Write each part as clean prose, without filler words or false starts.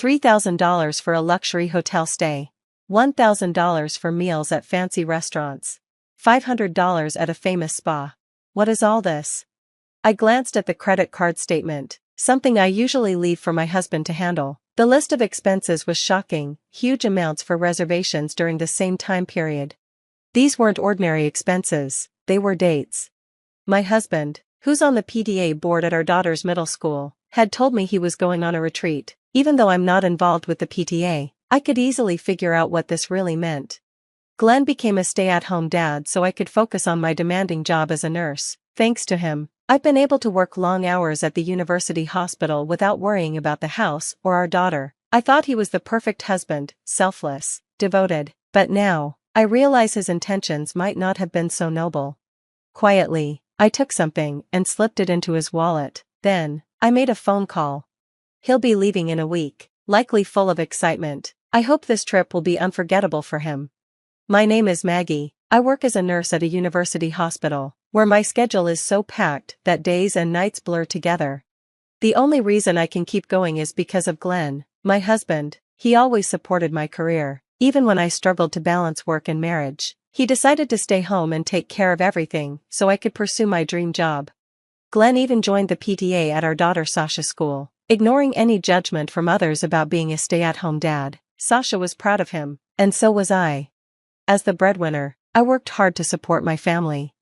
$3,000 for a luxury hotel stay. $1,000 for meals at fancy restaurants. $500 at a famous spa. What is all this? I glanced at the credit card statement, something I usually leave for my husband to handle. The list of expenses was shocking, huge amounts for reservations during the same time period. These weren't ordinary expenses, they were dates. My husband, who's on the PTA board at our daughter's middle school, had told me he was going on a retreat. Even though I'm not involved with the PTA, I could easily figure out what this really meant. Glenn became a stay-at-home dad so I could focus on my demanding job as a nurse. Thanks to him, I've been able to work long hours at the university hospital without worrying about the house or our daughter. I thought he was the perfect husband, selfless, devoted, but now, I realize his intentions might not have been so noble. Quietly, I took something and slipped it into his wallet. Then, I made a phone call. He'll be leaving in a week, likely full of excitement. I hope this trip will be unforgettable for him. My name is Maggie. I work as a nurse at a university hospital, where my schedule is so packed that days and nights blur together. The only reason I can keep going is because of Glenn, my husband. He always supported my career, even when I struggled to balance work and marriage. He decided to stay home and take care of everything so I could pursue my dream job. Glenn even joined the PTA at our daughter Sasha's school, ignoring any judgment from others about being a stay-at-home dad. Sasha was proud of him, and so was I. As the breadwinner, I worked hard to support my family.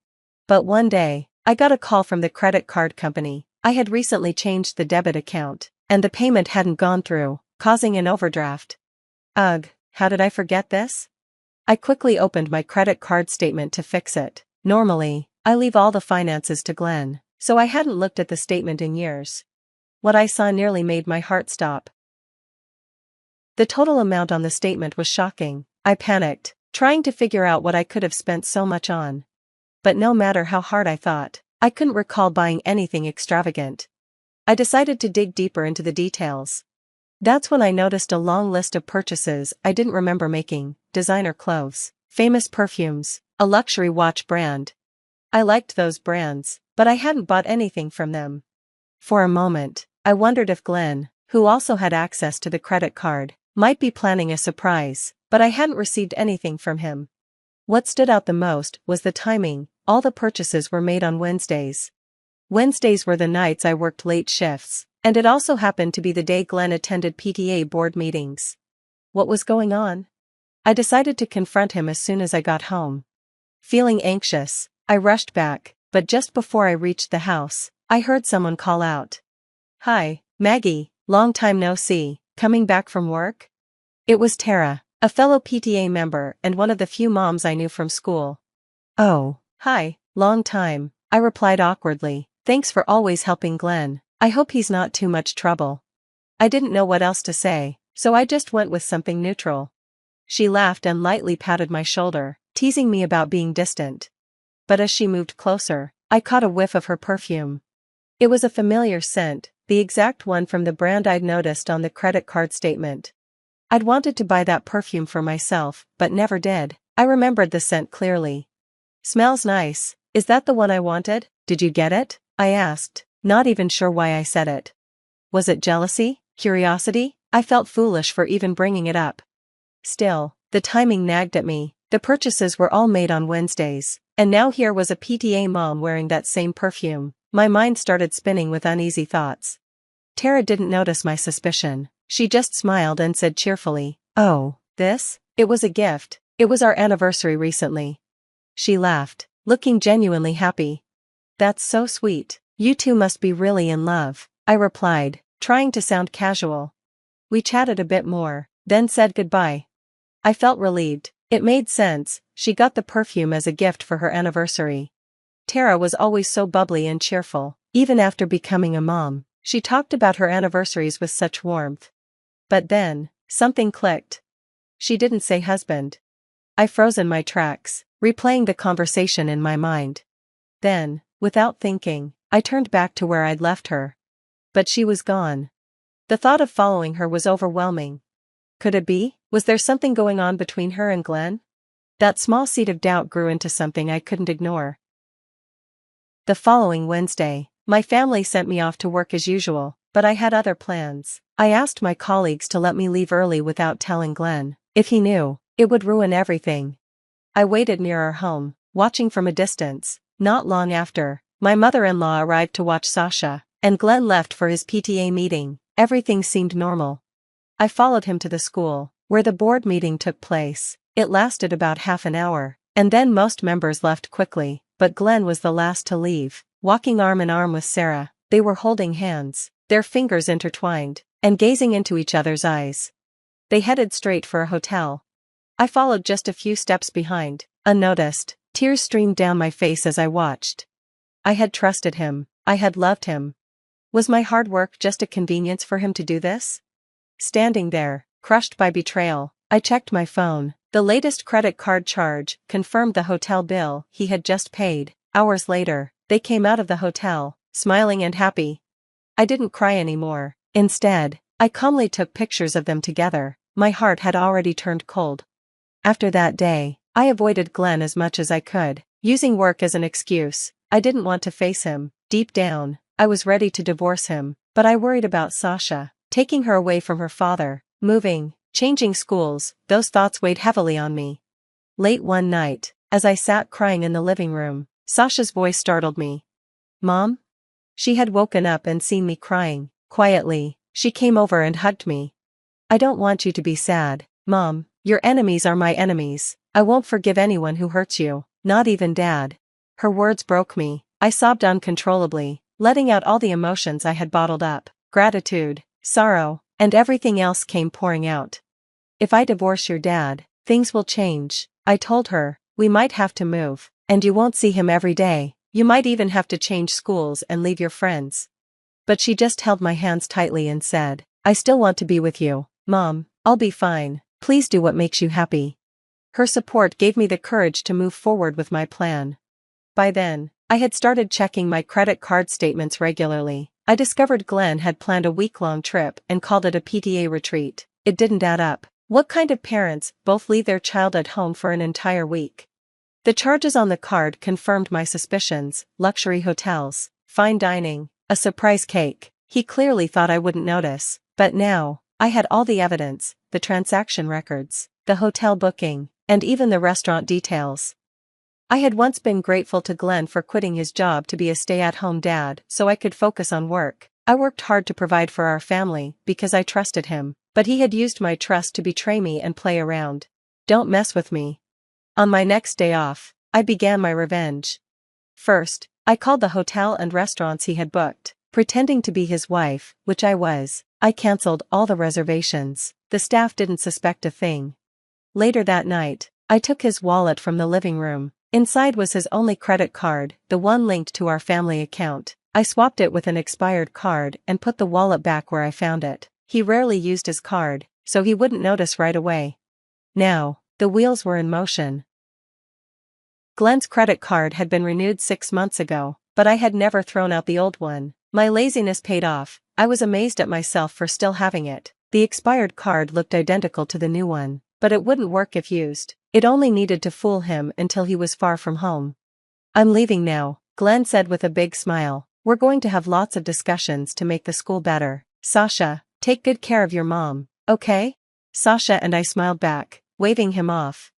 But one day, I got a call from the credit card company. I had recently changed the debit account, and the payment hadn't gone through, causing an overdraft. Ugh, how did I forget this? I quickly opened my credit card statement to fix it. Normally, I leave all the finances to Glenn, so I hadn't looked at the statement in years. What I saw nearly made my heart stop. The total amount on the statement was shocking. I panicked, trying to figure out what I could have spent so much on. But no matter how hard I thought, I couldn't recall buying anything extravagant. I decided to dig deeper into the details. That's when I noticed a long list of purchases I didn't remember making: designer clothes, famous perfumes, a luxury watch brand. I liked those brands, but I hadn't bought anything from them. For a moment, I wondered if Glenn, who also had access to the credit card, might be planning a surprise, but I hadn't received anything from him. What stood out the most was the timing. All the purchases were made on Wednesdays. Wednesdays were the nights I worked late shifts, and it also happened to be the day Glenn attended PTA board meetings. What was going on? I decided to confront him as soon as I got home. Feeling anxious, I rushed back, but just before I reached the house, I heard someone call out. "Hi, Maggie, long time no see, coming back from work?" It was Tara, a fellow PTA member and one of the few moms I knew from school. "Oh, hi, long time," I replied awkwardly. "Thanks for always helping Glenn. I hope he's not too much trouble." I didn't know what else to say, so I just went with something neutral. She laughed and lightly patted my shoulder, teasing me about being distant. But as she moved closer, I caught a whiff of her perfume. It was a familiar scent, the exact one from the brand I'd noticed on the credit card statement. I'd wanted to buy that perfume for myself, but never did. I remembered the scent clearly. "Smells nice. Is that the one I wanted? Did you get it?" I asked, not even sure why I said it. Was it jealousy? Curiosity? I felt foolish for even bringing it up. Still, the timing nagged at me. The purchases were all made on Wednesdays, and now here was a PTA mom wearing that same perfume. My mind started spinning with uneasy thoughts. Tara didn't notice my suspicion. She just smiled and said cheerfully, "Oh, this? It was a gift. It was our anniversary recently." She laughed, looking genuinely happy. "That's so sweet. You two must be really in love," I replied, trying to sound casual. We chatted a bit more, then said goodbye. I felt relieved. It made sense. She got the perfume as a gift for her anniversary. Tara was always so bubbly and cheerful. Even after becoming a mom, she talked about her anniversaries with such warmth. But then, something clicked. She didn't say husband. I froze in my tracks, replaying the conversation in my mind. Then, without thinking, I turned back to where I'd left her. But she was gone. The thought of following her was overwhelming. Could it be? Was there something going on between her and Glenn? That small seed of doubt grew into something I couldn't ignore. The following Wednesday, my family sent me off to work as usual, but I had other plans. I asked my colleagues to let me leave early without telling Glenn. If he knew, it would ruin everything. I waited near our home, watching from a distance. Not long after, my mother-in-law arrived to watch Sasha, and Glenn left for his PTA meeting. Everything seemed normal. I followed him to the school, where the board meeting took place. It lasted about half an hour, and then most members left quickly, but Glenn was the last to leave, walking arm in arm with Sarah. They were holding hands, their fingers intertwined, and gazing into each other's eyes. They headed straight for a hotel. I followed just a few steps behind, unnoticed. Tears streamed down my face as I watched. I had trusted him, I had loved him. Was my hard work just a convenience for him to do this? Standing there, crushed by betrayal, I checked my phone. The latest credit card charge confirmed the hotel bill he had just paid. Hours later, they came out of the hotel, smiling and happy. I didn't cry anymore. Instead, I calmly took pictures of them together. My heart had already turned cold. After that day, I avoided Glenn as much as I could, using work as an excuse. I didn't want to face him. Deep down, I was ready to divorce him, but I worried about Sasha, taking her away from her father, moving, changing schools. Those thoughts weighed heavily on me. Late one night, as I sat crying in the living room, Sasha's voice startled me. "Mom?" She had woken up and seen me crying. Quietly, she came over and hugged me. "I don't want you to be sad, Mom. Your enemies are my enemies. I won't forgive anyone who hurts you, not even Dad." Her words broke me. I sobbed uncontrollably, letting out all the emotions I had bottled up. Gratitude, sorrow, and everything else came pouring out. "If I divorce your dad, things will change," I told her. "We might have to move, and you won't see him every day. You might even have to change schools and leave your friends." But she just held my hands tightly and said, "I still want to be with you, Mom. I'll be fine. Please do what makes you happy." Her support gave me the courage to move forward with my plan. By then, I had started checking my credit card statements regularly. I discovered Glenn had planned a week-long trip and called it a PTA retreat. It didn't add up. What kind of parents both leave their child at home for an entire week? The charges on the card confirmed my suspicions: luxury hotels, fine dining, a surprise cake. He clearly thought I wouldn't notice, but now, I had all the evidence: the transaction records, the hotel booking, and even the restaurant details. I had once been grateful to Glenn for quitting his job to be a stay-at-home dad so I could focus on work. I worked hard to provide for our family because I trusted him, but he had used my trust to betray me and play around. Don't mess with me. On my next day off, I began my revenge. First, I called the hotel and restaurants he had booked, pretending to be his wife, which I was. I canceled all the reservations. The staff didn't suspect a thing. Later that night, I took his wallet from the living room. Inside was his only credit card, the one linked to our family account. I swapped it with an expired card and put the wallet back where I found it. He rarely used his card, so he wouldn't notice right away. Now, the wheels were in motion. Glenn's credit card had been renewed 6 months ago, but I had never thrown out the old one. My laziness paid off. I was amazed at myself for still having it. The expired card looked identical to the new one, but it wouldn't work if used. It only needed to fool him until he was far from home. "I'm leaving now," Glenn said with a big smile. "We're going to have lots of discussions to make the school better. Sasha, take good care of your mom, okay?" Sasha and I smiled back, waving him off.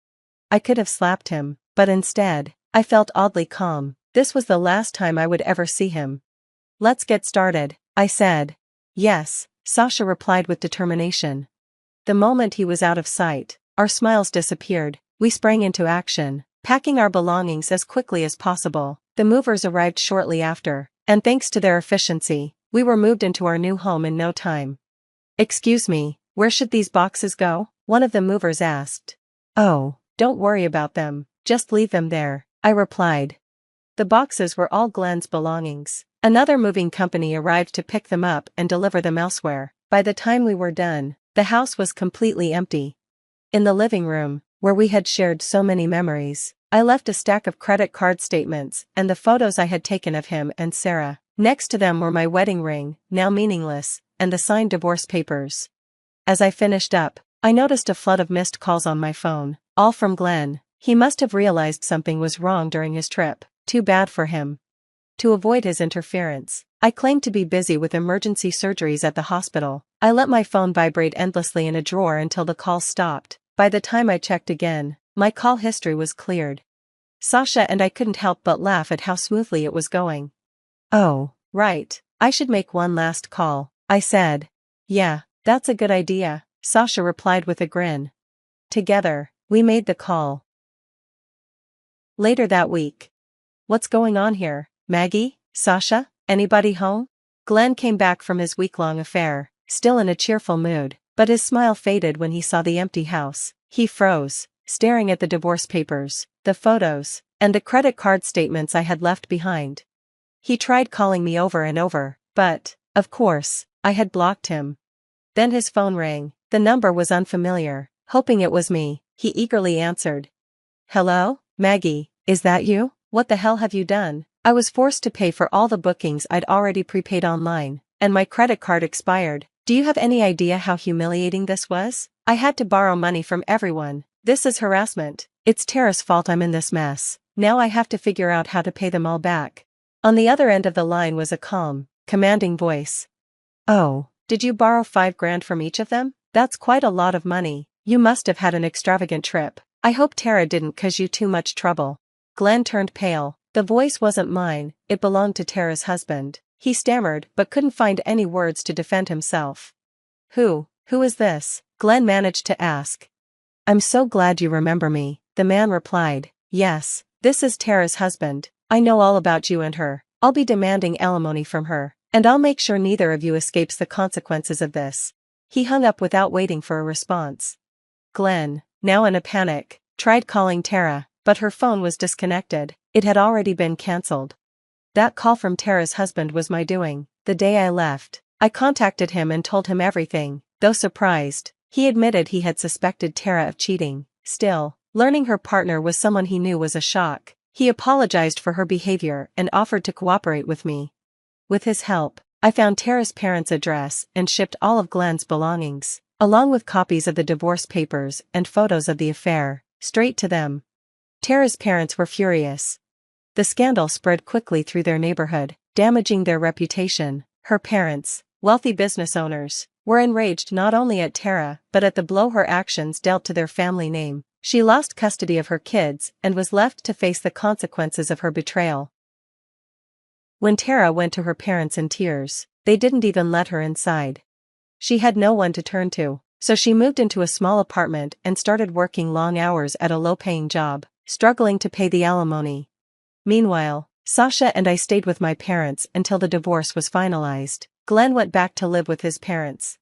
I could have slapped him, but instead, I felt oddly calm. This was the last time I would ever see him. "Let's get started," I said. "Yes," Sasha replied with determination. The moment he was out of sight, our smiles disappeared. We sprang into action, packing our belongings as quickly as possible. The movers arrived shortly after, and thanks to their efficiency, we were moved into our new home in no time. "Excuse me, where should these boxes go?" one of the movers asked. "Oh, don't worry about them, just leave them there," I replied. The boxes were all Glenn's belongings. Another moving company arrived to pick them up and deliver them elsewhere. By the time we were done, the house was completely empty. In the living room, where we had shared so many memories, I left a stack of credit card statements and the photos I had taken of him and Sarah. Next to them were my wedding ring, now meaningless, and the signed divorce papers. As I finished up, I noticed a flood of missed calls on my phone, all from Glenn. He must have realized something was wrong during his trip. Too bad for him. To avoid his interference, I claimed to be busy with emergency surgeries at the hospital. I let my phone vibrate endlessly in a drawer until the call stopped. By the time I checked again, my call history was cleared. Sasha and I couldn't help but laugh at how smoothly it was going. "Oh, right, I should make one last call," I said. "Yeah, that's a good idea," Sasha replied with a grin. Together, we made the call. Later that week. "What's going on here, Maggie, Sasha, anybody home?" Glenn came back from his week-long affair, still in a cheerful mood, but his smile faded when he saw the empty house. He froze, staring at the divorce papers, the photos, and the credit card statements I had left behind. He tried calling me over and over, but, of course, I had blocked him. Then his phone rang. The number was unfamiliar. Hoping it was me, he eagerly answered. "Hello, Maggie, is that you? What the hell have you done?" I was forced to pay for all the bookings I'd already prepaid online, and my credit card expired. "Do you have any idea how humiliating this was? I had to borrow money from everyone. This is harassment. It's Tara's fault I'm in this mess. Now I have to figure out how to pay them all back." On the other end of the line was a calm, commanding voice. "Oh, did you borrow $5,000 from each of them? That's quite a lot of money. You must have had an extravagant trip. I hope Tara didn't cause you too much trouble." Glenn turned pale. The voice wasn't mine, it belonged to Tara's husband. He stammered but couldn't find any words to defend himself. Who is this?" Glenn managed to ask. "I'm so glad you remember me," the man replied. "Yes, this is Tara's husband. I know all about you and her. I'll be demanding alimony from her, and I'll make sure neither of you escapes the consequences of this." He hung up without waiting for a response. Glenn, now in a panic, tried calling Tara, but her phone was disconnected. It had already been cancelled. That call from Tara's husband was my doing. The day I left, I contacted him and told him everything. Though surprised, he admitted he had suspected Tara of cheating. Still, learning her partner was someone he knew was a shock. He apologized for her behavior and offered to cooperate with me. With his help, I found Tara's parents' address and shipped all of Glenn's belongings, along with copies of the divorce papers and photos of the affair, straight to them. Tara's parents were furious. The scandal spread quickly through their neighborhood, damaging their reputation. Her parents, wealthy business owners, were enraged not only at Tara but at the blow her actions dealt to their family name. She lost custody of her kids and was left to face the consequences of her betrayal. When Tara went to her parents in tears, they didn't even let her inside. She had no one to turn to, so she moved into a small apartment and started working long hours at a low-paying job, struggling to pay the alimony. Meanwhile, Sasha and I stayed with my parents until the divorce was finalized. Glenn went back to live with his parents.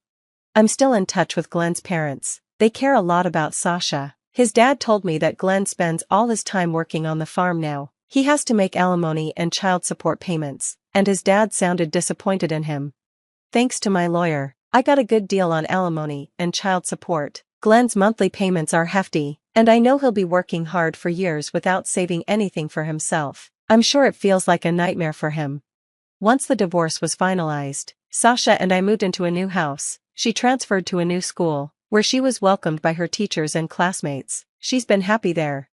I'm still in touch with Glenn's parents. They care a lot about Sasha. His dad told me that Glenn spends all his time working on the farm now. He has to make alimony and child support payments, and his dad sounded disappointed in him. Thanks to my lawyer, I got a good deal on alimony and child support. Glenn's monthly payments are hefty, and I know he'll be working hard for years without saving anything for himself. I'm sure it feels like a nightmare for him. Once the divorce was finalized, Sasha and I moved into a new house. She transferred to a new school, where she was welcomed by her teachers and classmates. She's been happy there.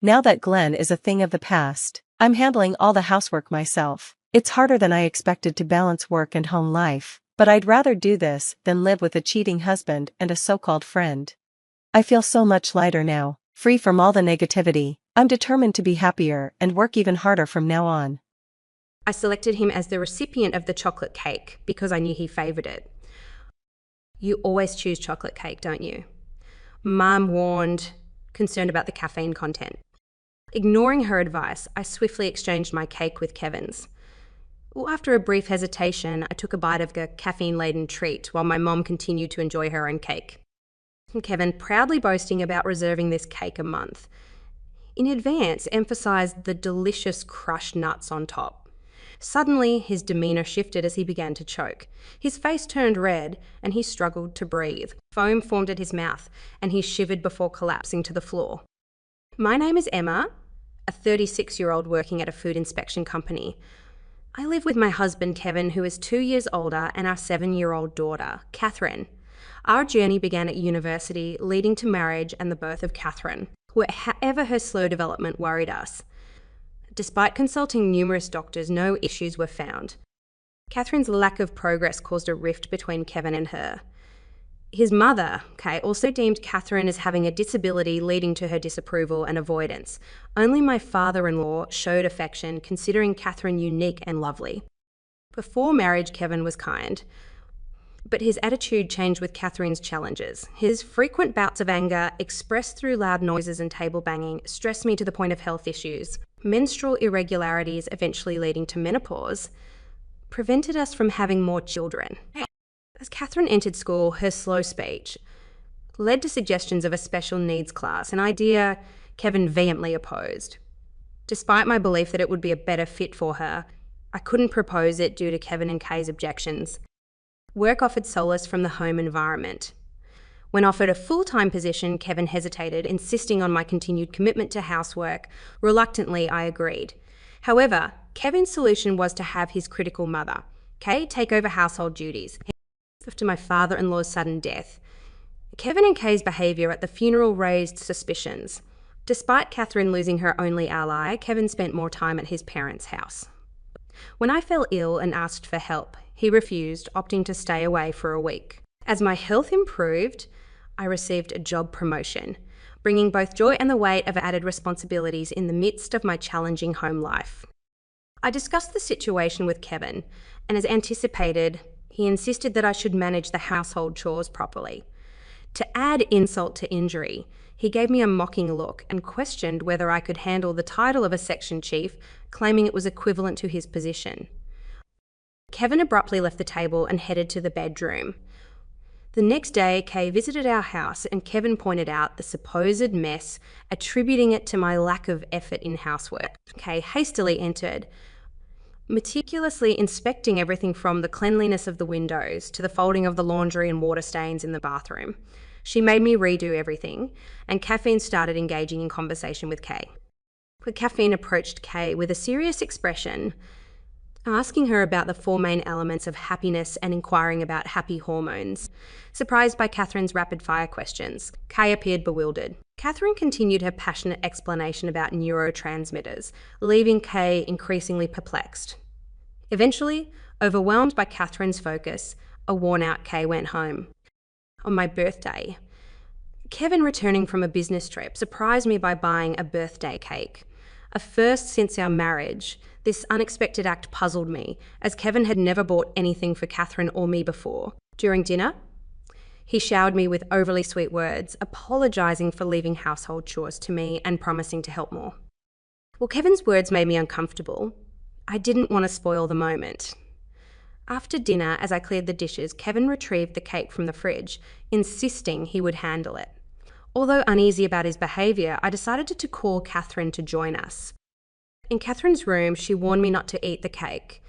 Now that Glenn is a thing of the past, I'm handling all the housework myself. It's harder than I expected to balance work and home life, but I'd rather do this than live with a cheating husband and a so-called friend. I feel so much lighter now, free from all the negativity. I'm determined to be happier and work even harder from now on. I selected him as the recipient of the chocolate cake because I knew he favoured it. You always choose chocolate cake, don't you? Mum warned, concerned about the caffeine content. Ignoring her advice, I swiftly exchanged my cake with Kevin's. After a brief hesitation, I took a bite of the caffeine-laden treat while my mom continued to enjoy her own cake. Kevin, proudly boasting about reserving this cake a month, in advance emphasised the delicious crushed nuts on top. Suddenly, his demeanour shifted as he began to choke. His face turned red and he struggled to breathe. Foam formed at his mouth and he shivered before collapsing to the floor. My name is Emma, a 36-year-old working at a food inspection company. I live with my husband Kevin, who is 2 years older, and our 7-year-old daughter, Catherine. Our journey began at university, leading to marriage and the birth of Catherine. However, her slow development worried us. Despite consulting numerous doctors, no issues were found. Catherine's lack of progress caused a rift between Kevin and her. His mother, Kay, also deemed Catherine as having a disability leading to her disapproval and avoidance. Only my father-in-law showed affection, considering Catherine unique and lovely. Before marriage, Kevin was kind, but his attitude changed with Catherine's challenges. His frequent bouts of anger, expressed through loud noises and table banging, stressed me to the point of health issues. Menstrual irregularities, eventually leading to menopause, prevented us from having more children. As Catherine entered school, her slow speech led to suggestions of a special needs class, an idea Kevin vehemently opposed. Despite my belief that it would be a better fit for her, I couldn't propose it due to Kevin and Kay's objections. Work offered solace from the home environment. When offered a full-time position, Kevin hesitated, insisting on my continued commitment to housework. Reluctantly, I agreed. However, Kevin's solution was to have his critical mother, Kay, take over household duties. After my father-in-law's sudden death, Kevin and Kay's behaviour at the funeral raised suspicions. Despite Catherine losing her only ally, Kevin spent more time at his parents' house. When I fell ill and asked for help, he refused, opting to stay away for a week. As my health improved, I received a job promotion, bringing both joy and the weight of added responsibilities in the midst of my challenging home life. I discussed the situation with Kevin, and as anticipated, he insisted that I should manage the household chores properly. To add insult to injury, he gave me a mocking look and questioned whether I could handle the title of a section chief, claiming it was equivalent to his position. Kevin abruptly left the table and headed to the bedroom. The next day, Kay visited our house and Kevin pointed out the supposed mess, attributing it to my lack of effort in housework. Kay hastily entered, meticulously inspecting everything from the cleanliness of the windows to the folding of the laundry and water stains in the bathroom. She made me redo everything, and Caffeine started engaging in conversation with Kay. But Caffeine approached Kay with a serious expression, asking her about the four main elements of happiness and inquiring about happy hormones. Surprised by Catherine's rapid-fire questions, Kay appeared bewildered. Catherine continued her passionate explanation about neurotransmitters, leaving Kay increasingly perplexed. Eventually, overwhelmed by Catherine's focus, a worn-out Kay went home. On my birthday, Kevin, returning from a business trip, surprised me by buying a birthday cake. A first since our marriage, this unexpected act puzzled me, as Kevin had never bought anything for Catherine or me before. During dinner, he showered me with overly sweet words, apologising for leaving household chores to me and promising to help more. While Kevin's words made me uncomfortable, I didn't want to spoil the moment. After dinner, as I cleared the dishes, Kevin retrieved the cake from the fridge, insisting he would handle it. Although uneasy about his behaviour, I decided to call Catherine to join us. In Catherine's room, she warned me not to eat the cake,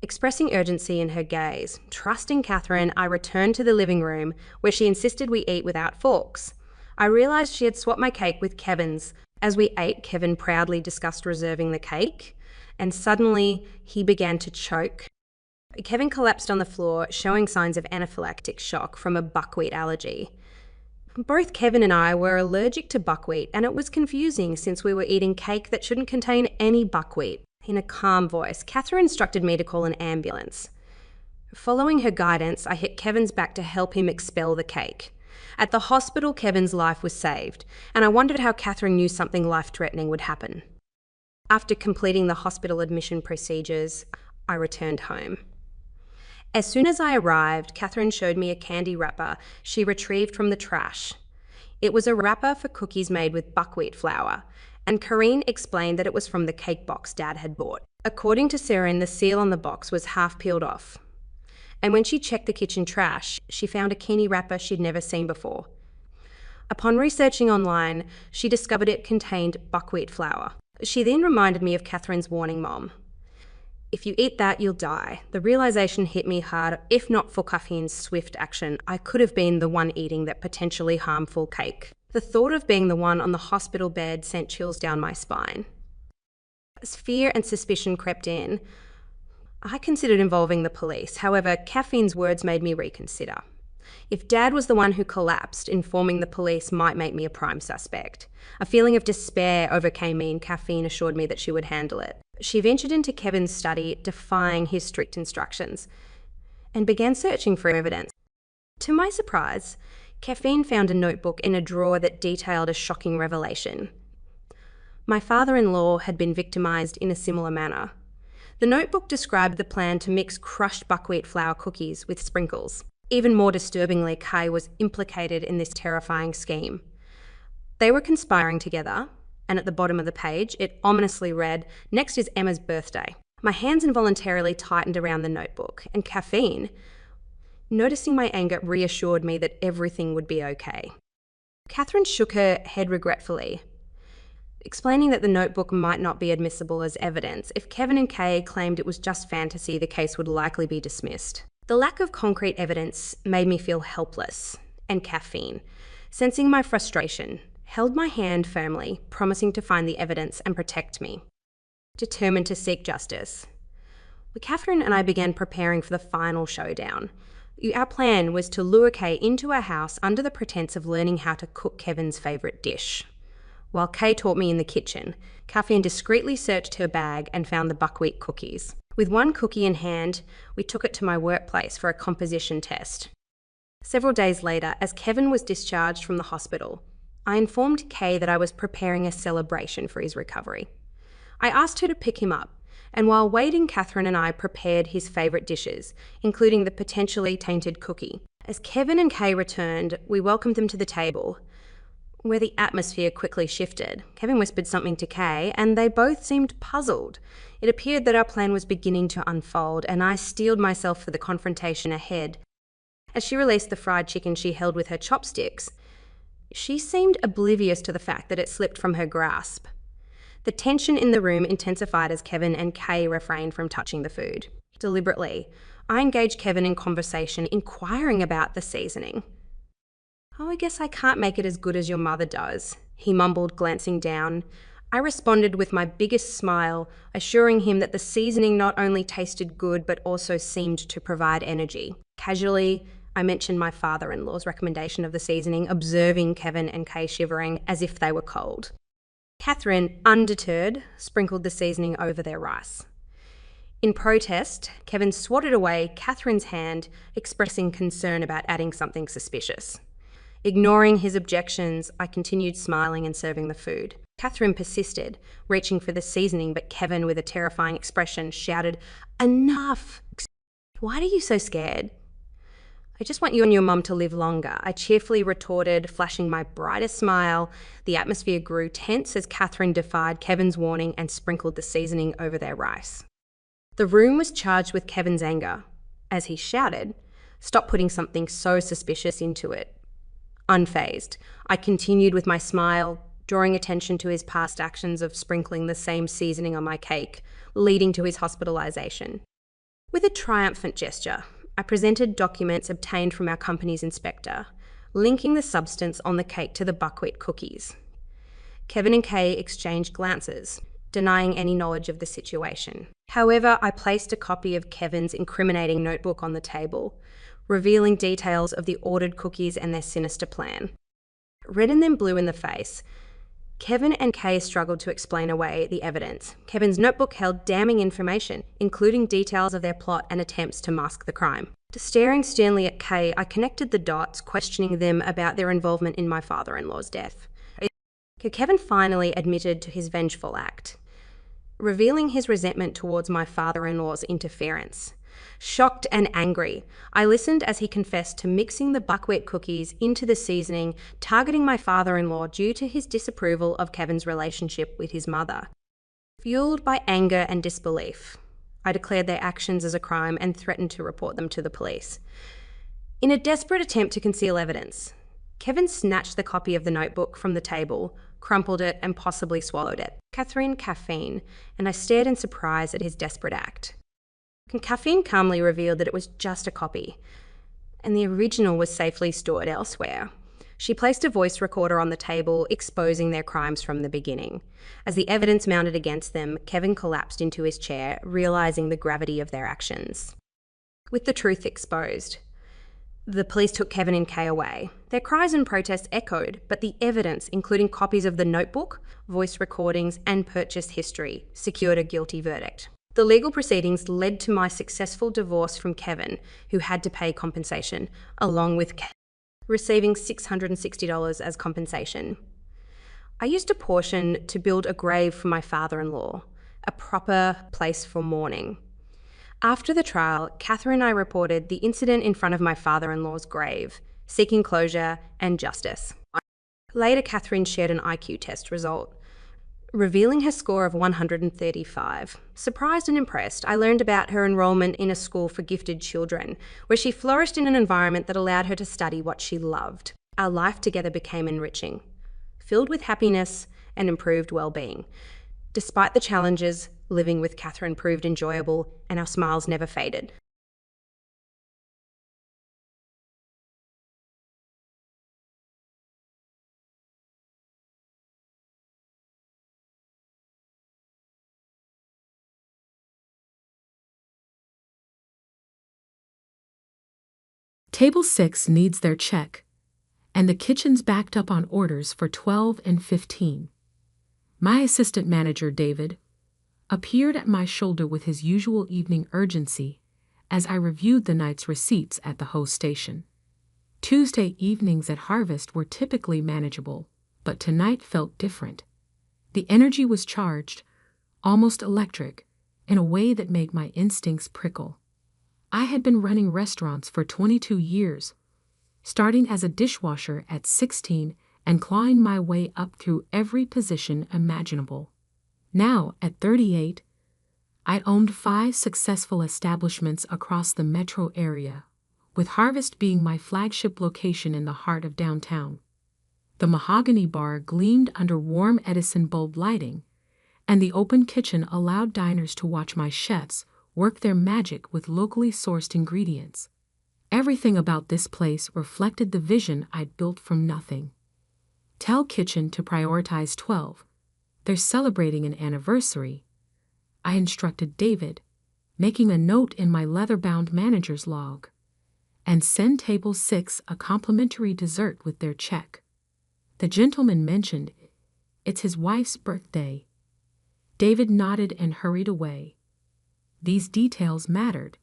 expressing urgency in her gaze. Trusting Catherine, I returned to the living room, where she insisted we eat without forks. I realised she had swapped my cake with Kevin's. As we ate, Kevin proudly discussed reserving the cake, and suddenly he began to choke. Kevin collapsed on the floor, showing signs of anaphylactic shock from a buckwheat allergy. Both Kevin and I were allergic to buckwheat, and it was confusing since we were eating cake that shouldn't contain any buckwheat. In a calm voice, Catherine instructed me to call an ambulance. Following her guidance, I hit Kevin's back to help him expel the cake. At the hospital, Kevin's life was saved, and I wondered how Catherine knew something life-threatening would happen. After completing the hospital admission procedures, I returned home. As soon as I arrived, Catherine showed me a candy wrapper she retrieved from the trash. It was a wrapper for cookies made with buckwheat flour, and Corrine explained that it was from the cake box Dad had bought. According to Seren, the seal on the box was half peeled off. And when she checked the kitchen trash, she found a kini wrapper she'd never seen before. Upon researching online, she discovered it contained buckwheat flour. She then reminded me of Catherine's warning mom. If you eat that, you'll die. The realisation hit me hard. If not for Caffeine's swift action, I could have been the one eating that potentially harmful cake. The thought of being the one on the hospital bed sent chills down my spine. As fear and suspicion crept in, I considered involving the police. However, Caffeine's words made me reconsider. If Dad was the one who collapsed, informing the police might make me a prime suspect. A feeling of despair overcame me, and Caffeine assured me that she would handle it. She ventured into Kevin's study, defying his strict instructions, and began searching for evidence. To my surprise, Caffeine found a notebook in a drawer that detailed a shocking revelation. My father-in-law had been victimized in a similar manner. The notebook described the plan to mix crushed buckwheat flour cookies with sprinkles. Even more disturbingly, Kai was implicated in this terrifying scheme. They were conspiring together, and at the bottom of the page, it ominously read, "Next is Emma's birthday." My hands involuntarily tightened around the notebook, and Caffeine, noticing my anger, reassured me that everything would be okay. Catherine shook her head regretfully, explaining that the notebook might not be admissible as evidence. If Kevin and Kay claimed it was just fantasy, the case would likely be dismissed. The lack of concrete evidence made me feel helpless, and Caffeine, sensing my frustration, held my hand firmly, promising to find the evidence and protect me. Determined to seek justice, Catherine and I began preparing for the final showdown. Our plan was to lure Kay into our house under the pretense of learning how to cook Kevin's favourite dish. While Kay taught me in the kitchen, Caffeine discreetly searched her bag and found the buckwheat cookies. With one cookie in hand, we took it to my workplace for a composition test. Several days later, as Kevin was discharged from the hospital, I informed Kay that I was preparing a celebration for his recovery. I asked her to pick him up, and while waiting, Catherine and I prepared his favourite dishes, including the potentially tainted cookie. As Kevin and Kay returned, we welcomed them to the table, where the atmosphere quickly shifted. Kevin whispered something to Kay, and they both seemed puzzled. It appeared that our plan was beginning to unfold, and I steeled myself for the confrontation ahead. As she released the fried chicken she held with her chopsticks, she seemed oblivious to the fact that it slipped from her grasp. The tension in the room intensified as Kevin and Kay refrained from touching the food. Deliberately, I engaged Kevin in conversation, inquiring about the seasoning. "Oh, I guess I can't make it as good as your mother does," he mumbled, glancing down. I responded with my biggest smile, assuring him that the seasoning not only tasted good but also seemed to provide energy. Casually, I mentioned my father-in-law's recommendation of the seasoning, observing Kevin and Kay shivering as if they were cold. Catherine, undeterred, sprinkled the seasoning over their rice. In protest, Kevin swatted away Catherine's hand, expressing concern about adding something suspicious. Ignoring his objections, I continued smiling and serving the food. Catherine persisted, reaching for the seasoning, but Kevin, with a terrifying expression, shouted, "Enough! Why are you so scared?" "I just want you and your mum to live longer," I cheerfully retorted, flashing my brightest smile. The atmosphere grew tense as Catherine defied Kevin's warning and sprinkled the seasoning over their rice. The room was charged with Kevin's anger, as he shouted, "Stop putting something so suspicious into it." Unfazed, I continued with my smile, drawing attention to his past actions of sprinkling the same seasoning on my cake, leading to his hospitalization. With a triumphant gesture, I presented documents obtained from our company's inspector, linking the substance on the cake to the buckwheat cookies. Kevin and Kay exchanged glances, denying any knowledge of the situation. However, I placed a copy of Kevin's incriminating notebook on the table, revealing details of the ordered cookies and their sinister plan. Red and then blue in the face, Kevin and Kay struggled to explain away the evidence. Kevin's notebook held damning information, including details of their plot and attempts to mask the crime. Staring sternly at Kay, I connected the dots, questioning them about their involvement in my father-in-law's death. Kevin finally admitted to his vengeful act, revealing his resentment towards my father-in-law's interference. Shocked and angry, I listened as he confessed to mixing the buckwheat cookies into the seasoning, targeting my father-in-law due to his disapproval of Kevin's relationship with his mother. Fueled by anger and disbelief, I declared their actions as a crime and threatened to report them to the police. In a desperate attempt to conceal evidence, Kevin snatched the copy of the notebook from the table, crumpled it, and possibly swallowed it. Catherine caffeine, and I stared in surprise at his desperate act. Caffeine calmly revealed that it was just a copy, and the original was safely stored elsewhere. She placed a voice recorder on the table, exposing their crimes from the beginning. As the evidence mounted against them, Kevin collapsed into his chair, realizing the gravity of their actions. With the truth exposed, The police took Kevin and Kay away. Their cries and protests echoed, but the evidence, including copies of the notebook, voice recordings, and purchase history, secured a guilty verdict. The legal proceedings led to my successful divorce from Kevin, who had to pay compensation, along with Kay receiving $660 as compensation. I used a portion to build a grave for my father-in-law, a proper place for mourning. After the trial, Catherine and I reported the incident in front of my father-in-law's grave, seeking closure and justice. Later, Catherine shared an IQ test result, revealing her score of 135. Surprised and impressed, I learned about her enrollment in a school for gifted children, where she flourished in an environment that allowed her to study what she loved. Our life together became enriching, filled with happiness and improved well-being. Despite the challenges, living with Catherine proved enjoyable, and our smiles never faded. Table 6 needs their check, and the kitchen's backed up on orders for 12 and 15. My assistant manager, David, appeared at my shoulder with his usual evening urgency as I reviewed the night's receipts at the host station. Tuesday evenings at Harvest were typically manageable, but tonight felt different. The energy was charged, almost electric, in a way that made my instincts prickle. I had been running restaurants for 22 years, starting as a dishwasher at 16 and clawing my way up through every position imaginable. Now, at 38, I owned 5 successful establishments across the metro area, with Harvest being my flagship location in the heart of downtown. The mahogany bar gleamed under warm Edison bulb lighting, and the open kitchen allowed diners to watch my chefs work their magic with locally sourced ingredients. Everything about this place reflected the vision I'd built from nothing. Tell Kitchen to prioritize 12. They're celebrating an anniversary, I instructed David, making a note in my leather-bound manager's log. And send Table 6 a complimentary dessert with their check. The gentleman mentioned it's his wife's birthday. David nodded and hurried away. These details mattered.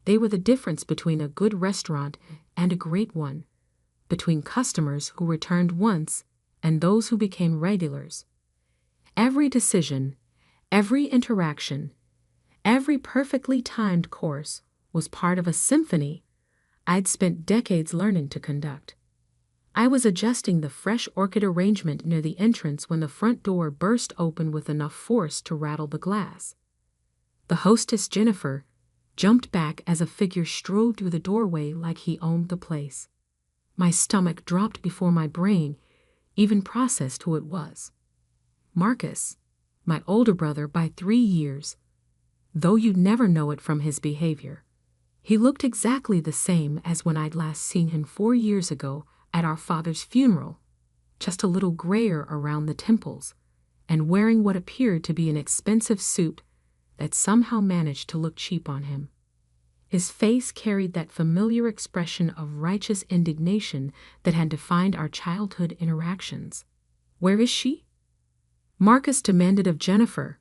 They were the difference between a good restaurant and a great one, between customers who returned once and those who became regulars. Every decision, every interaction, every perfectly timed course was part of a symphony I'd spent decades learning to conduct. I was adjusting the fresh orchid arrangement near the entrance when the front door burst open with enough force to rattle the glass. The hostess, Jennifer, jumped back as a figure strode through the doorway like he owned the place. My stomach dropped before my brain even processed who it was. Marcus, my older brother by 3 years, though you'd never know it from his behavior. He looked exactly the same as when I'd last seen him 4 years ago at our father's funeral, just a little grayer around the temples, and wearing what appeared to be an expensive suit that somehow managed to look cheap on him. His face carried that familiar expression of righteous indignation that had defined our childhood interactions. "Where is she?" Marcus demanded of Jennifer,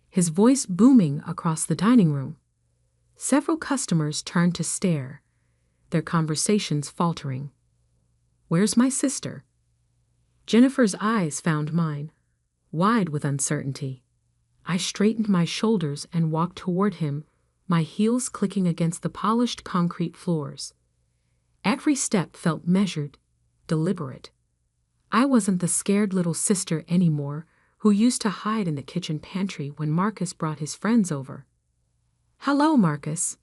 his voice booming across the dining room. Several customers turned to stare, their conversations faltering. "Where's my sister?" Jennifer's eyes found mine, wide with uncertainty. I straightened my shoulders and walked toward him, my heels clicking against the polished concrete floors. Every step felt measured, deliberate. I wasn't the scared little sister anymore who used to hide in the kitchen pantry when Marcus brought his friends over. "Hello, Marcus,"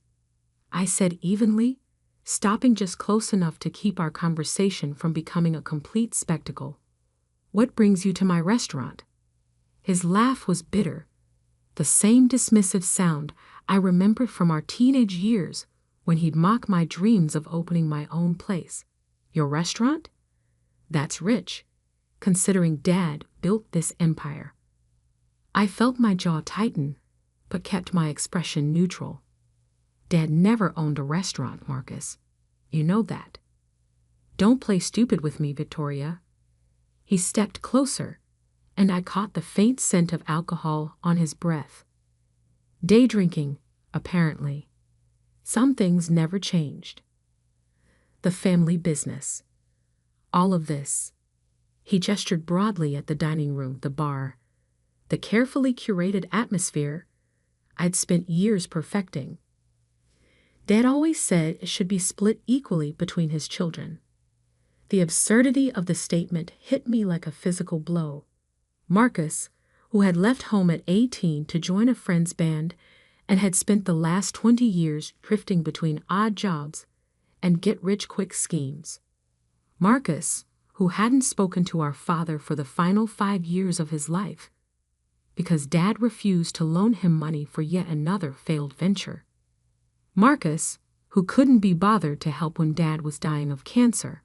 I said evenly, stopping just close enough to keep our conversation from becoming a complete spectacle. "What brings you to my restaurant?" His laugh was bitter, the same dismissive sound I remembered from our teenage years when he'd mock my dreams of opening my own place. "Your restaurant? That's rich, considering Dad built this empire." I felt my jaw tighten, but kept my expression neutral. "Dad never owned a restaurant, Marcus. You know that. Don't play stupid with me, Victoria. He stepped closer, and I caught the faint scent of alcohol on his breath. Day drinking, apparently. Some things never changed. The family business. All of this. He gestured broadly at the dining room, the bar, the carefully curated atmosphere I'd spent years perfecting. Dad always said it should be split equally between his children. The absurdity of the statement hit me like a physical blow. Marcus, who had left home at 18 to join a friend's band and had spent the last 20 years drifting between odd jobs and get-rich-quick schemes. Marcus, who hadn't spoken to our father for the final 5 years of his life, because Dad refused to loan him money for yet another failed venture. Marcus, who couldn't be bothered to help when Dad was dying of cancer,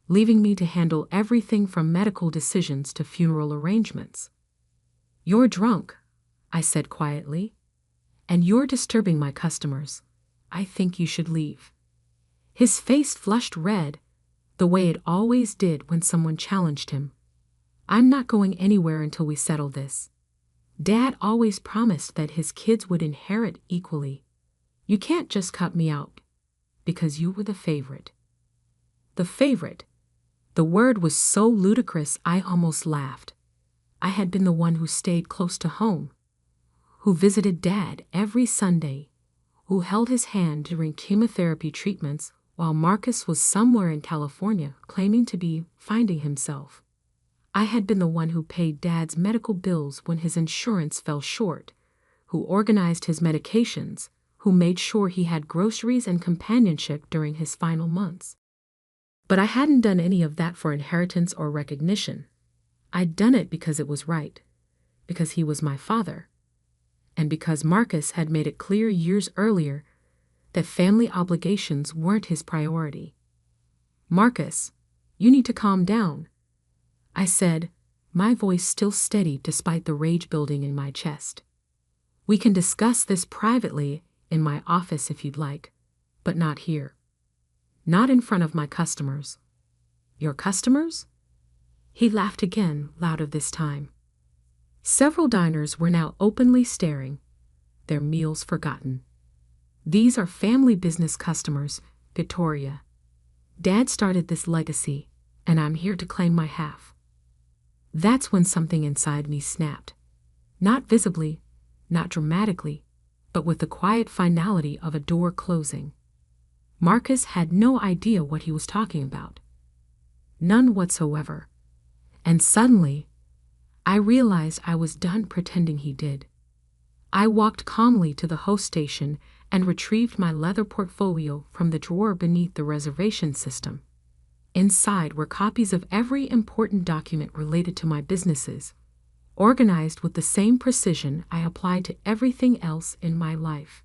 leaving me to handle everything from medical decisions to funeral arrangements. "You're drunk," I said quietly, "and you're disturbing my customers. I think you should leave." His face flushed red, the way it always did when someone challenged him. "I'm not going anywhere until we settle this. Dad always promised that his kids would inherit equally. You can't just cut me out because you were the favorite." The favorite. The word was so ludicrous I almost laughed. I had been the one who stayed close to home, who visited Dad every Sunday, who held his hand during chemotherapy treatments while Marcus was somewhere in California claiming to be finding himself. I had been the one who paid Dad's medical bills when his insurance fell short, who organized his medications, who made sure he had groceries and companionship during his final months. But I hadn't done any of that for inheritance or recognition. I'd done it because it was right, because he was my father, and because Marcus had made it clear years earlier that family obligations weren't his priority. "Marcus, you need to calm down," I said, my voice still steady despite the rage building in my chest. "We can discuss this privately in my office if you'd like, but not here. Not in front of my customers." "Your customers?" He laughed again, louder this time. Several diners were now openly staring, their meals forgotten. "These are family business customers, Victoria. Dad started this legacy, and I'm here to claim my half." That's when something inside me snapped. Not visibly, not dramatically, but with the quiet finality of a door closing. Marcus had no idea what he was talking about. None whatsoever. And suddenly, I realized I was done pretending he did. I walked calmly to the host station and retrieved my leather portfolio from the drawer beneath the reservation system. Inside were copies of every important document related to my businesses, organized with the same precision I applied to everything else in my life.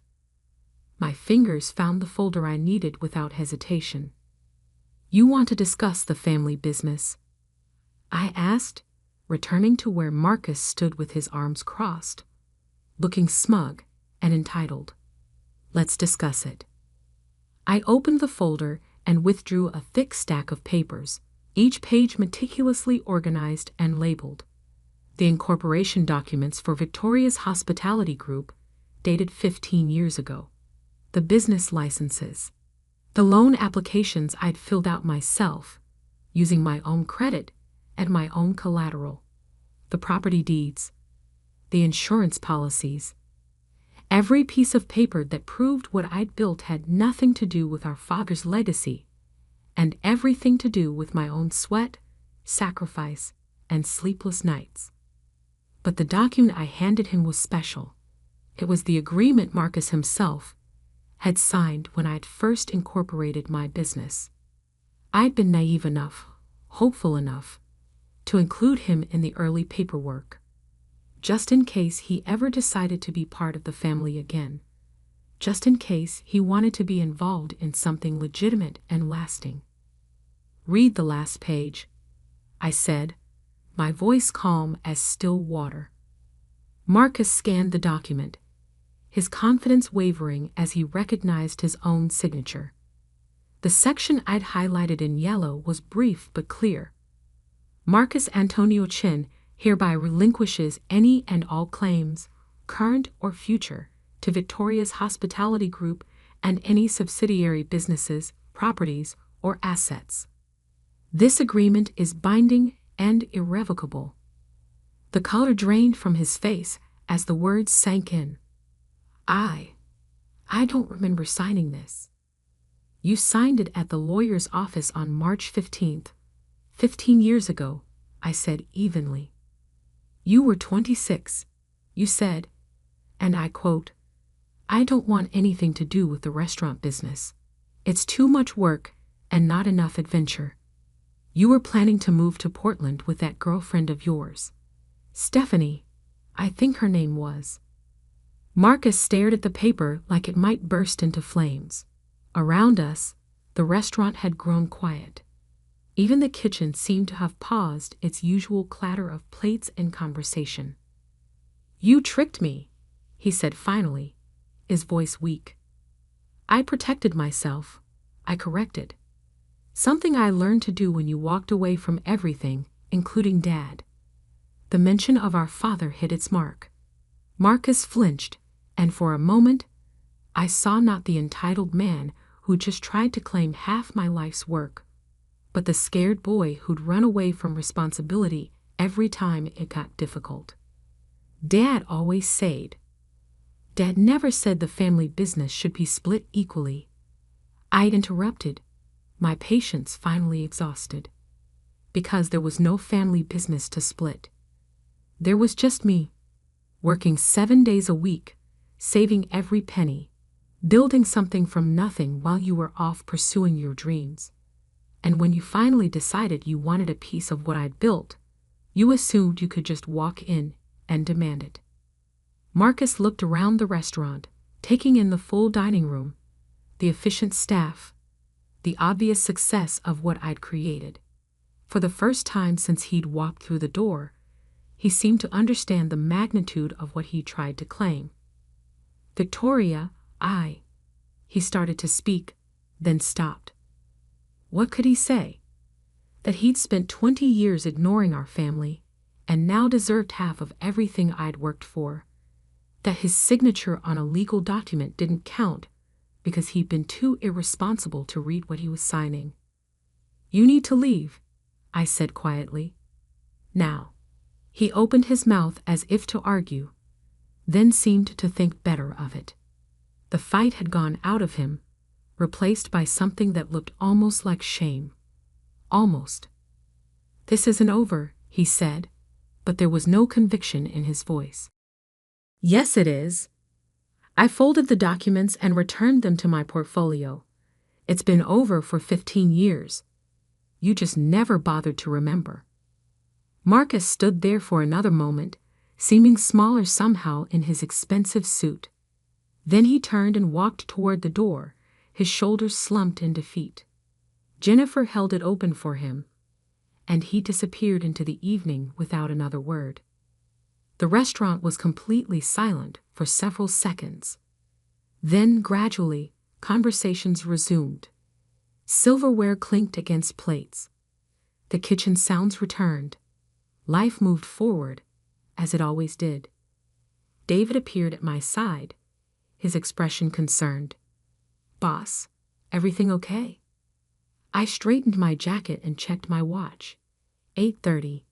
My fingers found the folder I needed without hesitation. "You want to discuss the family business?" I asked, returning to where Marcus stood with his arms crossed, looking smug and entitled. "Let's discuss it." I opened the folder and withdrew a thick stack of papers, each page meticulously organized and labeled. The incorporation documents for Victoria's Hospitality Group, dated 15 years ago. The business licenses. The loan applications I'd filled out myself, using my own credit and my own collateral. The property deeds. The insurance policies. Every piece of paper that proved what I'd built had nothing to do with our father's legacy, and everything to do with my own sweat, sacrifice, and sleepless nights. But the document I handed him was special. It was the agreement Marcus himself had signed when I'd first incorporated my business. I'd been naive enough, hopeful enough, to include him in the early paperwork, just in case he ever decided to be part of the family again, just in case he wanted to be involved in something legitimate and lasting. "Read the last page," I said, my voice calm as still water. Marcus scanned the document, his confidence wavering as he recognized his own signature. The section I'd highlighted in yellow was brief but clear. Marcus Antonio Chin hereby relinquishes any and all claims, current or future, to Victoria's Hospitality Group and any subsidiary businesses, properties, or assets. This agreement is binding and irrevocable. The color drained from his face as the words sank in. I don't remember signing this. You signed it at the lawyer's office on March 15th, 15 years ago, I said evenly. You were 26, you said, and I quote, I don't want anything to do with the restaurant business. It's too much work and not enough adventure. You were planning to move to Portland with that girlfriend of yours. Stephanie, I think her name was. Marcus stared at the paper like it might burst into flames. Around us, the restaurant had grown quiet. Even the kitchen seemed to have paused its usual clatter of plates and conversation. You tricked me, he said finally, his voice weak. I protected myself, I corrected. Something I learned to do when you walked away from everything, including Dad. The mention of our father hit its mark. Marcus flinched, and for a moment, I saw not the entitled man who just tried to claim half my life's work, but the scared boy who'd run away from responsibility every time it got difficult. Dad always said. Dad never said the family business should be split equally. I'd interrupted, my patience finally exhausted, because there was no family business to split. There was just me, working 7 days a week, saving every penny, building something from nothing while you were off pursuing your dreams. And when you finally decided you wanted a piece of what I'd built, you assumed you could just walk in and demand it. Marcus looked around the restaurant, taking in the full dining room, the efficient staff, the obvious success of what I'd created. For the first time since he'd walked through the door, he seemed to understand the magnitude of what he tried to claim. Victoria, he started to speak, then stopped. What could he say? That he'd spent 20 years ignoring our family, and now deserved half of everything I'd worked for. That his signature on a legal document didn't count because he'd been too irresponsible to read what he was signing. You need to leave, I said quietly. Now. He opened his mouth as if to argue, then seemed to think better of it. The fight had gone out of him, replaced by something that looked almost like shame. Almost. This isn't over, he said, but there was no conviction in his voice. Yes, it is. I folded the documents and returned them to my portfolio. It's been over for 15 years. You just never bothered to remember. Marcus stood there for another moment, seeming smaller somehow in his expensive suit. Then he turned and walked toward the door, his shoulders slumped in defeat. Jennifer held it open for him, and he disappeared into the evening without another word. The restaurant was completely silent for several seconds. Then, gradually, conversations resumed. Silverware clinked against plates. The kitchen sounds returned. Life moved forward, as it always did. David appeared at my side, his expression concerned. Boss, everything okay? I straightened my jacket and checked my watch. 8:30.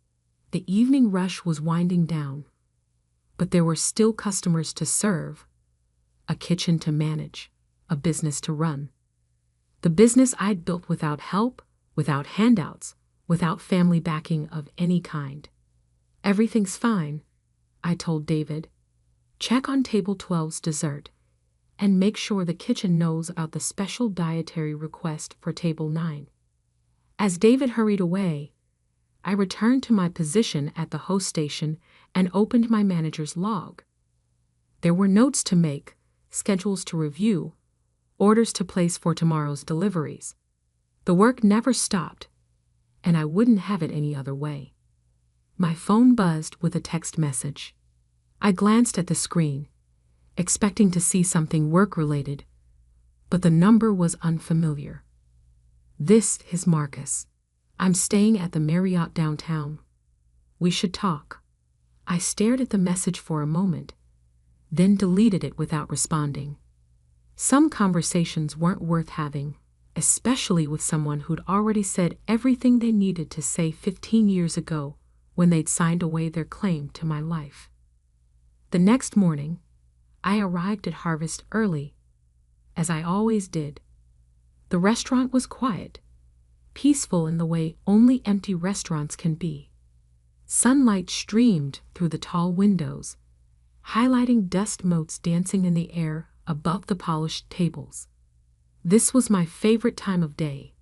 The evening rush was winding down. But there were still customers to serve, a kitchen to manage, a business to run. The business I'd built without help, without handouts, without family backing of any kind. Everything's fine, I told David. Check on table 12's dessert, and make sure the kitchen knows about the special dietary request for table 9. As David hurried away, I returned to my position at the host station and opened my manager's log. There were notes to make, schedules to review, orders to place for tomorrow's deliveries. The work never stopped, and I wouldn't have it any other way. My phone buzzed with a text message. I glanced at the screen, expecting to see something work-related, but the number was unfamiliar. "This is Marcus. I'm staying at the Marriott downtown. We should talk." I stared at the message for a moment, then deleted it without responding. Some conversations weren't worth having, especially with someone who'd already said everything they needed to say 15 years ago when they'd signed away their claim to my life. The next morning, I arrived at Harvest early, as I always did. The restaurant was quiet, peaceful in the way only empty restaurants can be. Sunlight streamed through the tall windows, highlighting dust motes dancing in the air above the polished tables. This was my favorite time of day,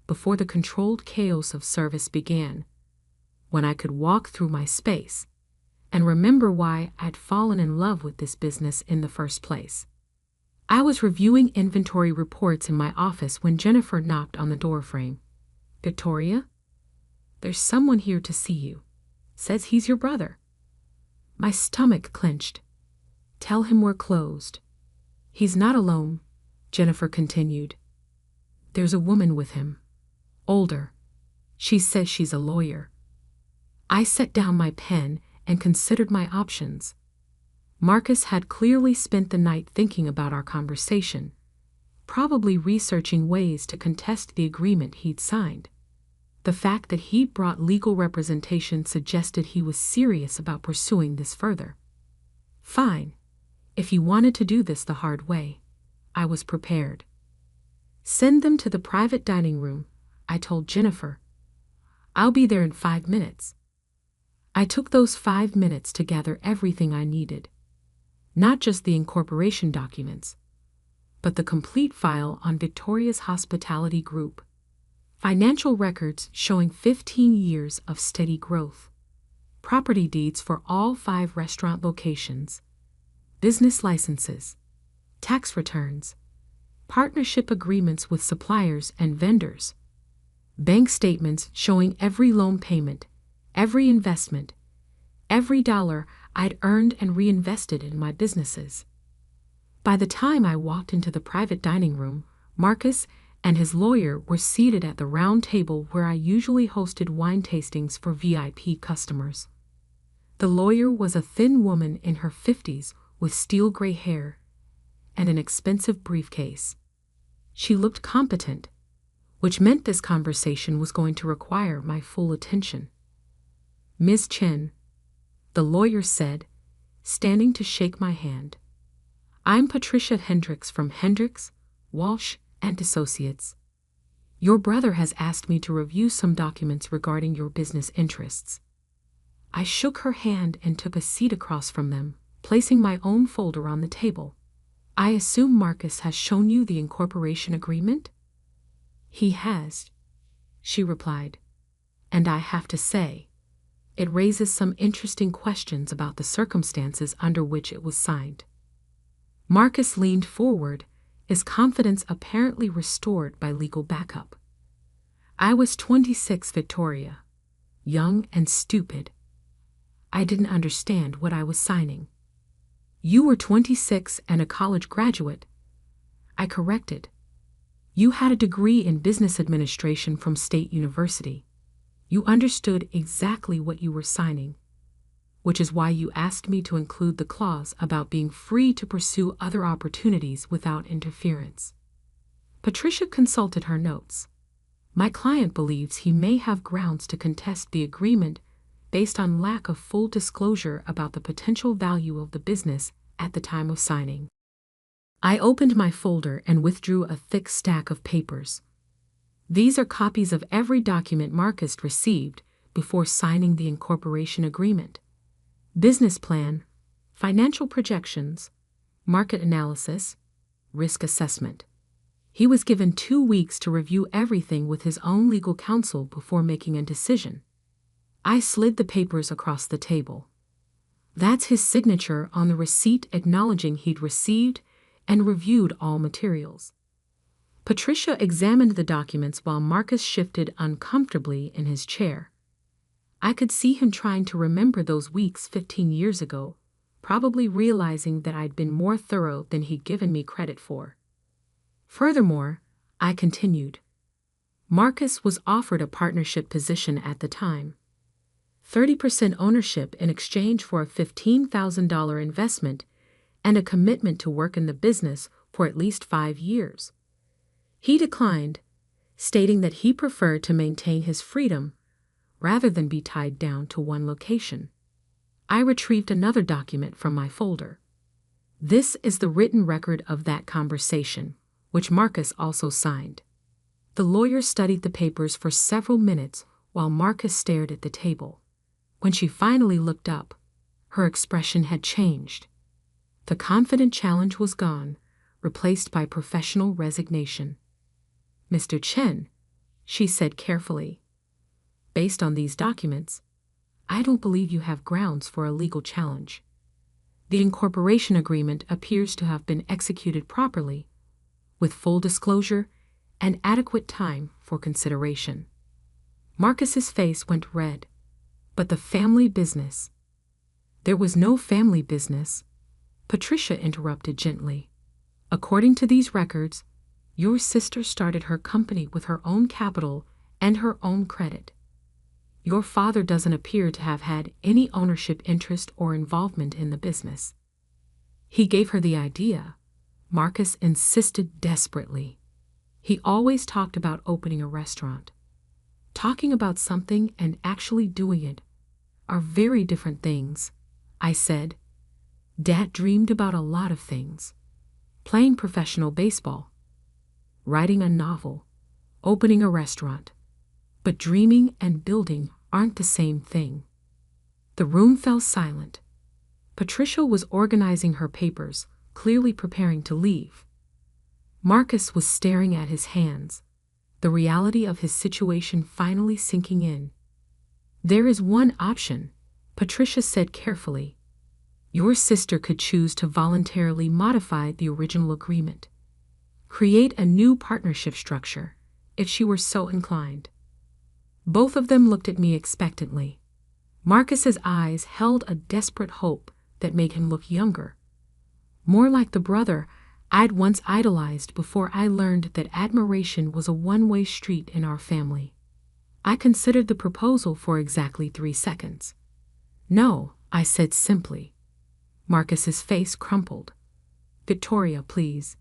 before the controlled chaos of service began, when I could walk through my space and remember why I'd fallen in love with this business in the first place. I was reviewing inventory reports in my office when Jennifer knocked on the doorframe. "Victoria? There's someone here to see you. Says he's your brother." My stomach clenched. "Tell him we're closed." "He's not alone," Jennifer continued. "There's a woman with him. Older. She says she's a lawyer." I set down my pen and considered my options. Marcus had clearly spent the night thinking about our conversation, probably researching ways to contest the agreement he'd signed. The fact that he brought legal representation suggested he was serious about pursuing this further. Fine. If he wanted to do this the hard way, I was prepared. "Send them to the private dining room," I told Jennifer. "I'll be there in 5 minutes." I took those 5 minutes to gather everything I needed. Not just the incorporation documents, but the complete file on Victoria's hospitality group. Financial records showing 15 years of steady growth. Property deeds for all 5 restaurant locations. Business licenses. Tax returns. Partnership agreements with suppliers and vendors. Bank statements showing every loan payment, every investment, every dollar I'd earned and reinvested in my businesses. By the time I walked into the private dining room, Marcus and his lawyer were seated at the round table where I usually hosted wine tastings for VIP customers. The lawyer was a thin woman in her 50s with steel gray hair and an expensive briefcase. She looked competent, which meant this conversation was going to require my full attention. "Ms. Chen," the lawyer said, standing to shake my hand. "I'm Patricia Hendricks from Hendricks, Walsh and Associates. Your brother has asked me to review some documents regarding your business interests." I shook her hand and took a seat across from them, placing my own folder on the table. "I assume Marcus has shown you the incorporation agreement?" "He has," she replied. "And I have to say, it raises some interesting questions about the circumstances under which it was signed." Marcus leaned forward, his confidence apparently restored by legal backup. "I was 26, Victoria, young and stupid. I didn't understand what I was signing." "You were 26 and a college graduate," I corrected. "You had a degree in business administration from State University. You understood exactly what you were signing, which is why you asked me to include the clause about being free to pursue other opportunities without interference." Patricia consulted her notes. "My client believes he may have grounds to contest the agreement based on lack of full disclosure about the potential value of the business at the time of signing." I opened my folder and withdrew a thick stack of papers. "These are copies of every document Marcus received before signing the incorporation agreement. Business plan, financial projections, market analysis, risk assessment. He was given 2 weeks to review everything with his own legal counsel before making a decision." I slid the papers across the table. "That's his signature on the receipt acknowledging he'd received and reviewed all materials." Patricia examined the documents while Marcus shifted uncomfortably in his chair. I could see him trying to remember those weeks 15 years ago, probably realizing that I'd been more thorough than he'd given me credit for. "Furthermore," I continued, Marcus was offered a partnership position at the time. 30% ownership in exchange for a $15,000 investment and a commitment to work in the business for at least 5 years. He declined, stating that he preferred to maintain his freedom rather than be tied down to one location. I retrieved another document from my folder. This is the written record of that conversation, which Marcus also signed. The lawyer studied the papers for several minutes while Marcus stared at the table. When she finally looked up, her expression had changed. The confident challenge was gone, replaced by professional resignation. "Mr. Chen," she said carefully, "based on these documents, I don't believe you have grounds for a legal challenge. The incorporation agreement appears to have been executed properly, with full disclosure and adequate time for consideration." Marcus's face went red. But the family business. There was no family business, Patricia interrupted gently. According to these records, your sister started her company with her own capital and her own credit. Your father doesn't appear to have had any ownership interest or involvement in the business. He gave her the idea, Marcus insisted desperately. He always talked about opening a restaurant. Talking about something and actually doing it are very different things, I said. Dad dreamed about a lot of things. Playing professional baseball, writing a novel, opening a restaurant. But dreaming and building aren't the same thing. The room fell silent. Patricia was organizing her papers, clearly preparing to leave. Marcus was staring at his hands, the reality of his situation finally sinking in. "There is one option," Patricia said carefully. "Your sister could choose to voluntarily modify the original agreement. Create a new partnership structure, if she were so inclined." Both of them looked at me expectantly. Marcus's eyes held a desperate hope that made him look younger, more like the brother I'd once idolized before I learned that admiration was a one-way street in our family. I considered the proposal for exactly 3 seconds. "No," I said simply. Marcus's face crumpled. "Victoria, please.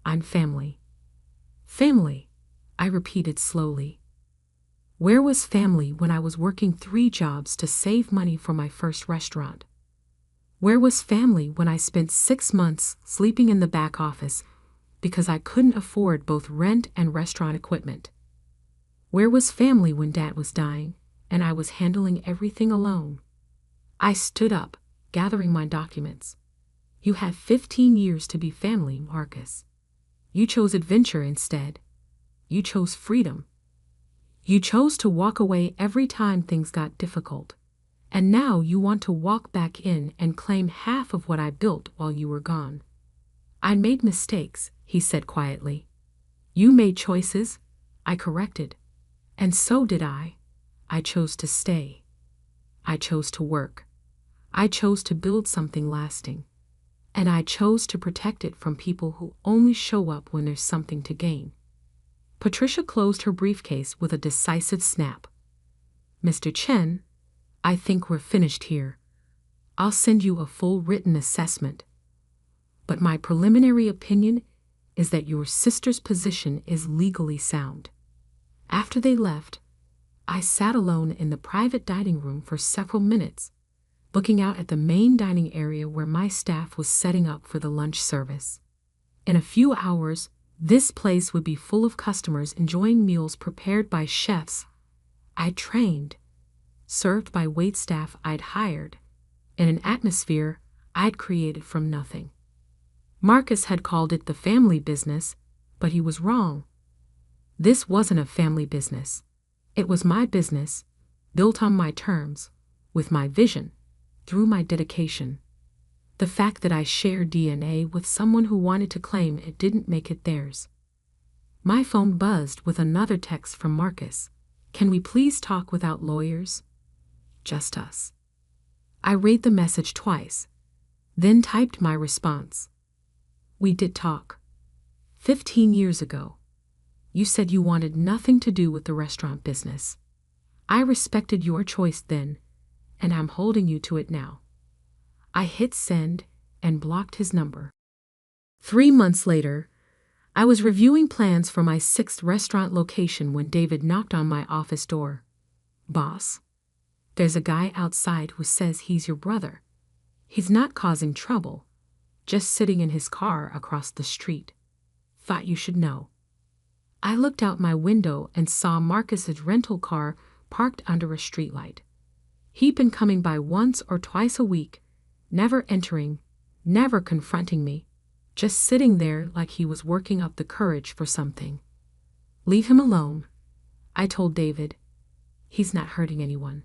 I'm family." "Family," I repeated slowly. Where was family when I was working 3 jobs to save money for my first restaurant? Where was family when I spent 6 months sleeping in the back office because I couldn't afford both rent and restaurant equipment? Where was family when Dad was dying and I was handling everything alone? I stood up, gathering my documents. "You had 15 years to be family, Marcus. You chose adventure instead. You chose freedom. You chose to walk away every time things got difficult. And now you want to walk back in and claim half of what I built while you were gone." "I made mistakes," he said quietly. "You made choices," I corrected. "And so did I. I chose to stay. I chose to work. I chose to build something lasting. And I chose to protect it from people who only show up when there's something to gain." Patricia closed her briefcase with a decisive snap. "Mr. Chen, I think we're finished here. I'll send you a full written assessment. But my preliminary opinion is that your sister's position is legally sound." After they left, I sat alone in the private dining room for several minutes, looking out at the main dining area where my staff was setting up for the lunch service. In a few hours, this place would be full of customers enjoying meals prepared by chefs I'd trained, served by waitstaff I'd hired, in an atmosphere I'd created from nothing. Marcus had called it the family business, but he was wrong. This wasn't a family business. It was my business, built on my terms, with my vision, through my dedication. The fact that I shared DNA with someone who wanted to claim it didn't make it theirs. My phone buzzed with another text from Marcus. "Can we please talk without lawyers? Just us." I read the message twice, then typed my response. "We did talk. 15 years ago. You said you wanted nothing to do with the restaurant business. I respected your choice then, and I'm holding you to it now. I hit send and blocked his number. 3 months later, I was reviewing plans for my 6th restaurant location when David knocked on my office door. Boss, there's a guy outside who says he's your brother. He's not causing trouble, just sitting in his car across the street. Thought you should know. I looked out my window and saw Marcus's rental car parked under a streetlight. He'd been coming by once or twice a week, never entering, never confronting me, just sitting there like he was working up the courage for something. Leave him alone, I told David. He's not hurting anyone.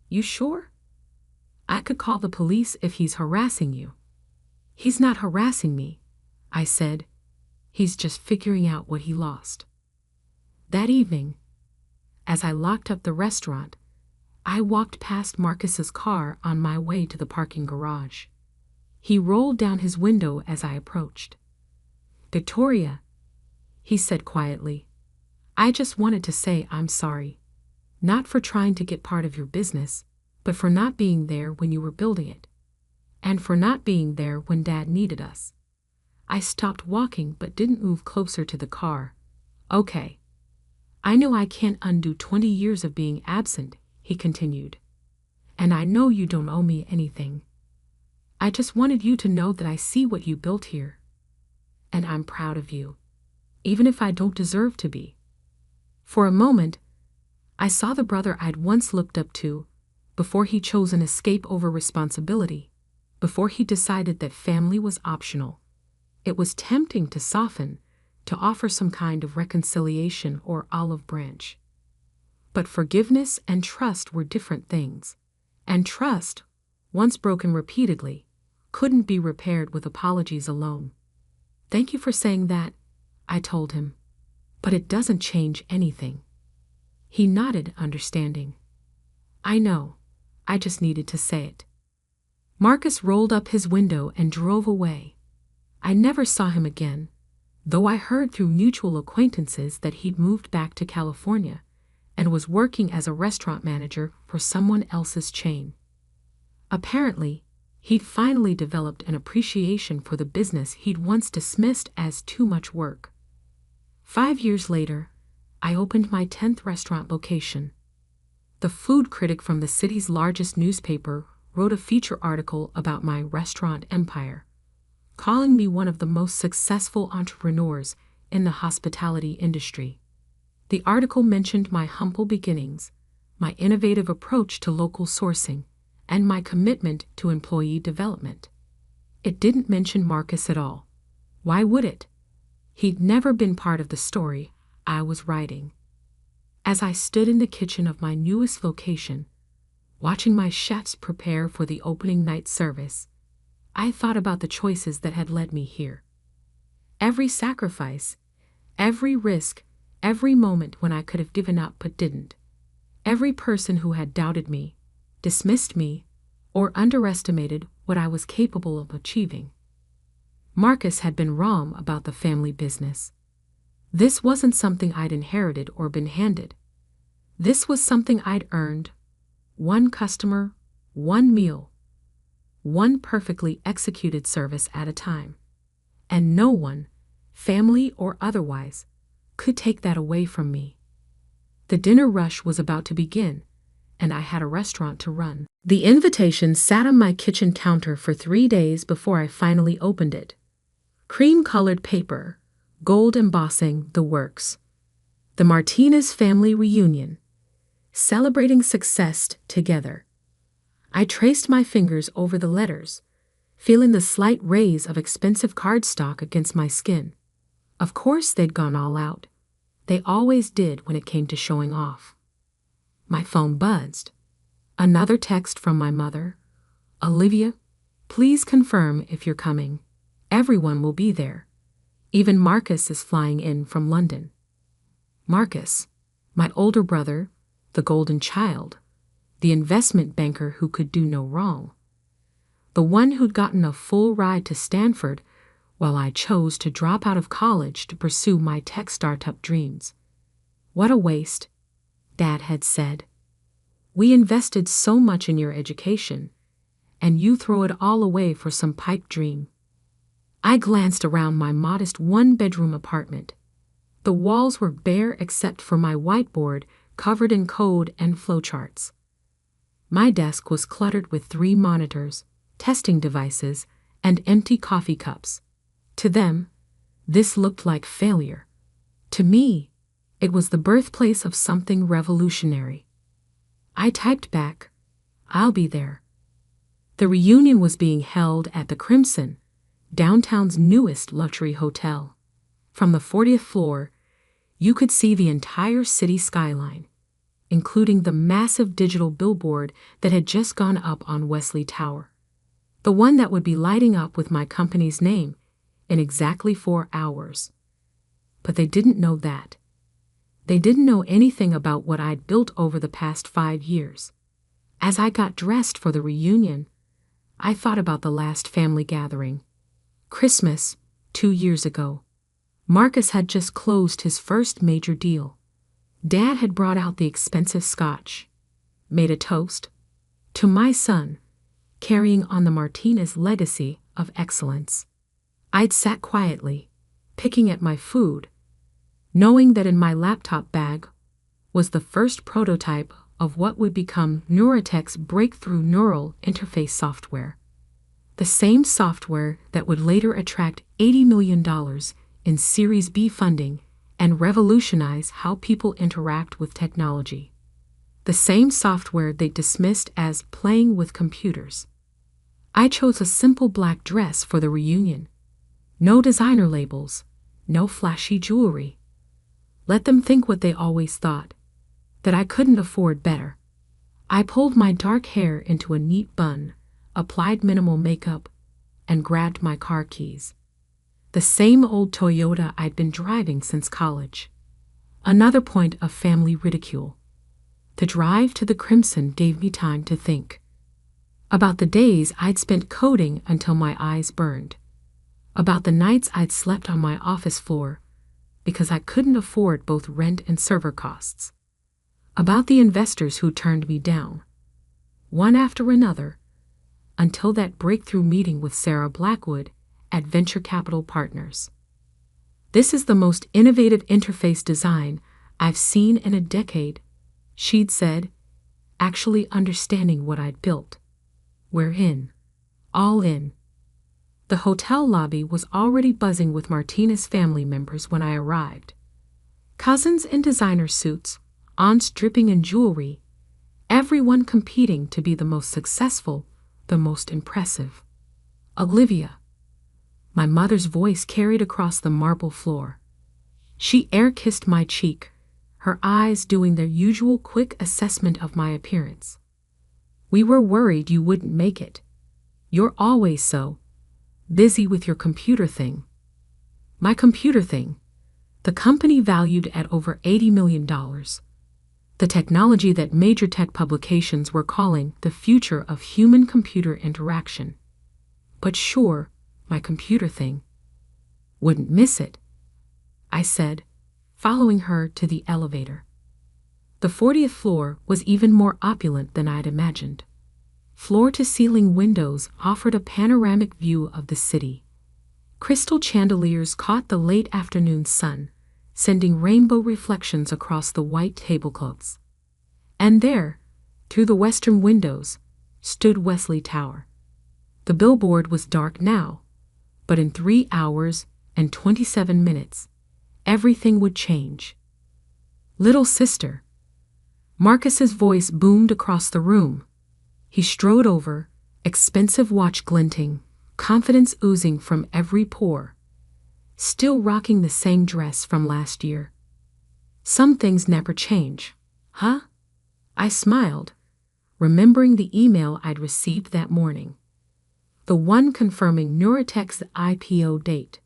You sure? I could call the police if he's harassing you. He's not harassing me, I said. He's just figuring out what he lost. That evening, as I locked up the restaurant, I walked past Marcus's car on my way to the parking garage. He rolled down his window as I approached. Victoria, he said quietly, I just wanted to say I'm sorry. Not for trying to get part of your business, but for not being there when you were building it. And for not being there when Dad needed us. I stopped walking but didn't move closer to the car. Okay. I know I can't undo 20 years of being absent, he continued. And I know you don't owe me anything. I just wanted you to know that I see what you built here. And I'm proud of you, even if I don't deserve to be. For a moment, I saw the brother I'd once looked up to, before he chose an escape over responsibility, before he decided that family was optional. It was tempting to soften, to offer some kind of reconciliation or olive branch. But forgiveness and trust were different things, and trust, once broken repeatedly, couldn't be repaired with apologies alone. Thank you for saying that, I told him, but it doesn't change anything. He nodded, understanding. I know, I just needed to say it. Marcus rolled up his window and drove away. I never saw him again, though I heard through mutual acquaintances that he'd moved back to California and was working as a restaurant manager for someone else's chain. Apparently, he'd finally developed an appreciation for the business he'd once dismissed as too much work. 5 years later, I opened my 10th restaurant location. The food critic from the city's largest newspaper wrote a feature article about my restaurant empire, calling me one of the most successful entrepreneurs in the hospitality industry. The article mentioned my humble beginnings, my innovative approach to local sourcing, and my commitment to employee development. It didn't mention Marcus at all. Why would it? He'd never been part of the story I was writing. As I stood in the kitchen of my newest location, watching my chefs prepare for the opening night service, I thought about the choices that had led me here. Every sacrifice, every risk, every moment when I could have given up but didn't. Every person who had doubted me, dismissed me, or underestimated what I was capable of achieving. Marcus had been wrong about the family business. This wasn't something I'd inherited or been handed. This was something I'd earned. One customer, one meal, one perfectly executed service at a time. And no one, family or otherwise, could take that away from me. The dinner rush was about to begin, and I had a restaurant to run. The invitation sat on my kitchen counter for 3 days before I finally opened it. Cream-colored paper, gold embossing, the works. The Martinez family reunion. Celebrating success together. I traced my fingers over the letters, feeling the slight rays of expensive cardstock against my skin. Of course they'd gone all out. They always did when it came to showing off. My phone buzzed. Another text from my mother. Olivia, please confirm if you're coming. Everyone will be there. Even Marcus is flying in from London. Marcus, my older brother, the golden child, the investment banker who could do no wrong. The one who'd gotten a full ride to Stanford while I chose to drop out of college to pursue my tech startup dreams. What a waste, Dad had said. We invested so much in your education, and you throw it all away for some pipe dream. I glanced around my modest one-bedroom apartment. The walls were bare except for my whiteboard covered in code and flowcharts. My desk was cluttered with 3 monitors, testing devices, and empty coffee cups. To them, this looked like failure. To me, it was the birthplace of something revolutionary. I typed back, "I'll be there." The reunion was being held at the Crimson, downtown's newest luxury hotel. From the 40th floor, you could see the entire city skyline, including the massive digital billboard that had just gone up on Wesley Tower. The one that would be lighting up with my company's name in exactly 4 hours. But they didn't know that. They didn't know anything about what I'd built over the past 5 years. As I got dressed for the reunion, I thought about the last family gathering. Christmas, 2 years ago. Marcus had just closed his first major deal. Dad had brought out the expensive scotch, made a toast to my son, carrying on the Martinez legacy of excellence. I'd sat quietly, picking at my food, knowing that in my laptop bag was the first prototype of what would become Neurotech's breakthrough neural interface software. The same software that would later attract $80 million in Series B funding and revolutionize how people interact with technology. The same software they dismissed as playing with computers. I chose a simple black dress for the reunion. No designer labels, no flashy jewelry. Let them think what they always thought, that I couldn't afford better. I pulled my dark hair into a neat bun, applied minimal makeup, and grabbed my car keys. The same old Toyota I'd been driving since college. Another point of family ridicule. The drive to the Crimson gave me time to think. About the days I'd spent coding until my eyes burned. About the nights I'd slept on my office floor because I couldn't afford both rent and server costs. About the investors who turned me down, one after another, until that breakthrough meeting with Sarah Blackwood at Venture Capital Partners. "This is the most innovative interface design I've seen in a decade," she'd said, actually understanding what I'd built. "We're in. All in." The hotel lobby was already buzzing with Martinez family members when I arrived. Cousins in designer suits, aunts dripping in jewelry, everyone competing to be the most successful, the most impressive. "Olivia." My mother's voice carried across the marble floor. She air-kissed my cheek, her eyes doing their usual quick assessment of my appearance. "We were worried you wouldn't make it. You're always so busy with your computer thing." My computer thing, the company valued at over $80 million. The technology that major tech publications were calling the future of human-computer interaction. But sure, my computer thing. "Wouldn't miss it," I said, following her to the elevator. The 40th floor was even more opulent than I'd imagined. Floor-to-ceiling windows offered a panoramic view of the city. Crystal chandeliers caught the late afternoon sun, sending rainbow reflections across the white tablecloths. And there, through the western windows, stood Wesley Tower. The billboard was dark now, but in 3 hours and 27 minutes, everything would change. "Little sister." Marcus's voice boomed across the room. He strode over, expensive watch glinting, confidence oozing from every pore. Still rocking the same dress from last year. "Some things never change, huh?" I smiled, remembering the email I'd received that morning. The one confirming Neurotech's IPO date.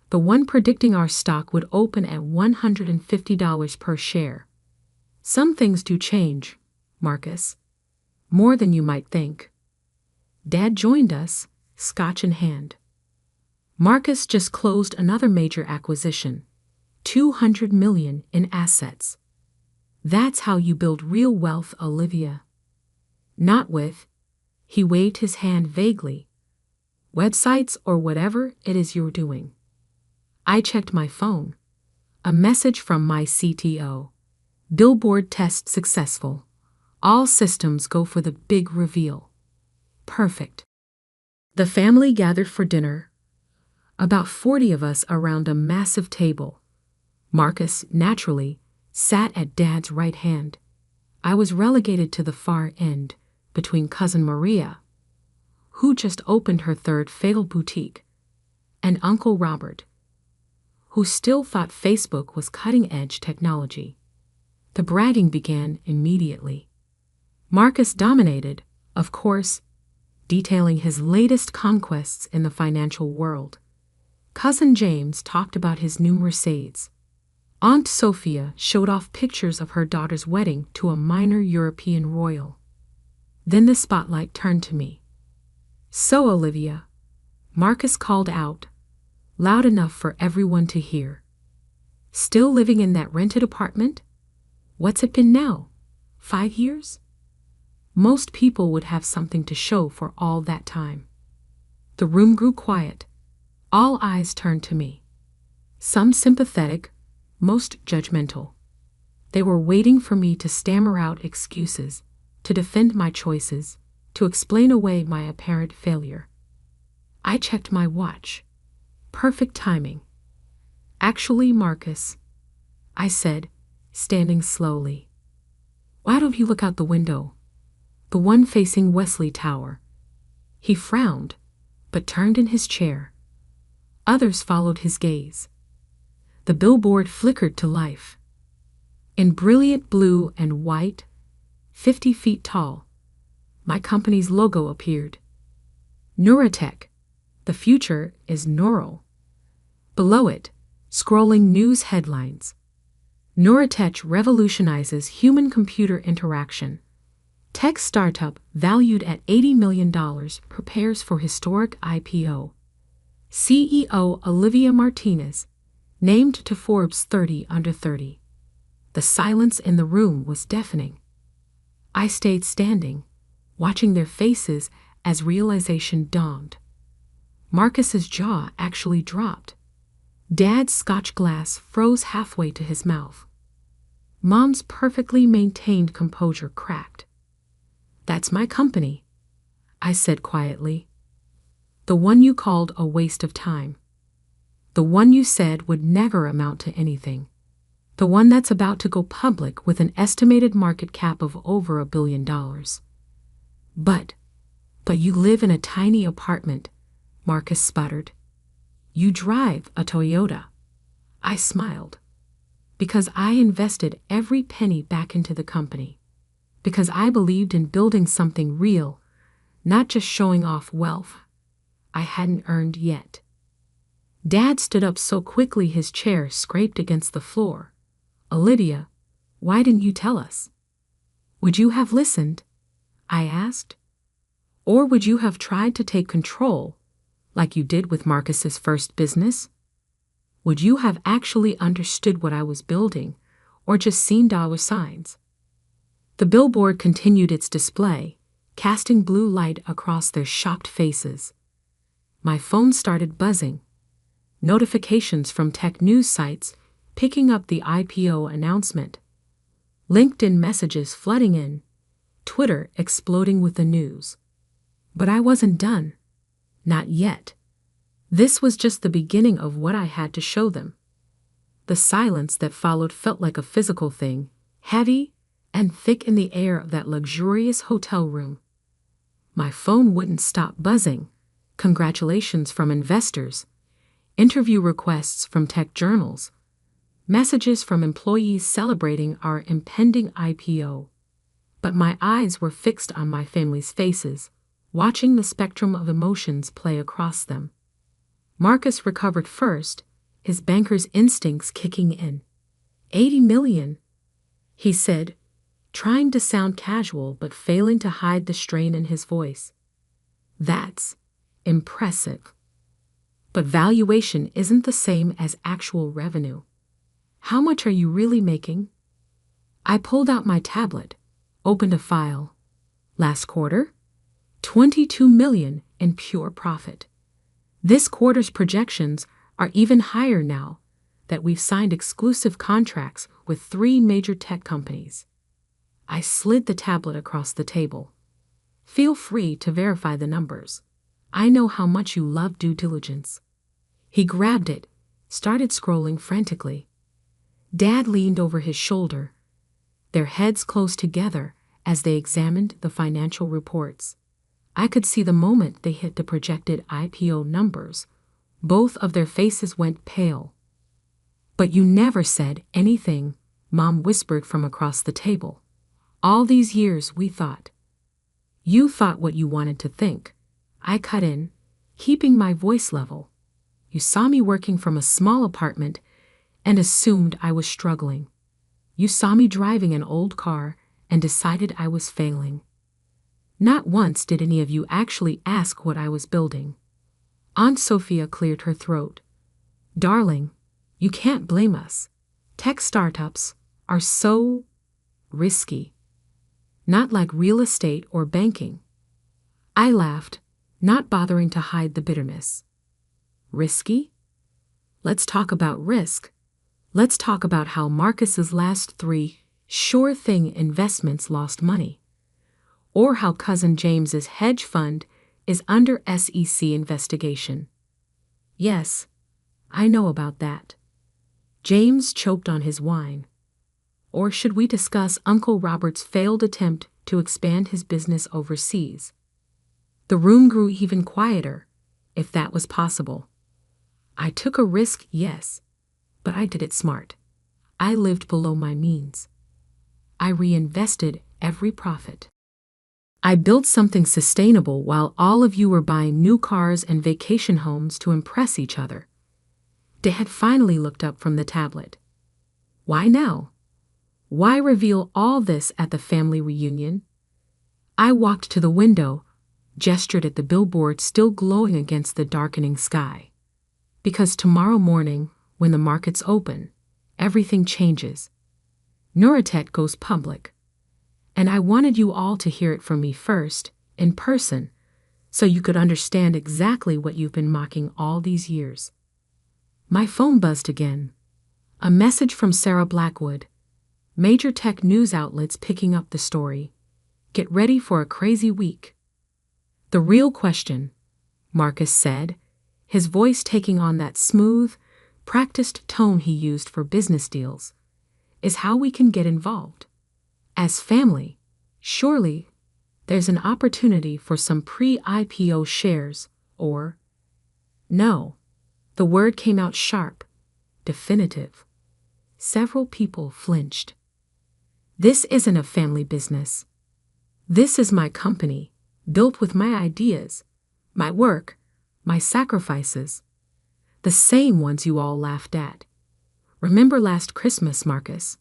The one predicting our stock would open at $150 per share. "Some things do change, Marcus. More than you might think." Dad joined us, scotch in hand. Marcus just closed another major acquisition, $200 million in assets. That's how you build real wealth, Olivia. Not with, he waved his hand vaguely, websites or whatever it is you're doing. I checked my phone. A message from my CTO. Billboard test successful. All systems go for the big reveal. Perfect. The family gathered for dinner. About 40 of us around a massive table. Marcus, naturally, sat at Dad's right hand. I was relegated to the far end, between Cousin Maria, who just opened her third failed boutique, and Uncle Robert, who still thought Facebook was cutting-edge technology. The bragging began immediately. Marcus dominated, of course, detailing his latest conquests in the financial world. Cousin James talked about his new Mercedes. Aunt Sophia showed off pictures of her daughter's wedding to a minor European royal. Then the spotlight turned to me. "So, Olivia," Marcus called out, loud enough for everyone to hear. "Still living in that rented apartment? What's it been now? 5 years?" Most people would have something to show for all that time. The room grew quiet. All eyes turned to me. Some sympathetic, most judgmental. They were waiting for me to stammer out excuses, to defend my choices, to explain away my apparent failure. I checked my watch. Perfect timing. "Actually, Marcus," I said, standing slowly, "why don't you look out the window? The one facing Wesley Tower." He frowned, but turned in his chair. Others followed his gaze. The billboard flickered to life. In brilliant blue and white, 50 feet tall, my company's logo appeared. Neuratech. The future is neural. Below it, scrolling news headlines. Neuratech revolutionizes human-computer interaction. Tech startup valued at $80 million prepares for historic IPO. CEO Olivia Martinez, named to Forbes 30 under 30. The silence in the room was deafening. I stayed standing, watching their faces as realization dawned. Marcus's jaw actually dropped. Dad's scotch glass froze halfway to his mouth. Mom's perfectly maintained composure cracked. "That's my company," I said quietly. "The one you called a waste of time. The one you said would never amount to anything. The one that's about to go public with an estimated market cap of over $1 billion. But you live in a tiny apartment," Marcus sputtered. "You drive a Toyota." I smiled. "Because I invested every penny back into the company. Because I believed in building something real, not just showing off wealth I hadn't earned yet." Dad stood up so quickly his chair scraped against the floor. "Olivia, why didn't you tell us? Would you have listened?" I asked. "Or would you have tried to take control, like you did with Marcus's first business? Would you have actually understood what I was building, or just seen dollar signs?" The billboard continued its display, casting blue light across their shocked faces. My phone started buzzing. Notifications from tech news sites picking up the IPO announcement. LinkedIn messages flooding in. Twitter exploding with the news. But I wasn't done. Not yet. This was just the beginning of what I had to show them. The silence that followed felt like a physical thing, heavy and thick in the air of that luxurious hotel room. My phone wouldn't stop buzzing. Congratulations from investors, interview requests from tech journals, messages from employees celebrating our impending IPO. But my eyes were fixed on my family's faces, watching the spectrum of emotions play across them. Marcus recovered first, his banker's instincts kicking in. $80 million, he said, trying to sound casual but failing to hide the strain in his voice. "That's impressive." But valuation isn't the same as actual revenue. How much are you really making? I pulled out my tablet, opened a file. Last quarter, 22 million in pure profit. This quarter's projections are even higher now that we've signed exclusive contracts with 3 major tech companies. I slid the tablet across the table. Feel free to verify the numbers. I know how much you love due diligence. He grabbed it, started scrolling frantically. Dad leaned over his shoulder, their heads close together as they examined the financial reports. I could see the moment they hit the projected IPO numbers. Both of their faces went pale. But you never said anything, Mom whispered from across the table. All these years we thought. You thought what you wanted to think. I cut in, keeping my voice level. You saw me working from a small apartment and assumed I was struggling. You saw me driving an old car and decided I was failing. Not once did any of you actually ask what I was building. Aunt Sophia cleared her throat. Darling, you can't blame us. Tech startups are so risky. Not like real estate or banking. I laughed, not bothering to hide the bitterness. Risky? Let's talk about risk. Let's talk about how Marcus's last 3 sure thing investments lost money. Or how cousin James's hedge fund is under SEC investigation. Yes, I know about that. James choked on his wine. Or should we discuss Uncle Robert's failed attempt to expand his business overseas? The room grew even quieter, if that was possible. I took a risk, yes, but I did it smart. I lived below my means. I reinvested every profit. I built something sustainable while all of you were buying new cars and vacation homes to impress each other. Dad finally looked up from the tablet. Why now? Why reveal all this at the family reunion? I walked to the window, gestured at the billboard still glowing against the darkening sky. Because tomorrow morning, when the markets open, everything changes. Neuratech goes public. And I wanted you all to hear it from me first, in person, so you could understand exactly what you've been mocking all these years. My phone buzzed again. A message from Sarah Blackwood. Major tech news outlets picking up the story. Get ready for a crazy week. The real question, Marcus said, his voice taking on that smooth, practiced tone he used for business deals, is how we can get involved. As family, surely there's an opportunity for some pre-IPO shares, or... No, the word came out sharp, definitive. Several people flinched. This isn't a family business. This is my company, built with my ideas, my work, my sacrifices. The same ones you all laughed at. Remember last Christmas, Marcus?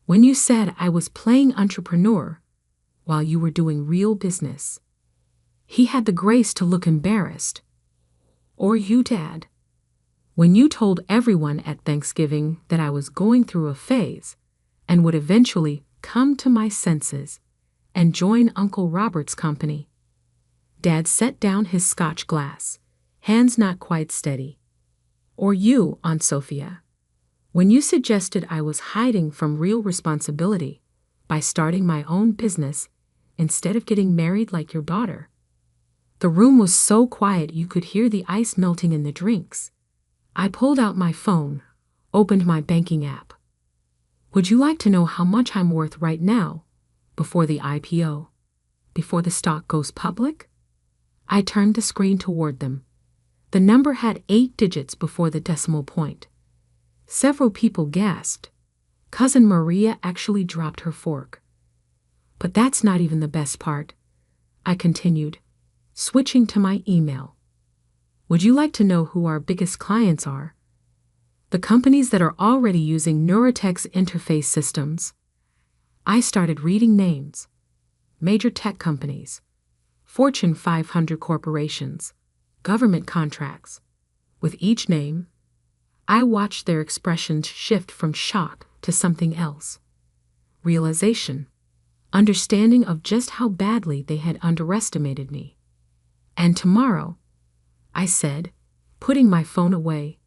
When you said I was playing entrepreneur while you were doing real business. He had the grace to look embarrassed. Or you, Dad. When you told everyone at Thanksgiving that I was going through a phase and would eventually come to my senses and join Uncle Robert's company. Dad set down his scotch glass, hands not quite steady. Or you, Aunt Sophia. When you suggested I was hiding from real responsibility by starting my own business instead of getting married like your daughter. The room was so quiet you could hear the ice melting in the drinks. I pulled out my phone, opened my banking app. Would you like to know how much I'm worth right now, before the IPO, before the stock goes public? I turned the screen toward them. The number had 8 digits before the decimal point. Several people gasped. Cousin Maria actually dropped her fork. But that's not even the best part, I continued, switching to my email. Would you like to know who our biggest clients are? The companies that are already using Neuratech's interface systems. I started reading names. Major tech companies, Fortune 500 corporations, government contracts, With each name, I watched their expressions shift from shock to something else. Realization, understanding of just how badly they had underestimated me. And tomorrow, I said, putting my phone away,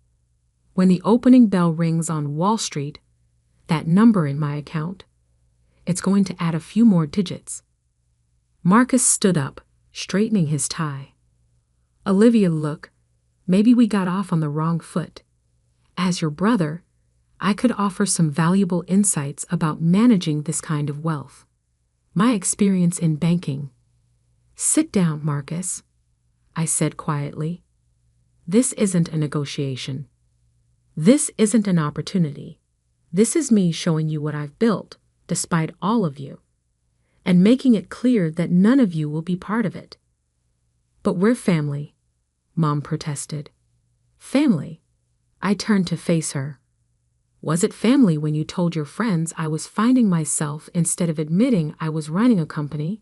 when the opening bell rings on Wall Street, that number in my account, it's going to add a few more digits. Marcus stood up, straightening his tie. Olivia, look, maybe we got off on the wrong foot. As your brother, I could offer some valuable insights about managing this kind of wealth. My experience in banking. Sit down, Marcus, I said quietly. This isn't a negotiation. This isn't an opportunity. This is me showing you what I've built, despite all of you, and making it clear that none of you will be part of it. But we're family, Mom protested. Family? I turned to face her. Was it family when you told your friends I was finding myself instead of admitting I was running a company?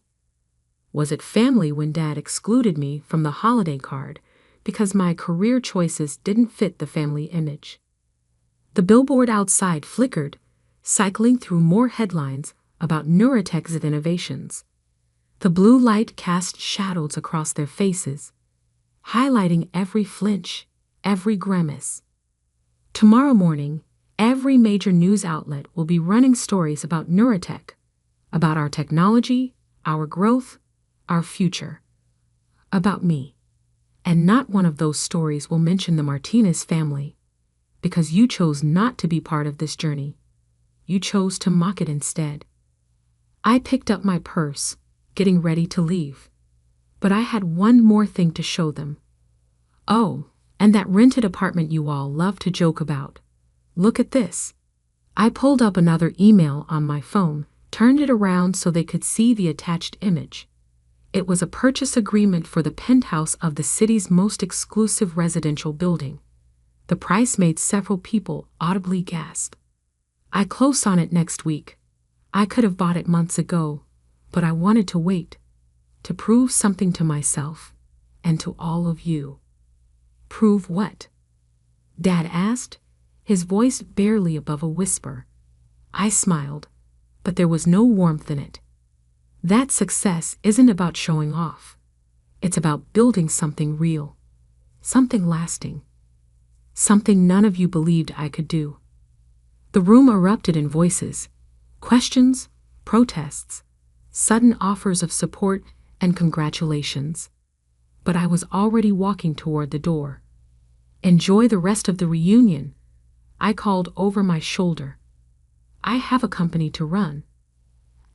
Was it family when Dad excluded me from the holiday card because my career choices didn't fit the family image? The billboard outside flickered, cycling through more headlines about Neurotech's innovations. The blue light cast shadows across their faces, highlighting every flinch, every grimace. Tomorrow morning, every major news outlet will be running stories about Neurotech, about our technology, our growth, our future. About me. And not one of those stories will mention the Martinez family, because you chose not to be part of this journey. You chose to mock it instead. I picked up my purse, getting ready to leave. But I had one more thing to show them. Oh, and that rented apartment you all love to joke about. Look at this. I pulled up another email on my phone, turned it around so they could see the attached image. It was a purchase agreement for the penthouse of the city's most exclusive residential building. The price made several people audibly gasp. I close on it next week. I could have bought it months ago, but I wanted to wait, to prove something to myself and to all of you. Prove what? Dad asked, his voice barely above a whisper. I smiled, but there was no warmth in it. That success isn't about showing off. It's about building something real, something lasting, something none of you believed I could do. The room erupted in voices, questions, protests, sudden offers of support and congratulations. But I was already walking toward the door. Enjoy the rest of the reunion, I called over my shoulder. I have a company to run.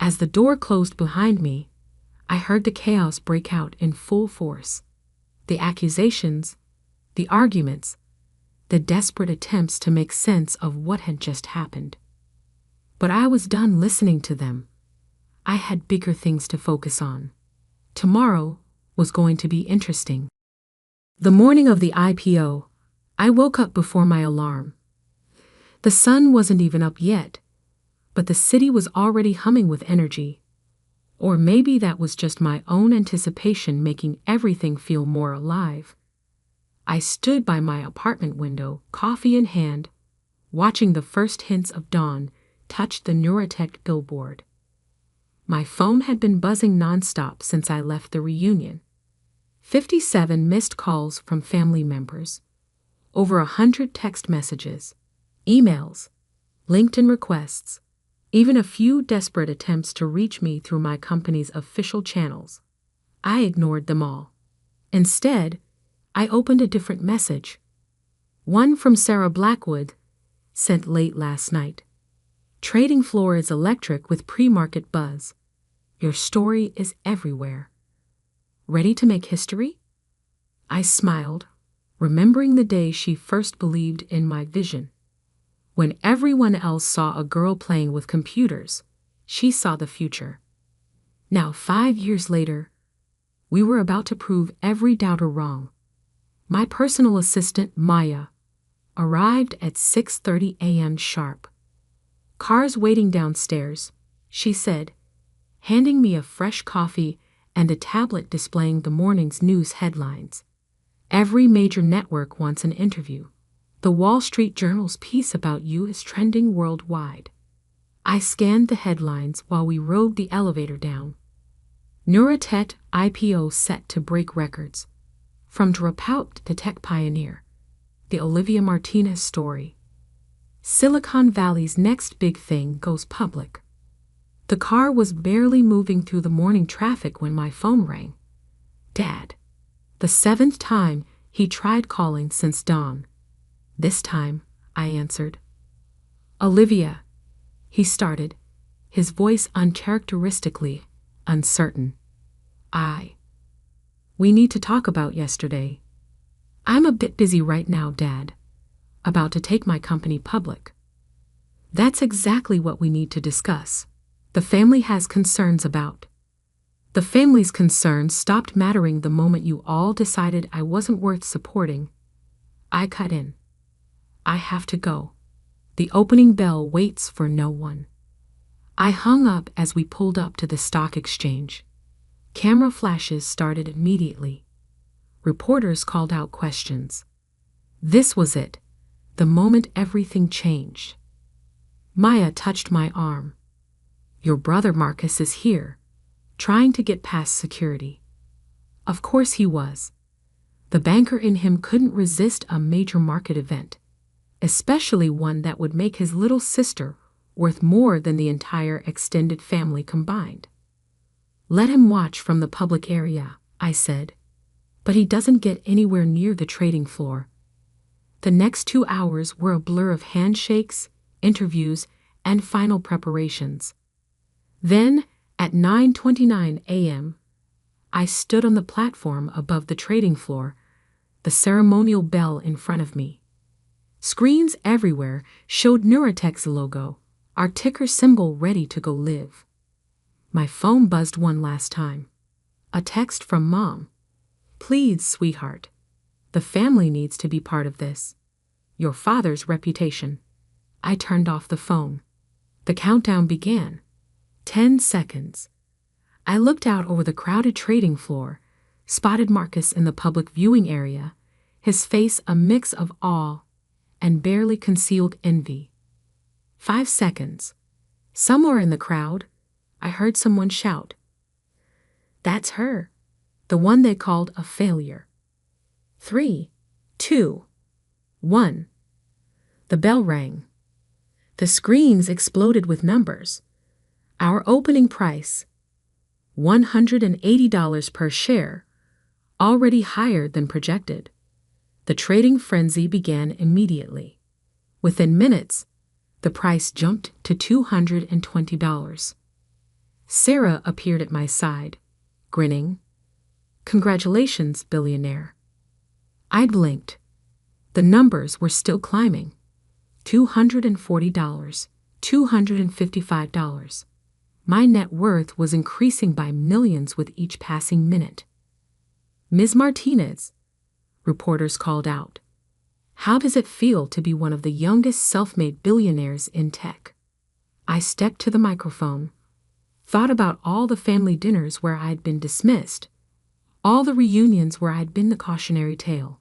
As the door closed behind me, I heard the chaos break out in full force. The accusations, the arguments, the desperate attempts to make sense of what had just happened. But I was done listening to them. I had bigger things to focus on. Tomorrow was going to be interesting. The morning of the IPO, I woke up before my alarm. The sun wasn't even up yet, but the city was already humming with energy. Or maybe that was just my own anticipation making everything feel more alive. I stood by my apartment window, coffee in hand, watching the first hints of dawn touch the Neurotech billboard. My phone had been buzzing nonstop since I left the reunion. 57 missed calls from family members, over 100 text messages, emails, LinkedIn requests, even a few desperate attempts to reach me through my company's official channels. I ignored them all. Instead, I opened a different message. One from Sarah Blackwood, sent late last night. Trading floor is electric with pre-market buzz. Your story is everywhere. Ready to make history? I smiled, remembering the day she first believed in my vision. When everyone else saw a girl playing with computers, she saw the future. Now, 5 years later, we were about to prove every doubter wrong. My personal assistant, Maya, arrived at 6:30 a.m. sharp. Cars waiting downstairs, she said, handing me a fresh coffee and a tablet displaying the morning's news headlines. Every major network wants an interview. The Wall Street Journal's piece about you is trending worldwide. I scanned the headlines while we rode the elevator down. Neurotech IPO set to break records. From dropout to tech pioneer. The Olivia Martinez story. Silicon Valley's next big thing goes public. The car was barely moving through the morning traffic when my phone rang. Dad. The 7th time he tried calling since dawn. This time, I answered. Olivia, he started, his voice uncharacteristically uncertain. We need to talk about yesterday. I'm a bit busy right now, Dad. About to take my company public. That's exactly what we need to discuss. The family has concerns about. The family's concerns stopped mattering the moment you all decided I wasn't worth supporting. I cut in. I have to go. The opening bell waits for no one. I hung up as we pulled up to the stock exchange. Camera flashes started immediately. Reporters called out questions. This was it, the moment everything changed. Maya touched my arm. Your brother Marcus is here, trying to get past security. Of course he was. The banker in him couldn't resist a major market event, especially one that would make his little sister worth more than the entire extended family combined. Let him watch from the public area, I said. But he doesn't get anywhere near the trading floor. The next 2 hours were a blur of handshakes, interviews, and final preparations. Then, at 9:29 a.m., I stood on the platform above the trading floor, the ceremonial bell in front of me. Screens everywhere showed Neurotech's logo, our ticker symbol ready to go live. My phone buzzed one last time. A text from Mom. Please, sweetheart. The family needs to be part of this. Your father's reputation. I turned off the phone. The countdown began. 10 seconds. I looked out over the crowded trading floor, spotted Marcus in the public viewing area, his face a mix of awe and barely concealed envy. 5 seconds. Somewhere in the crowd, I heard someone shout. That's her, the one they called a failure. 3, 2, 1. The bell rang. The screens exploded with numbers. Our opening price, $180 per share, already higher than projected. The trading frenzy began immediately. Within minutes, the price jumped to $220. Sarah appeared at my side, grinning. Congratulations, billionaire. I blinked. The numbers were still climbing. $240, $255. My net worth was increasing by millions with each passing minute. Ms. Martinez, reporters called out. How does it feel to be one of the youngest self-made billionaires in tech? I stepped to the microphone, thought about all the family dinners where I'd been dismissed, all the reunions where I'd been the cautionary tale.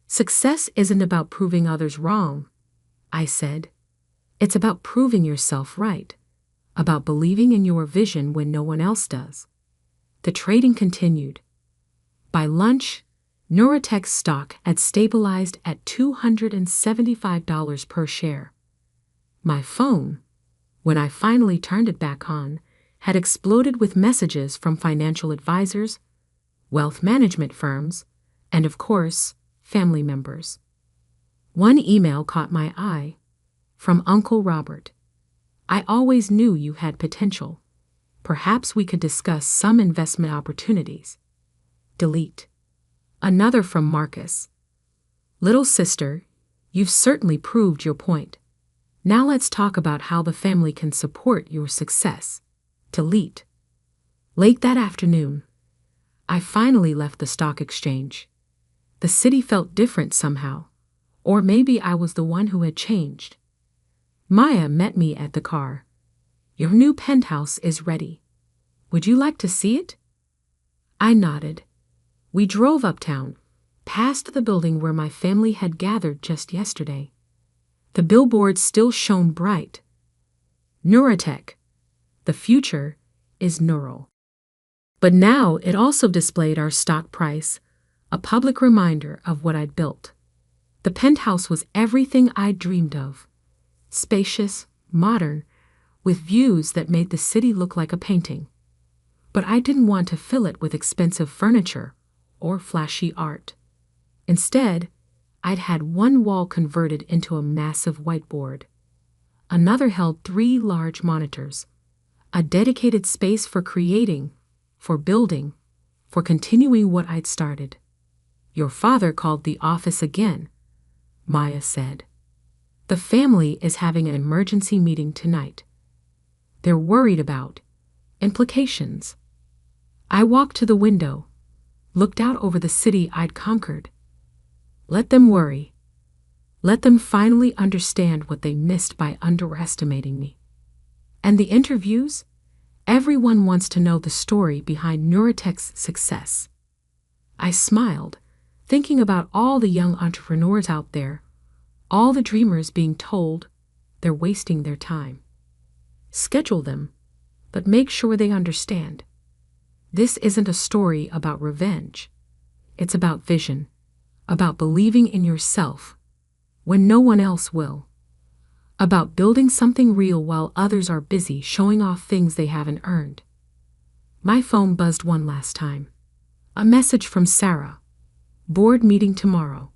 Success isn't about proving others wrong, I said. It's about proving yourself right, about believing in your vision when no one else does. The trading continued. By lunch, Neurotech's stock had stabilized at $275 per share. My phone, when I finally turned it back on, had exploded with messages from financial advisors, wealth management firms, and of course, family members. One email caught my eye, from Uncle Robert. I always knew you had potential. Perhaps we could discuss some investment opportunities. Delete. Another from Marcus. Little sister, you've certainly proved your point. Now let's talk about how the family can support your success. Delete. Late that afternoon, I finally left the stock exchange. The city felt different somehow, or maybe I was the one who had changed. Maya met me at the car. Your new penthouse is ready. Would you like to see it? I nodded. We drove uptown, past the building where my family had gathered just yesterday. The billboard still shone bright. Neurotech. The future is neural. But now it also displayed our stock price, a public reminder of what I'd built. The penthouse was everything I'd dreamed of. Spacious, modern, with views that made the city look like a painting. But I didn't want to fill it with expensive furniture or flashy art. Instead, I'd had one wall converted into a massive whiteboard. Another held 3 large monitors, a dedicated space for creating, for building, for continuing what I'd started. Your father called the office again, Maya said. The family is having an emergency meeting tonight. They're worried about implications. I walked to the window, looked out over the city I'd conquered. Let them worry. Let them finally understand what they missed by underestimating me. And the interviews? Everyone wants to know the story behind Neurotech's success. I smiled, thinking about all the young entrepreneurs out there, all the dreamers being told they're wasting their time. Schedule them, but make sure they understand. This isn't a story about revenge. It's about vision, about believing in yourself when no one else will, about building something real while others are busy showing off things they haven't earned. My phone buzzed one last time. A message from Sarah. Board meeting tomorrow.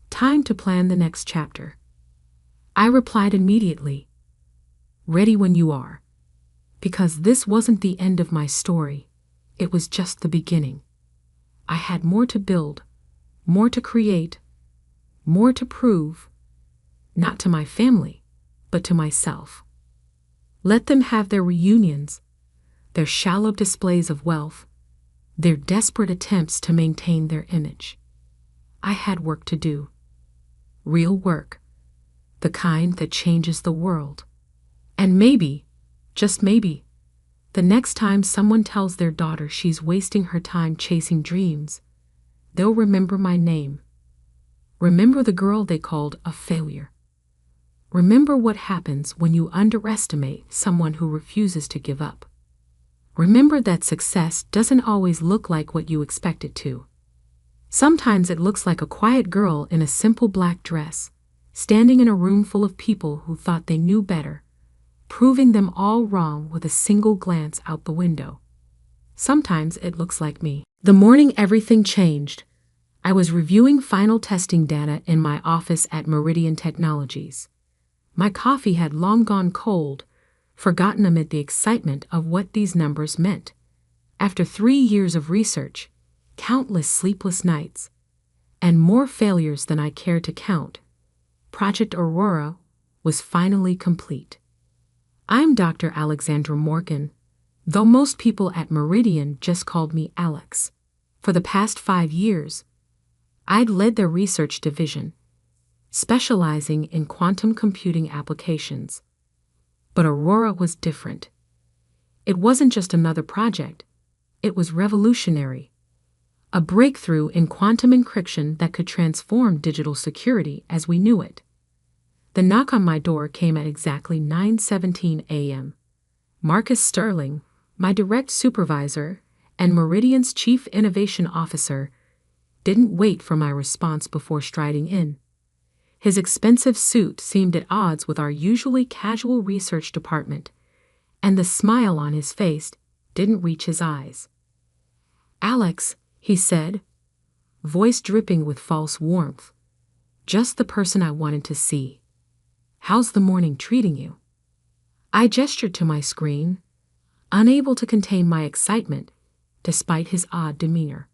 Time to plan the next chapter. I replied immediately. Ready when you are. Because this wasn't the end of my story. It was just the beginning. I had more to build, more to create, more to prove, not to my family, but to myself. Let them have their reunions, their shallow displays of wealth, their desperate attempts to maintain their image. I had work to do. Real work, the kind that changes the world. And maybe, just maybe, the next time someone tells their daughter she's wasting her time chasing dreams, they'll remember my name. Remember the girl they called a failure. Remember what happens when you underestimate someone who refuses to give up. Remember that success doesn't always look like what you expect it to. Sometimes it looks like a quiet girl in a simple black dress, standing in a room full of people who thought they knew better, proving them all wrong with a single glance out the window. Sometimes it looks like me. The morning everything changed, I was reviewing final testing data in my office at Meridian Technologies. My coffee had long gone cold, forgotten amid the excitement of what these numbers meant. After 3 years of research, countless sleepless nights, and more failures than I cared to count, Project Aurora was finally complete. I'm Dr. Alexandra Morgan, though most people at Meridian just called me Alex. For the past 5 years, I'd led their research division, specializing in quantum computing applications. But Aurora was different. It wasn't just another project, it was revolutionary. A breakthrough in quantum encryption that could transform digital security as we knew it. The knock on my door came at exactly 9:17 a.m. Marcus Sterling, my direct supervisor and Meridian's chief innovation officer, didn't wait for my response before striding in. His expensive suit seemed at odds with our usually casual research department, and the smile on his face didn't reach his eyes. "Alex," he said, voice dripping with false warmth. "Just the person I wanted to see. How's the morning treating you?" I gestured to my screen, unable to contain my excitement despite his odd demeanor.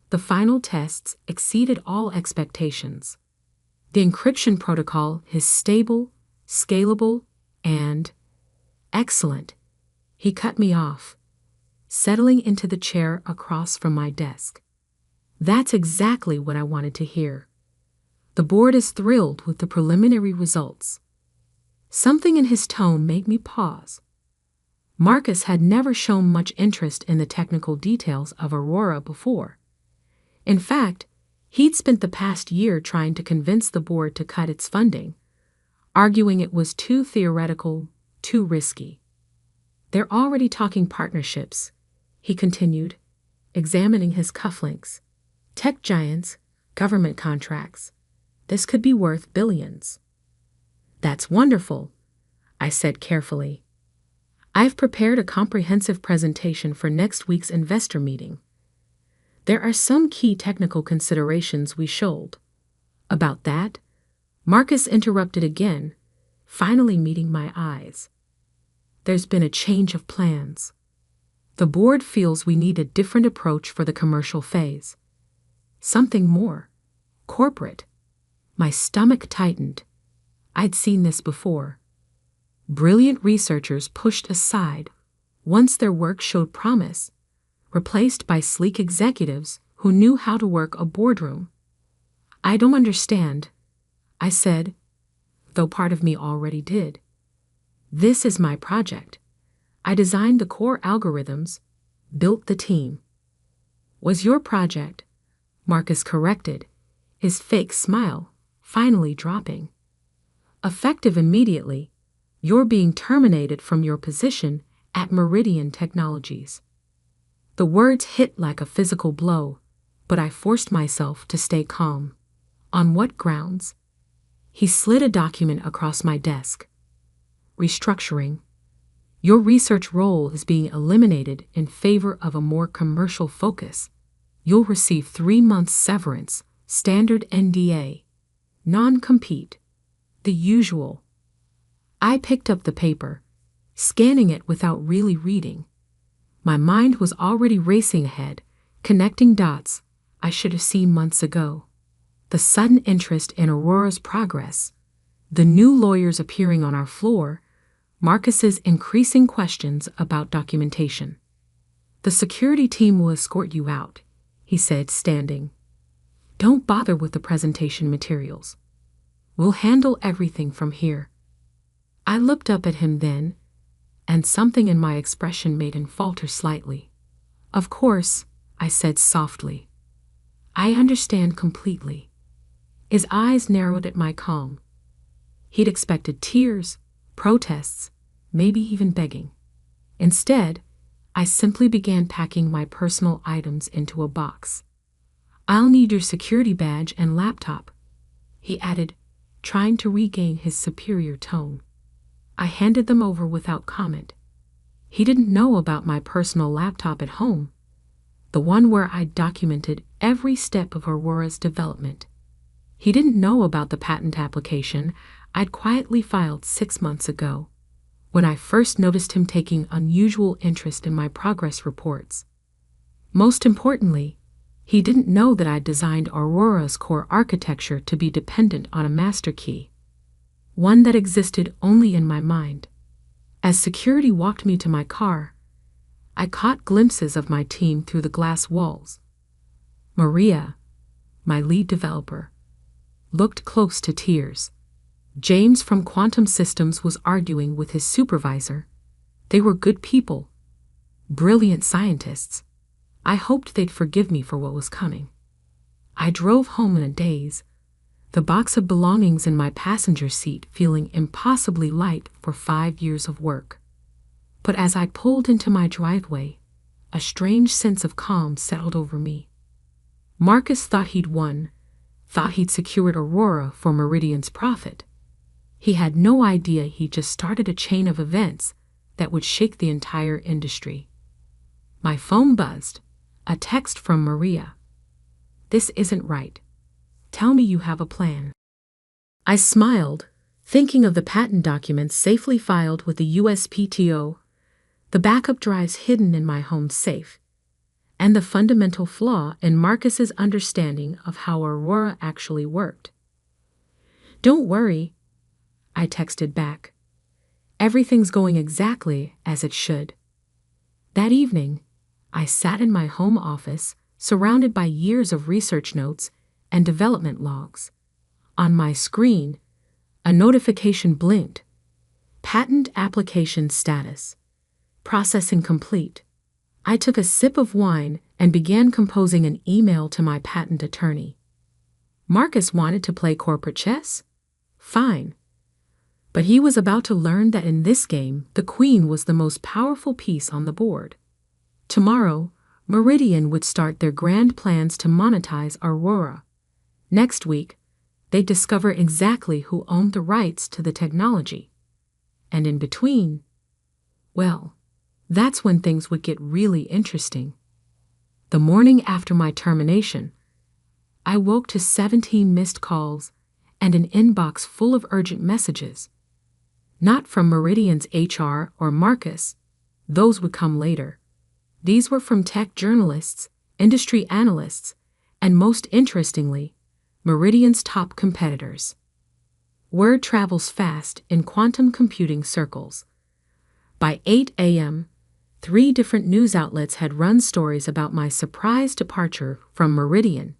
The final tests exceeded all expectations. The encryption protocol is stable, scalable, and excellent. He cut me off, settling into the chair across from my desk. That's exactly what I wanted to hear. The board is thrilled with the preliminary results. Something in his tone made me pause. Marcus had never shown much interest in the technical details of Aurora before. In fact, He'd spent the past year trying to convince the board to cut its funding, arguing it was too theoretical, too risky. They're already talking partnerships, he continued, examining his cufflinks. Tech giants, government contracts. This could be worth billions. That's wonderful, I said carefully. I've prepared a comprehensive presentation for next week's investor meeting. There are some key technical considerations we should. About that, Marcus interrupted again, finally meeting my eyes. There's been a change of plans. The board feels we need a different approach for the commercial phase. Something more corporate. My stomach tightened. I'd seen this before. Brilliant researchers pushed aside once their work showed promise, replaced by sleek executives who knew how to work a boardroom. I don't understand, I said, though part of me already did. This is my project. I designed the core algorithms, built the team. Was your project, Marcus corrected, his fake smile finally dropping. Effective immediately, you're being terminated from your position at Meridian Technologies. The words hit like a physical blow, but I forced myself to stay calm. On what grounds? He slid a document across my desk. Restructuring. Your research role is being eliminated in favor of a more commercial focus. You'll receive 3 months severance, standard NDA, non-compete, the usual. I picked up the paper, scanning it without really reading. My mind was already racing ahead, connecting dots I should have seen months ago. The sudden interest in Aurora's progress, the new lawyers appearing on our floor, Marcus's increasing questions about documentation. The security team will escort you out, he said, standing. Don't bother with the presentation materials. We'll handle everything from here. I looked up at him then, and something in my expression made him falter slightly. Of course, I said softly. I understand completely. His eyes narrowed at my calm. He'd expected tears, protests, maybe even begging. Instead, I simply began packing my personal items into a box. I'll need your security badge and laptop, he added, trying to regain his superior tone. I handed them over without comment. He didn't know about my personal laptop at home, the one where I'd documented every step of Aurora's development. He didn't know about the patent application I'd quietly filed 6 months ago, when I first noticed him taking unusual interest in my progress reports. Most importantly, he didn't know that I'd designed Aurora's core architecture to be dependent on a master key, one that existed only in my mind. As security walked me to my car, I caught glimpses of my team through the glass walls. Maria, my lead developer, looked close to tears. James from Quantum Systems was arguing with his supervisor. They were good people, brilliant scientists. I hoped they'd forgive me for what was coming. I drove home in a daze, the box of belongings in my passenger seat feeling impossibly light for 5 years of work. But as I pulled into my driveway, a strange sense of calm settled over me. Marcus thought he'd won, thought he'd secured Aurora for Meridian's profit. He had no idea he'd just started a chain of events that would shake the entire industry. My phone buzzed, a text from Maria. This isn't right. Tell me you have a plan. I smiled, thinking of the patent documents safely filed with the USPTO, the backup drives hidden in my home safe, and the fundamental flaw in Marcus's understanding of how Aurora actually worked. Don't worry, I texted back. Everything's going exactly as it should. That evening, I sat in my home office, surrounded by years of research notes and development logs. On my screen, a notification blinked. Patent application status. Processing complete. I took a sip of wine and began composing an email to my patent attorney. Marcus wanted to play corporate chess? Fine. But he was about to learn that in this game, the queen was the most powerful piece on the board. Tomorrow, Meridian would start their grand plans to monetize Aurora. Next week, they'd discover exactly who owned the rights to the technology. And in between, well, that's when things would get really interesting. The morning after my termination, I woke to 17 missed calls and an inbox full of urgent messages. Not from Meridian's HR or Marcus, those would come later. These were from tech journalists, industry analysts, and most interestingly, Meridian's top competitors. Word travels fast in quantum computing circles. By 8 a.m., 3 different news outlets had run stories about my surprise departure from Meridian,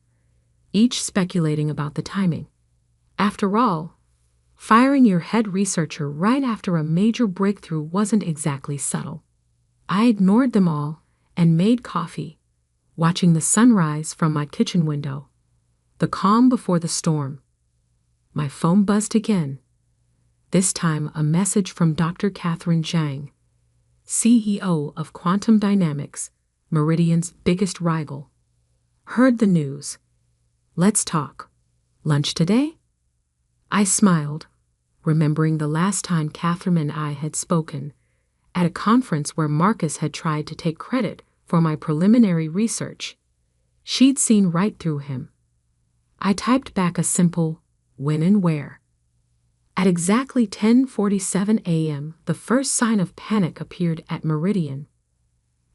each speculating about the timing. After all, firing your head researcher right after a major breakthrough wasn't exactly subtle. I ignored them all and made coffee, watching the sunrise from my kitchen window, the calm before the storm. My phone buzzed again, this time a message from Dr. Catherine Zhang, CEO of Quantum Dynamics, Meridian's biggest rival. Heard the news. Let's talk. Lunch today? I smiled, remembering the last time Catherine and I had spoken, at a conference where Marcus had tried to take credit for my preliminary research. She'd seen right through him. I typed back a simple, when and where. At exactly 10:47 a.m., the first sign of panic appeared at Meridian.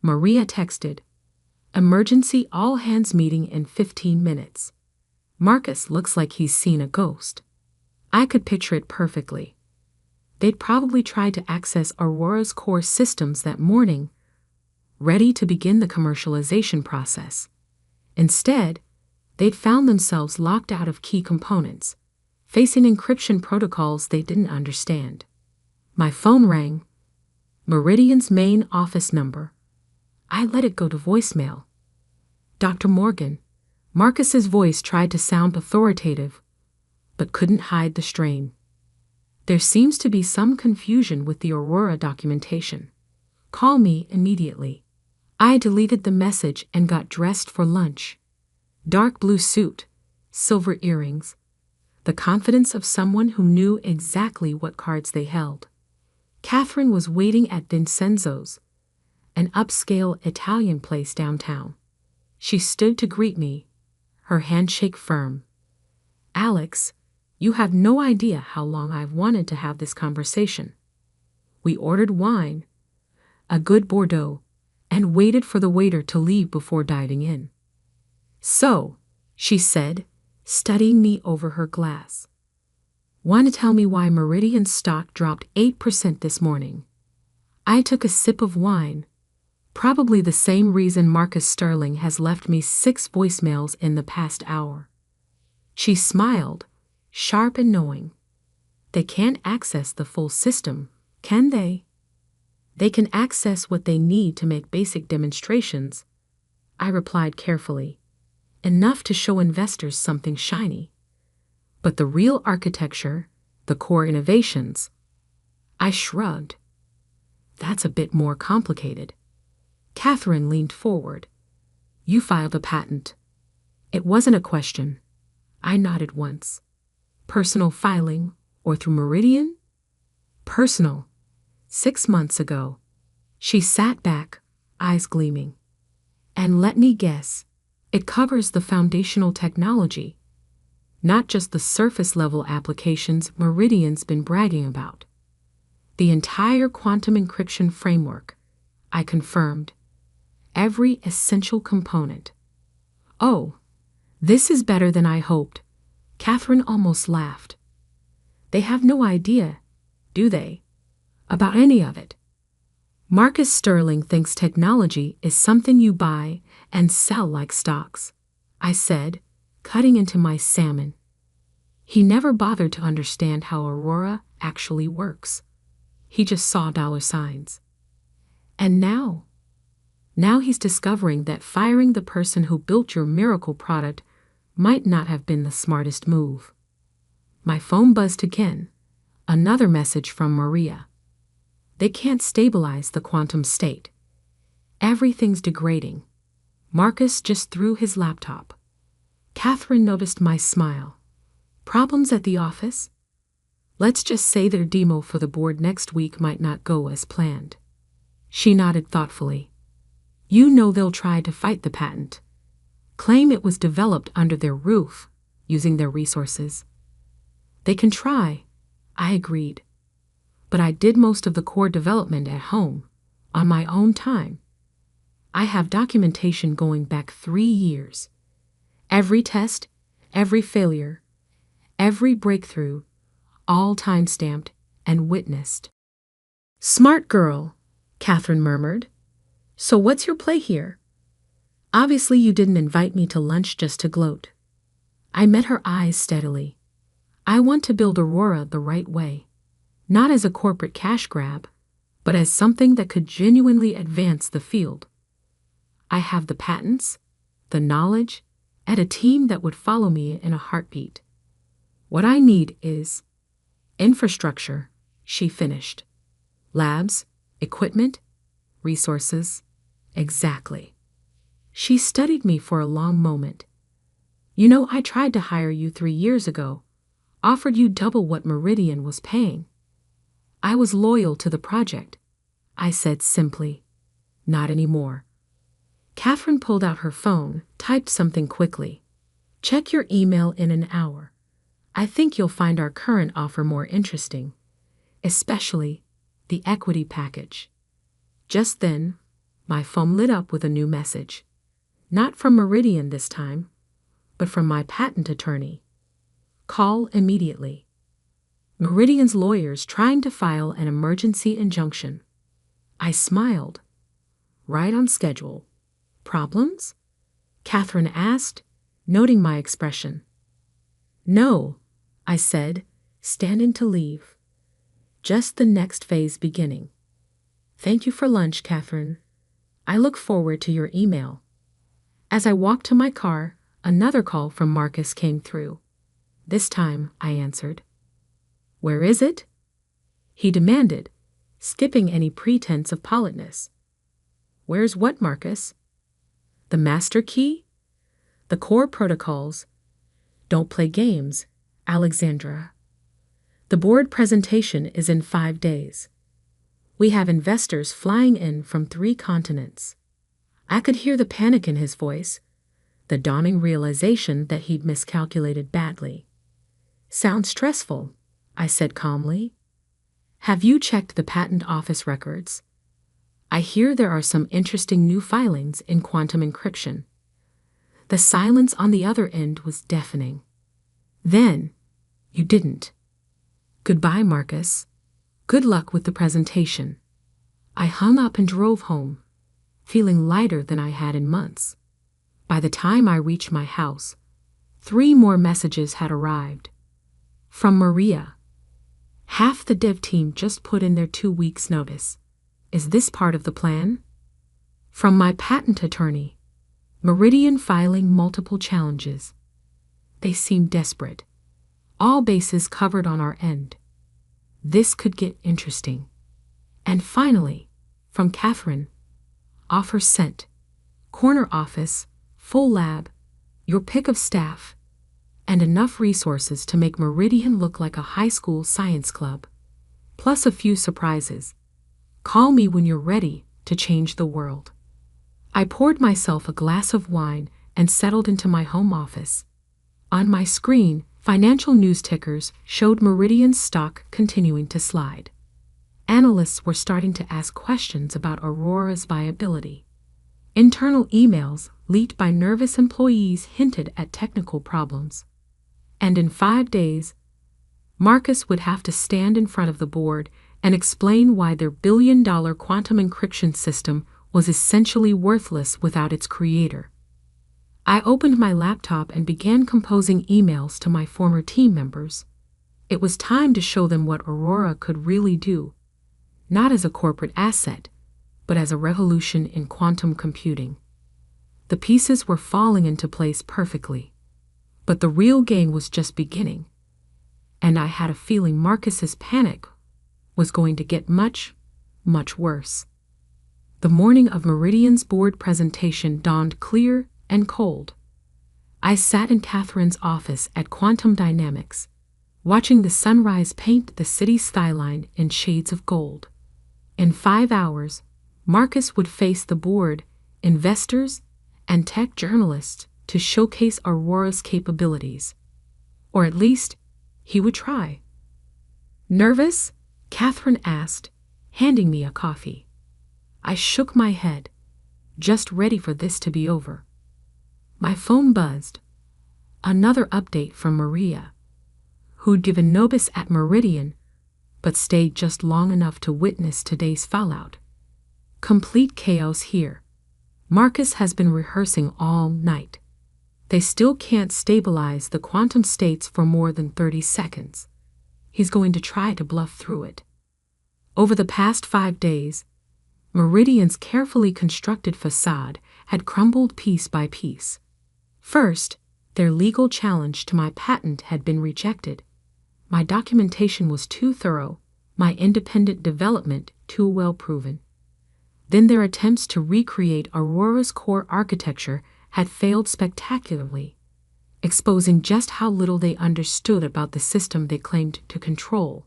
Maria texted, "Emergency all-hands meeting in 15 minutes. Marcus looks like he's seen a ghost." I could picture it perfectly. They'd probably tried to access Aurora's core systems that morning, ready to begin the commercialization process. Instead, they'd found themselves locked out of key components, facing encryption protocols they didn't understand. My phone rang. Meridian's main office number. I let it go to voicemail. "Dr. Morgan." Marcus's voice tried to sound authoritative, but couldn't hide the strain. "There seems to be some confusion with the Aurora documentation. Call me immediately." I deleted the message and got dressed for lunch. Dark blue suit, silver earrings, the confidence of someone who knew exactly what cards they held. Catherine was waiting at Vincenzo's, an upscale Italian place downtown. She stood to greet me, her handshake firm. "Alex, you have no idea how long I've wanted to have this conversation." We ordered wine, a good Bordeaux, and waited for the waiter to leave before diving in. "So," she said, studying me over her glass, "want to tell me why Meridian's stock dropped 8% this morning?" I took a sip of wine, probably the same reason Marcus Sterling has left me 6 voicemails in the past hour. She smiled, sharp and knowing. "They can't access the full system, can they?" "They can access what they need to make basic demonstrations," I replied carefully, "enough to show investors something shiny. But the real architecture, the core innovations," I shrugged. "That's a bit more complicated." Catherine leaned forward. "You filed a patent." It wasn't a question. I nodded once. "Personal filing or through Meridian?" "Personal. 6 months ago." She sat back, eyes gleaming. "And let me guess, it covers the foundational technology, not just the surface-level applications Meridian's been bragging about. The entire quantum encryption framework," I confirmed. "Every essential component." "Oh, this is better than I hoped." Catherine almost laughed. "They have no idea, do they, about any of it? Marcus Sterling thinks technology is something you buy and sell like stocks," I said, cutting into my salmon. He never bothered to understand how Aurora actually works. He just saw dollar signs. And now he's discovering that firing the person who built your miracle product might not have been the smartest move. My phone buzzed again. Another message from Maria. They can't stabilize the quantum state. Everything's degrading. Marcus just threw his laptop. Catherine noticed my smile. Problems at the office? Let's just say their demo for the board next week might not go as planned. She nodded thoughtfully. You know they'll try to fight the patent. Claim it was developed under their roof, using their resources. They can try, I agreed. But I did most of the core development at home, on my own time. I have documentation going back 3 years. Every test, every failure, every breakthrough, all time-stamped and witnessed. Smart girl, Catherine murmured. So what's your play here? Obviously you didn't invite me to lunch just to gloat. I met her eyes steadily. I want to build Aurora the right way, not as a corporate cash grab, but as something that could genuinely advance the field. I have the patents, the knowledge, and a team that would follow me in a heartbeat. What I need is infrastructure, she finished. Labs, equipment, resources. Exactly. She studied me for a long moment. You know, I tried to hire you 3 years ago, offered you double what Meridian was paying. I was loyal to the project, I said simply. Not anymore. Catherine pulled out her phone, typed something quickly. Check your email in an hour. I think you'll find our current offer more interesting, especially the equity package. Just then, my phone lit up with a new message. Not from Meridian this time, but from my patent attorney. Call immediately. Meridian's lawyers trying to file an emergency injunction. I smiled. Right on schedule. Problems? Catherine asked, noting my expression. No, I said, standing to leave. Just the next phase beginning. Thank you for lunch, Catherine. I look forward to your email. As I walked to my car, another call from Marcus came through. This time, I answered. Where is it? He demanded, skipping any pretense of politeness. Where's what, Marcus? The master key? The core protocols. Don't play games, Alexandra. The board presentation is in 5 days. We have investors flying in from 3 continents. I could hear the panic in his voice, the dawning realization that he'd miscalculated badly. Sounds stressful, I said calmly. Have you checked the patent office records? I hear there are some interesting new filings in quantum encryption. The silence on the other end was deafening. Then, you didn't. Goodbye, Marcus. Good luck with the presentation. I hung up and drove home, feeling lighter than I had in months. By the time I reached my house, 3 more messages had arrived. From Maria. Half the dev team just put in their 2 weeks' notice. Is this part of the plan? From my patent attorney. Meridian filing multiple challenges. They seemed desperate. All bases covered on our end. This could get interesting. And finally, from Catherine. Offer sent. Corner office, full lab, your pick of staff, and enough resources to make Meridian look like a high school science club. Plus a few surprises. Call me when you're ready to change the world. I poured myself a glass of wine and settled into my home office. On my screen, financial news tickers showed Meridian's stock continuing to slide. Analysts were starting to ask questions about Aurora's viability. Internal emails leaked by nervous employees hinted at technical problems. And in 5 days, Marcus would have to stand in front of the board and explain why their billion-dollar quantum encryption system was essentially worthless without its creator. I opened my laptop and began composing emails to my former team members. It was time to show them what Aurora could really do, not as a corporate asset, but as a revolution in quantum computing. The pieces were falling into place perfectly. But the real game was just beginning, and I had a feeling Marcus's panic was going to get much, much worse. The morning of Meridian's board presentation dawned clear and cold. I sat in Catherine's office at Quantum Dynamics, watching the sunrise paint the city's skyline in shades of gold. In 5 hours, Marcus would face the board, investors, and tech journalists to showcase Aurora's capabilities. Or at least, he would try. Nervous? Catherine asked, handing me a coffee. I shook my head, just ready for this to be over. My phone buzzed. Another update from Maria, who'd given notice at Meridian, but stayed just long enough to witness today's fallout. Complete chaos here. Marcus has been rehearsing all night. They still can't stabilize the quantum states for more than 30 seconds. He's going to try to bluff through it. Over the past 5 days, Meridian's carefully constructed facade had crumbled piece by piece. First, their legal challenge to my patent had been rejected. My documentation was too thorough, my independent development too well proven. Then their attempts to recreate Aurora's core architecture had failed spectacularly, exposing just how little they understood about the system they claimed to control.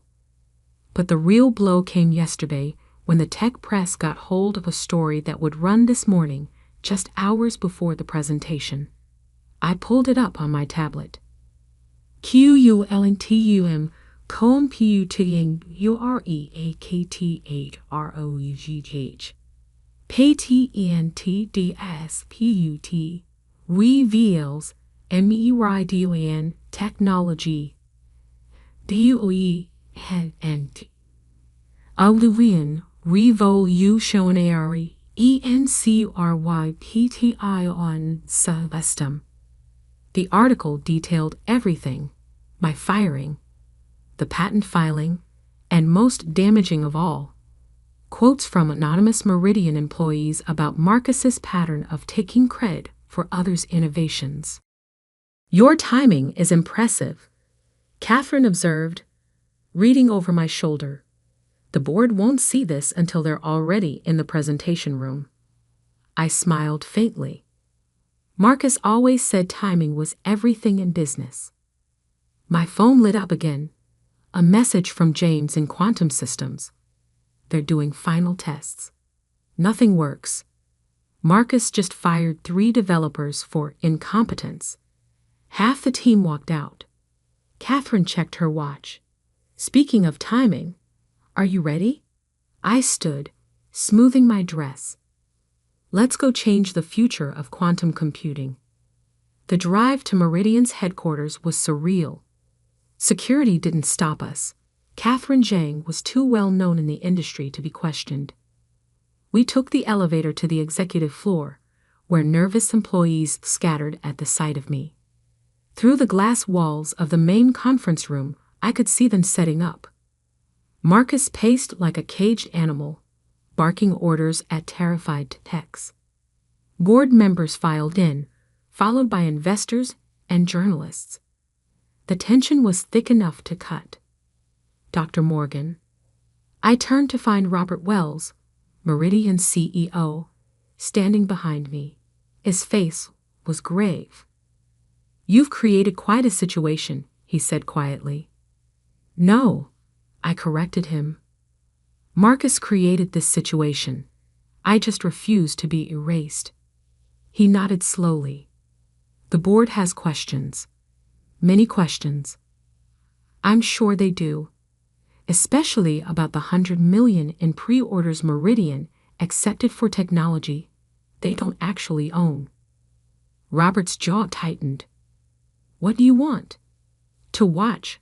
But the real blow came yesterday when the tech press got hold of a story that would run this morning, just hours before the presentation. I pulled it up on my tablet. QULNTUM COMPUTUREAKTHROUGH PATENTDSPUT reveals MERIDIAN technology DOE and Alluvian revolutionary ENCRYPTION system. The article detailed everything, my firing, the patent filing, and most damaging of all, quotes from anonymous Meridian employees about Marcus's pattern of taking credit for others' innovations. Your timing is impressive, Catherine observed, reading over my shoulder. The board won't see this until they're already in the presentation room. I smiled faintly. Marcus always said timing was everything in business. My phone lit up again. A message from James in Quantum Systems. They're doing final tests. Nothing works. Marcus just fired 3 developers for incompetence. Half the team walked out. Catherine checked her watch. Speaking of timing, are you ready? I stood, smoothing my dress. Let's go change the future of quantum computing. The drive to Meridian's headquarters was surreal. Security didn't stop us. Catherine Zhang was too well known in the industry to be questioned. We took the elevator to the executive floor, where nervous employees scattered at the sight of me. Through the glass walls of the main conference room, I could see them setting up. Marcus paced like a caged animal, barking orders at terrified techs. Board members filed in, followed by investors and journalists. The tension was thick enough to cut. Dr. Morgan. I turned to find Robert Wells, Meridian's CEO, standing behind me. His face was grave. You've created quite a situation, he said quietly. No, I corrected him. Marcus created this situation. I just refused to be erased. He nodded slowly. The board has questions. Many questions. I'm sure they do. Especially about the 100 million in pre-orders Meridian accepted for technology they don't actually own. Robert's jaw tightened. What do you want? To watch,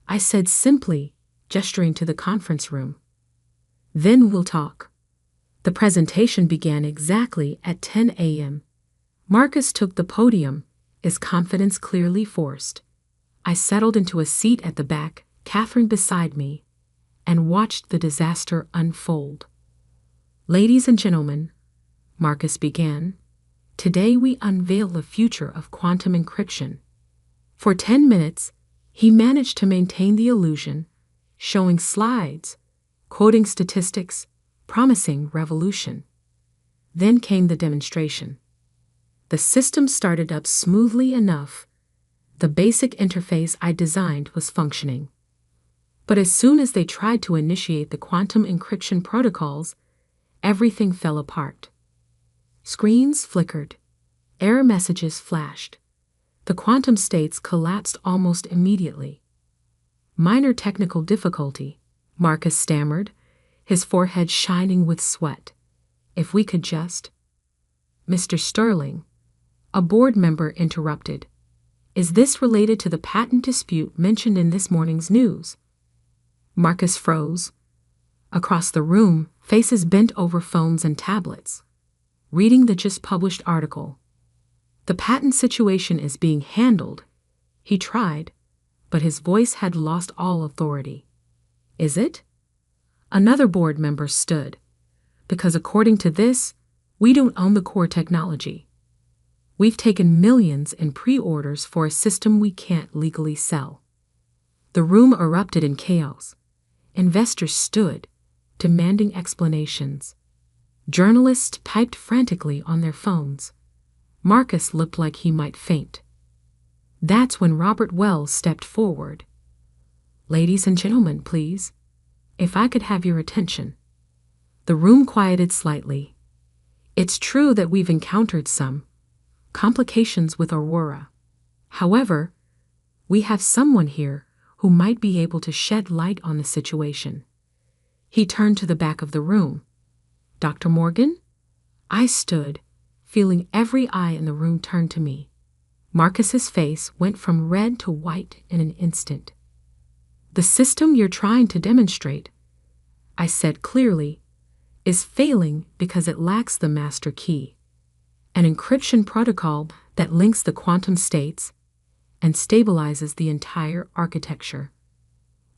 I said simply, gesturing to the conference room. Then we'll talk. The presentation began exactly at 10 a.m. Marcus took the podium, his confidence clearly forced. I settled into a seat at the back, Catherine beside me, and watched the disaster unfold. Ladies and gentlemen, Marcus began, today we unveil the future of quantum encryption. For 10 minutes, he managed to maintain the illusion, showing slides, quoting statistics, promising revolution. Then came the demonstration. The system started up smoothly enough. The basic interface I designed was functioning. But as soon as they tried to initiate the quantum encryption protocols, everything fell apart. Screens flickered. Error messages flashed. The quantum states collapsed almost immediately. Minor technical difficulty, Marcus stammered, his forehead shining with sweat. If we could just... Mr. Sterling, a board member interrupted. Is this related to the patent dispute mentioned in this morning's news? Marcus froze. Across the room, faces bent over phones and tablets, reading the just-published article. The patent situation is being handled. He tried, but his voice had lost all authority. Is it? Another board member stood. Because according to this, we don't own the core technology. We've taken millions in pre-orders for a system we can't legally sell. The room erupted in chaos. Investors stood, demanding explanations. Journalists typed frantically on their phones. Marcus looked like he might faint. That's when Robert Wells stepped forward. Ladies and gentlemen, please, if I could have your attention. The room quieted slightly. It's true that we've encountered some complications with Aurora. However, we have someone here who might be able to shed light on the situation. He turned to the back of the room. Dr. Morgan? I stood, feeling every eye in the room turn to me. Marcus's face went from red to white in an instant. The system you're trying to demonstrate, I said clearly, is failing because it lacks the master key, an encryption protocol that links the quantum states and stabilizes the entire architecture.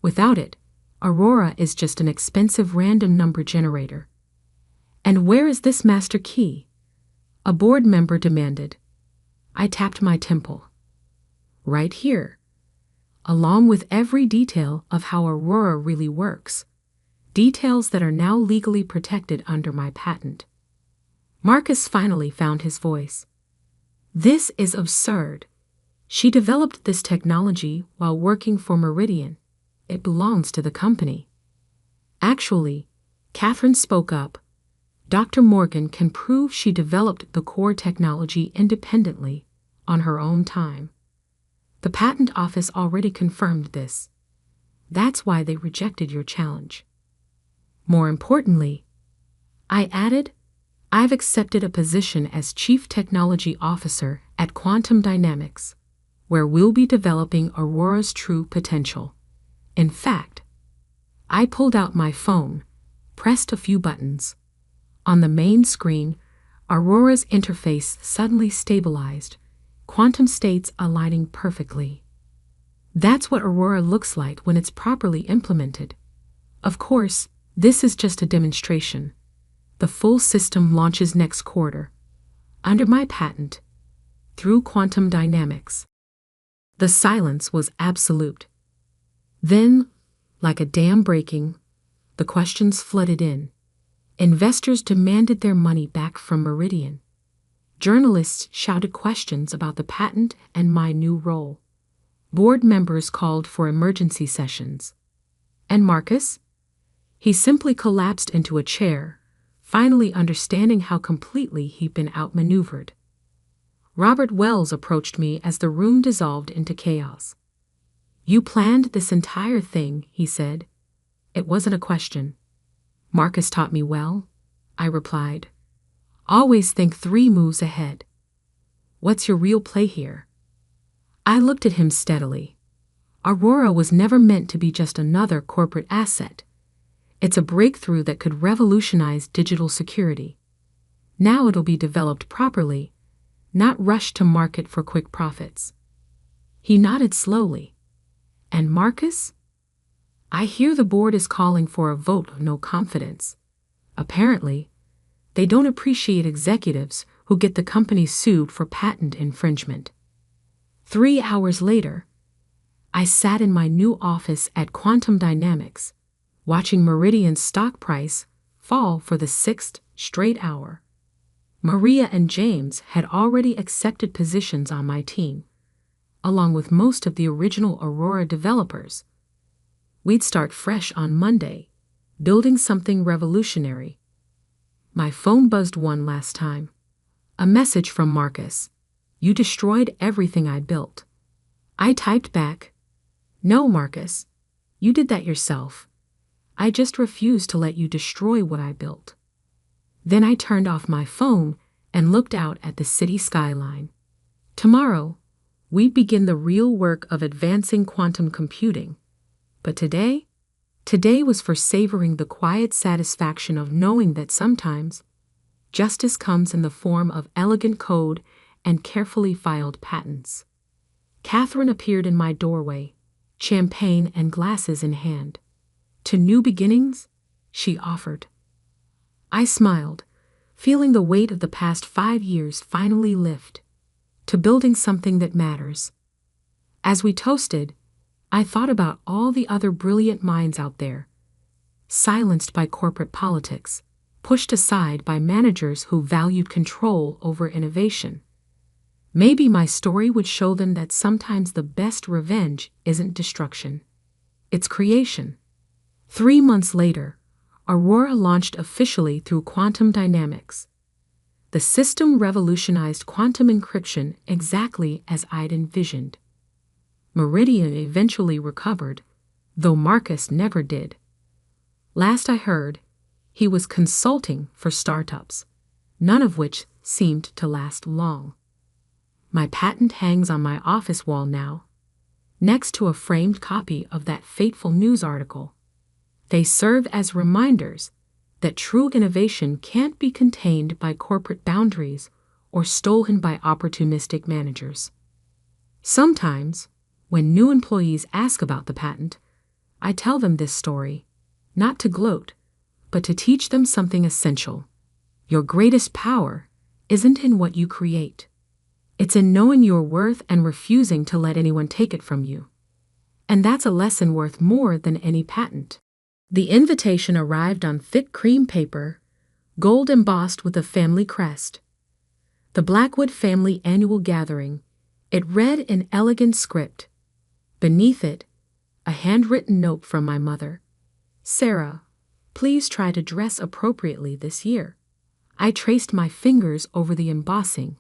Without it, Aurora is just an expensive random number generator. And where is this master key? A board member demanded. I tapped my temple. Right here, along with every detail of how Aurora really works, details that are now legally protected under my patent. Marcus finally found his voice. This is absurd. She developed this technology while working for Meridian. It belongs to the company. Actually, Catherine spoke up. Dr. Morgan can prove she developed the core technology independently, on her own time. The patent office already confirmed this. That's why they rejected your challenge. More importantly, I added, I've accepted a position as Chief Technology Officer at Quantum Dynamics, where we'll be developing Aurora's true potential. In fact, I pulled out my phone, pressed a few buttons. On the main screen, Aurora's interface suddenly stabilized, quantum states aligning perfectly. That's what Aurora looks like when it's properly implemented. Of course, this is just a demonstration. The full system launches next quarter, under my patent, through quantum dynamics. The silence was absolute. Then, like a dam breaking, the questions flooded in. Investors demanded their money back from Meridian. Journalists shouted questions about the patent and my new role. Board members called for emergency sessions. And Marcus? He simply collapsed into a chair, finally understanding how completely he'd been outmaneuvered. Robert Wells approached me as the room dissolved into chaos. You planned this entire thing, he said. It wasn't a question. Marcus taught me well, I replied. Always think 3 moves ahead. What's your real play here? I looked at him steadily. Aurora was never meant to be just another corporate asset. It's a breakthrough that could revolutionize digital security. Now it'll be developed properly, not rushed to market for quick profits. He nodded slowly. And Marcus? I hear the board is calling for a vote of no confidence. Apparently, they don't appreciate executives who get the company sued for patent infringement. 3 hours later, I sat in my new office at Quantum Dynamics, watching Meridian's stock price fall for the 6th straight hour. Maria and James had already accepted positions on my team, along with most of the original Aurora developers. We'd start fresh on Monday, building something revolutionary. My phone buzzed one last time. A message from Marcus. "You destroyed everything I built." I typed back, "No, Marcus, you did that yourself. I just refuse to let you destroy what I built." Then I turned off my phone and looked out at the city skyline. Tomorrow, we begin the real work of advancing quantum computing. But today was for savoring the quiet satisfaction of knowing that sometimes justice comes in the form of elegant code and carefully filed patents. Catherine appeared in my doorway, champagne and glasses in hand. "To new beginnings?" she offered. I smiled, feeling the weight of the past 5 years finally lift. To building something that matters. As we toasted, I thought about all the other brilliant minds out there, silenced by corporate politics, pushed aside by managers who valued control over innovation. Maybe my story would show them that sometimes the best revenge isn't destruction. It's creation. 3 months later, Aurora launched officially through Quantum Dynamics. The system revolutionized quantum encryption exactly as I'd envisioned. Meridian eventually recovered, though Marcus never did. Last I heard, he was consulting for startups, none of which seemed to last long. My patent hangs on my office wall now, next to a framed copy of that fateful news article. They serve as reminders that true innovation can't be contained by corporate boundaries or stolen by opportunistic managers. Sometimes, when new employees ask about the patent, I tell them this story, not to gloat, but to teach them something essential. Your greatest power isn't in what you create. It's in knowing your worth and refusing to let anyone take it from you. And that's a lesson worth more than any patent. The invitation arrived on thick cream paper, gold embossed with a family crest. The Blackwood family annual gathering. It read in elegant script. Beneath it, a handwritten note from my mother. "Sarah, please try to dress appropriately this year." I traced my fingers over the embossing,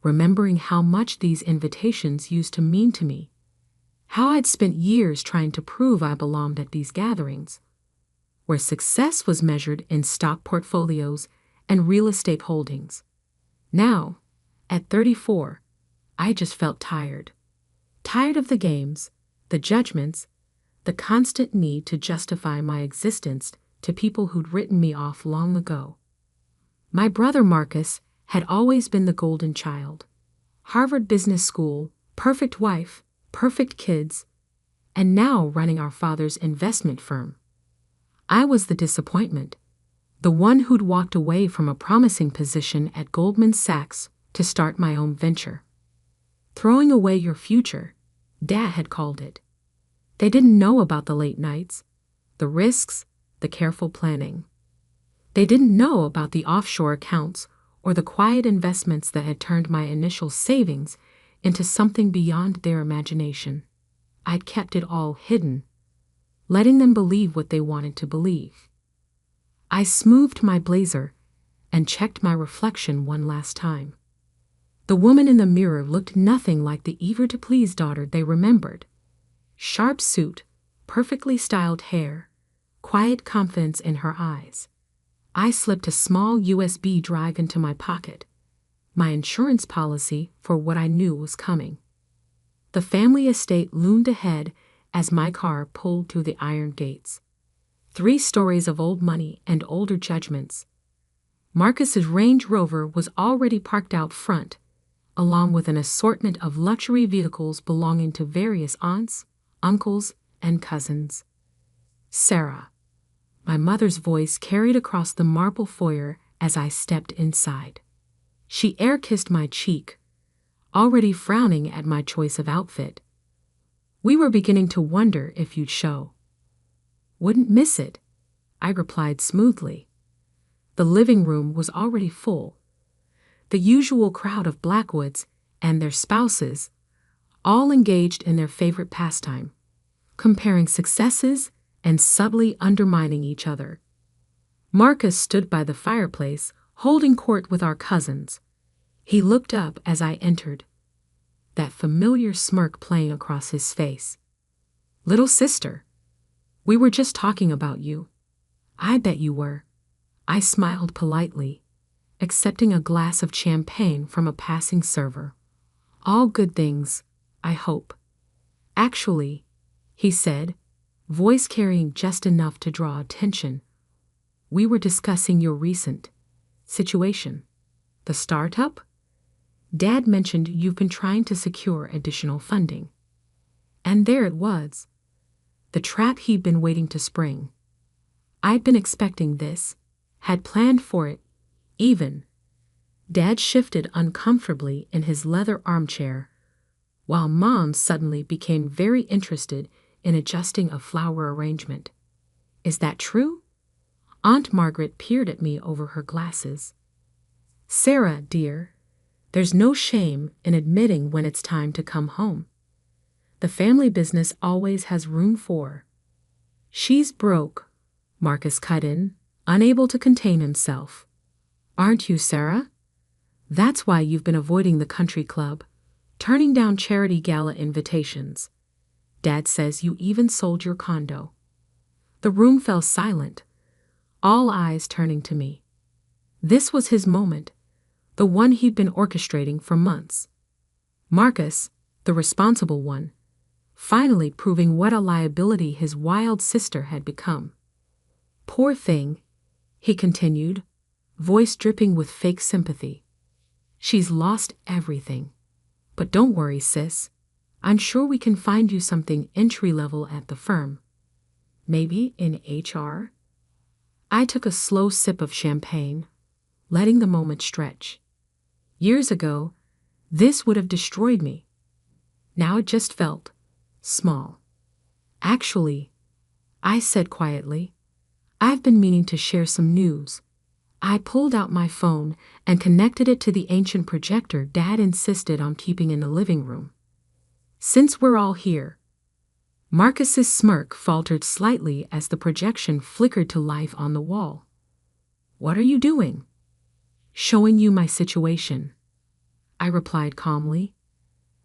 remembering how much these invitations used to mean to me. How I'd spent years trying to prove I belonged at these gatherings, where success was measured in stock portfolios and real estate holdings. Now, at 34, I just felt tired. Tired of the games, the judgments, the constant need to justify my existence to people who'd written me off long ago. My brother Marcus had always been the golden child. Harvard Business School, perfect wife, perfect kids, and now running our father's investment firm. I was the disappointment, the one who'd walked away from a promising position at Goldman Sachs to start my own venture. Throwing away your future, Dad had called it. They didn't know about the late nights, the risks, the careful planning. They didn't know about the offshore accounts or the quiet investments that had turned my initial savings into something beyond their imagination. I'd kept it all hidden, letting them believe what they wanted to believe. I smoothed my blazer and checked my reflection one last time. The woman in the mirror looked nothing like the eager-to-please daughter they remembered. Sharp suit, perfectly styled hair, quiet confidence in her eyes. I slipped a small USB drive into my pocket, my insurance policy for what I knew was coming. The family estate loomed ahead as my car pulled through the iron gates. 3 stories of old money and older judgments. Marcus's Range Rover was already parked out front, along with an assortment of luxury vehicles belonging to various aunts, uncles, and cousins. "Sarah," my mother's voice carried across the marble foyer as I stepped inside. She air-kissed my cheek, already frowning at my choice of outfit. We were beginning to wonder if you'd show. Wouldn't miss it, I replied smoothly. The living room was already full. The usual crowd of Blackwoods and their spouses, all engaged in their favorite pastime, comparing successes and subtly undermining each other. Marcus stood by the fireplace, holding court with our cousins. He looked up as I entered, that familiar smirk playing across his face. "Little sister, we were just talking about you." "I bet you were." I smiled politely, accepting a glass of champagne from a passing server. "All good things, I hope." "Actually," he said, voice carrying just enough to draw attention, "we were discussing your recent situation. The startup? Dad mentioned you've been trying to secure additional funding." And there it was, the trap he'd been waiting to spring. I'd been expecting this, had planned for it, even. Dad shifted uncomfortably in his leather armchair, while Mom suddenly became very interested in adjusting a flower arrangement. "Is that true?" Aunt Margaret peered at me over her glasses. "Sarah, dear, there's no shame in admitting when it's time to come home. The family business always has room for—" "She's broke," Marcus cut in, unable to contain himself. "Aren't you, Sarah? That's why you've been avoiding the country club, turning down charity gala invitations. Dad says you even sold your condo." The room fell silent, all eyes turning to me. This was his moment, the one he'd been orchestrating for months. Marcus, the responsible one, finally proving what a liability his wild sister had become. "Poor thing," he continued, voice dripping with fake sympathy. "She's lost everything. But don't worry, sis. I'm sure we can find you something entry-level at the firm. Maybe in HR?" I took a slow sip of champagne, letting the moment stretch. Years ago, this would have destroyed me. Now it just felt small. "Actually," I said quietly, "I've been meaning to share some news." I pulled out my phone and connected it to the ancient projector Dad insisted on keeping in the living room. "Since we're all here." Marcus's smirk faltered slightly as the projection flickered to life on the wall. "What are you doing?" "Showing you my situation," I replied calmly.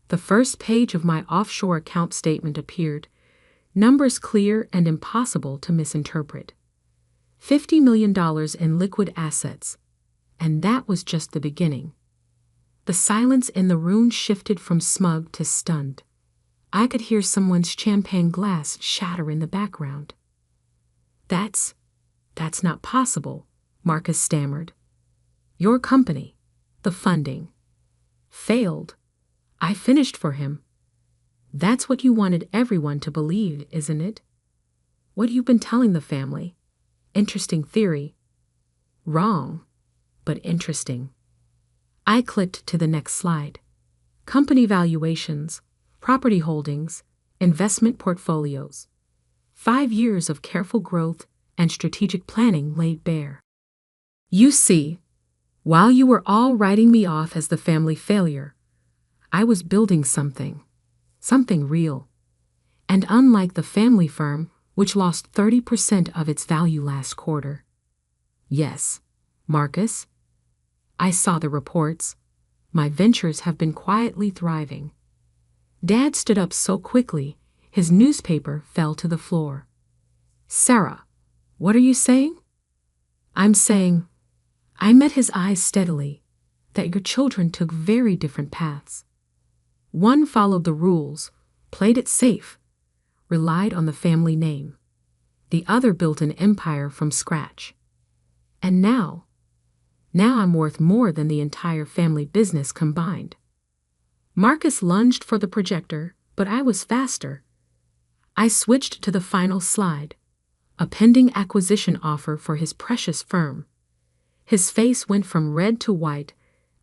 The first page of my offshore account statement appeared, numbers clear and impossible to misinterpret. $50 million in liquid assets, and that was just the beginning. The silence in the room shifted from smug to stunned. I could hear someone's champagne glass shatter in the background. That's not possible," Marcus stammered. "Your company, the funding, failed. I finished for him. That's what you wanted everyone to believe, isn't it? What you've been telling the family. Interesting theory. Wrong, but interesting." I clicked to the next slide. Company valuations, property holdings, investment portfolios. 5 years of careful growth and strategic planning laid bare. "You see, while you were all writing me off as the family failure, I was building something real. And unlike the family firm, which lost 30% of its value last quarter. Yes, Marcus, I saw the reports. My ventures have been quietly thriving." Dad stood up so quickly, his newspaper fell to the floor. "Sarah, what are you saying?" "I'm saying," I met his eyes steadily, "that your children took very different paths. One followed the rules, played it safe, relied on the family name. The other built an empire from scratch. And now I'm worth more than the entire family business combined." Marcus lunged for the projector, but I was faster. I switched to the final slide, a pending acquisition offer for his precious firm. His face went from red to white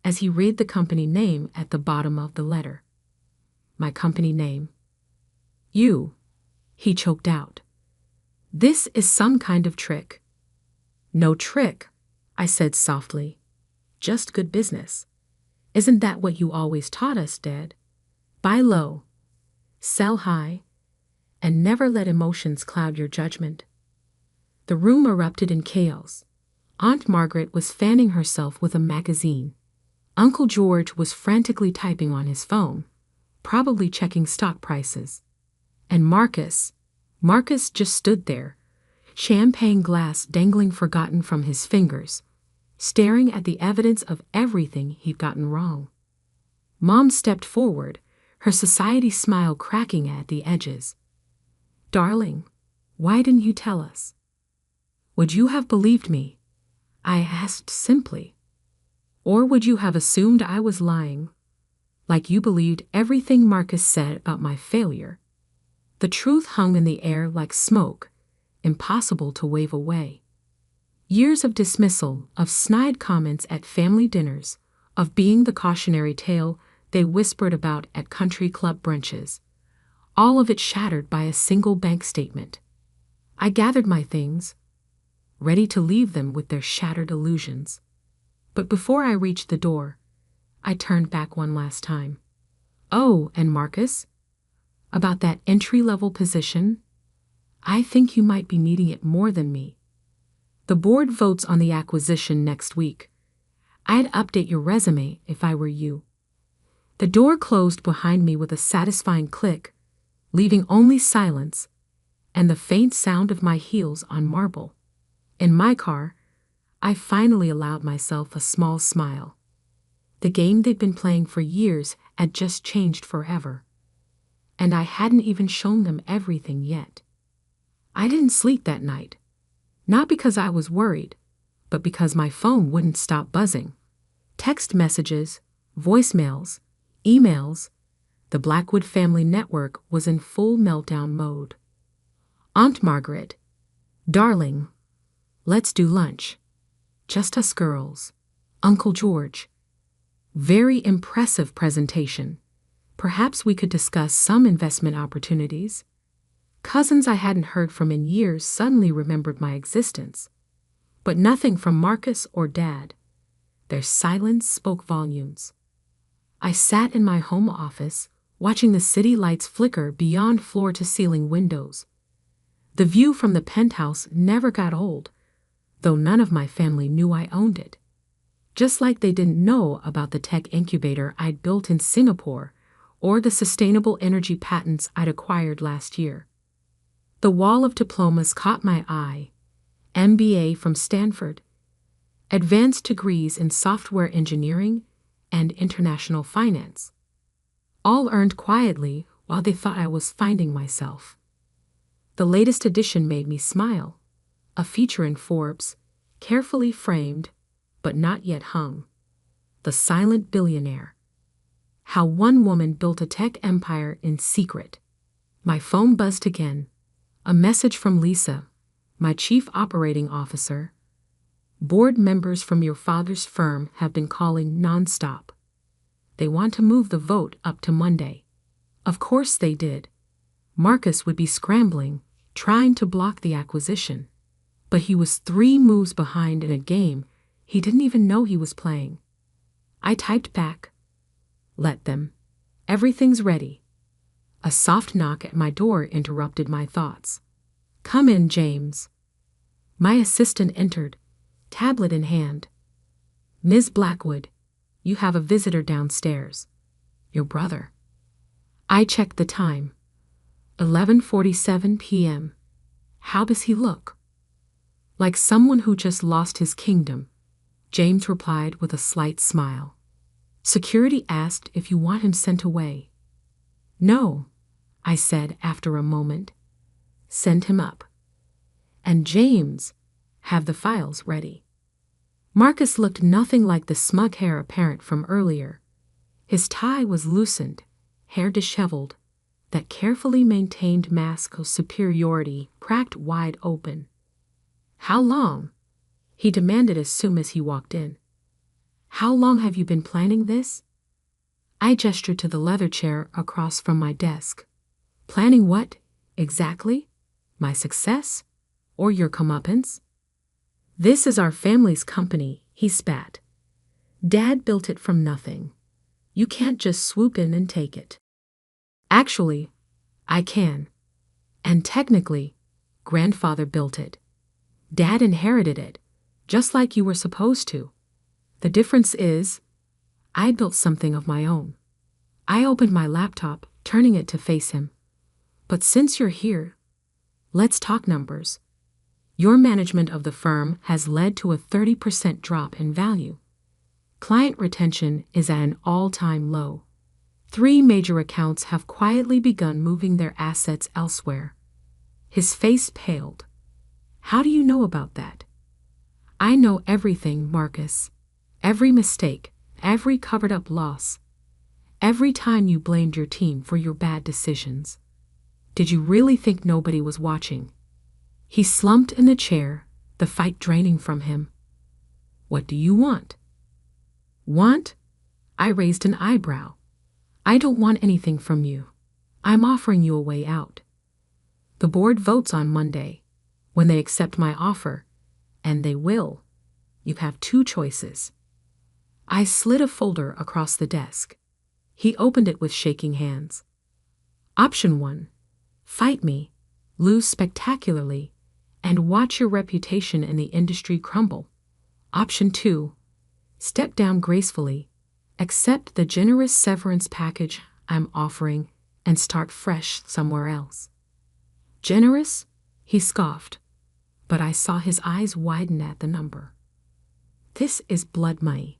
as he read the company name at the bottom of the letter. My company name. You, he choked out. This is some kind of trick. No trick, I said softly. Just good business. Isn't that what you always taught us, Dad? Buy low, sell high, and never let emotions cloud your judgment. The room erupted in chaos. Aunt Margaret was fanning herself with a magazine. Uncle George was frantically typing on his phone, probably checking stock prices. And Marcus just stood there, champagne glass dangling forgotten from his fingers, staring at the evidence of everything he'd gotten wrong. Mom stepped forward, her society smile cracking at the edges. Darling, why didn't you tell us? Would you have believed me? I asked simply. Or would you have assumed I was lying, like you believed everything Marcus said about my failure? The truth hung in the air like smoke, impossible to wave away. Years of dismissal, of snide comments at family dinners, of being the cautionary tale they whispered about at country club brunches, all of it shattered by a single bank statement. I gathered my things, ready to leave them with their shattered illusions. But before I reached the door, I turned back one last time. Oh, and Marcus? About that entry-level position? I think you might be needing it more than me. The board votes on the acquisition next week. I'd update your resume if I were you. The door closed behind me with a satisfying click, leaving only silence and the faint sound of my heels on marble. In my car, I finally allowed myself a small smile. The game they'd been playing for years had just changed forever. And I hadn't even shown them everything yet. I didn't sleep that night. Not because I was worried, but because my phone wouldn't stop buzzing. Text messages, voicemails, emails. The Blackwood family network was in full meltdown mode. Aunt Margaret, darling, let's do lunch. Just us girls. Uncle George. Very impressive presentation. Perhaps we could discuss some investment opportunities. Cousins I hadn't heard from in years suddenly remembered my existence. But nothing from Marcus or Dad. Their silence spoke volumes. I sat in my home office, watching the city lights flicker beyond floor-to-ceiling windows. The view from the penthouse never got old, though none of my family knew I owned it. Just like they didn't know about the tech incubator I'd built in Singapore or the sustainable energy patents I'd acquired last year. The wall of diplomas caught my eye. MBA from Stanford, advanced degrees in software engineering and international finance. All earned quietly while they thought I was finding myself. The latest edition made me smile. A feature in Forbes, carefully framed, but not yet hung. The Silent Billionaire. How one woman built a tech empire in secret. My phone buzzed again. A message from Lisa, my chief operating officer. Board members from your father's firm have been calling nonstop. They want to move the vote up to Monday. Of course they did. Marcus would be scrambling, trying to block the acquisition. But he was 3 moves behind in a game he didn't even know he was playing. I typed back, "Let them. Everything's ready." A soft knock at my door interrupted my thoughts. "Come in, James." My assistant entered, tablet in hand. "Ms. Blackwood, you have a visitor downstairs. Your brother." I checked the time. 11:47 p.m. How does he look? Like someone who just lost his kingdom, James replied with a slight smile. Security asked if you want him sent away. "No," I said after a moment. "Send him up. And James, have the files ready." Marcus looked nothing like the smug hair apparent from earlier. His tie was loosened, hair disheveled, that carefully maintained mask of superiority cracked wide open. "How long?" he demanded as soon as he walked in. How long have you been planning this? I gestured to the leather chair across from my desk. Planning what, exactly? My success? Or your comeuppance? This is our family's company, he spat. Dad built it from nothing. You can't just swoop in and take it. Actually, I can. And technically, Grandfather built it. Dad inherited it, just like you were supposed to. The difference is, I built something of my own. I opened my laptop, turning it to face him. But since you're here, let's talk numbers. Your management of the firm has led to a 30% drop in value. Client retention is at an all-time low. 3 major accounts have quietly begun moving their assets elsewhere. His face paled. How do you know about that? I know everything, Marcus. Every mistake, every covered-up loss. Every time you blamed your team for your bad decisions. Did you really think nobody was watching? He slumped in the chair, the fight draining from him. What do you want? Want? I raised an eyebrow. I don't want anything from you. I'm offering you a way out. The board votes on Monday. When they accept my offer, and they will, you have 2 choices. I slid a folder across the desk. He opened it with shaking hands. Option 1. Fight me, lose spectacularly, and watch your reputation in the industry crumble. Option 2. Step down gracefully, accept the generous severance package I'm offering, and start fresh somewhere else. Generous? He scoffed, but I saw his eyes widen at the number. This is blood money.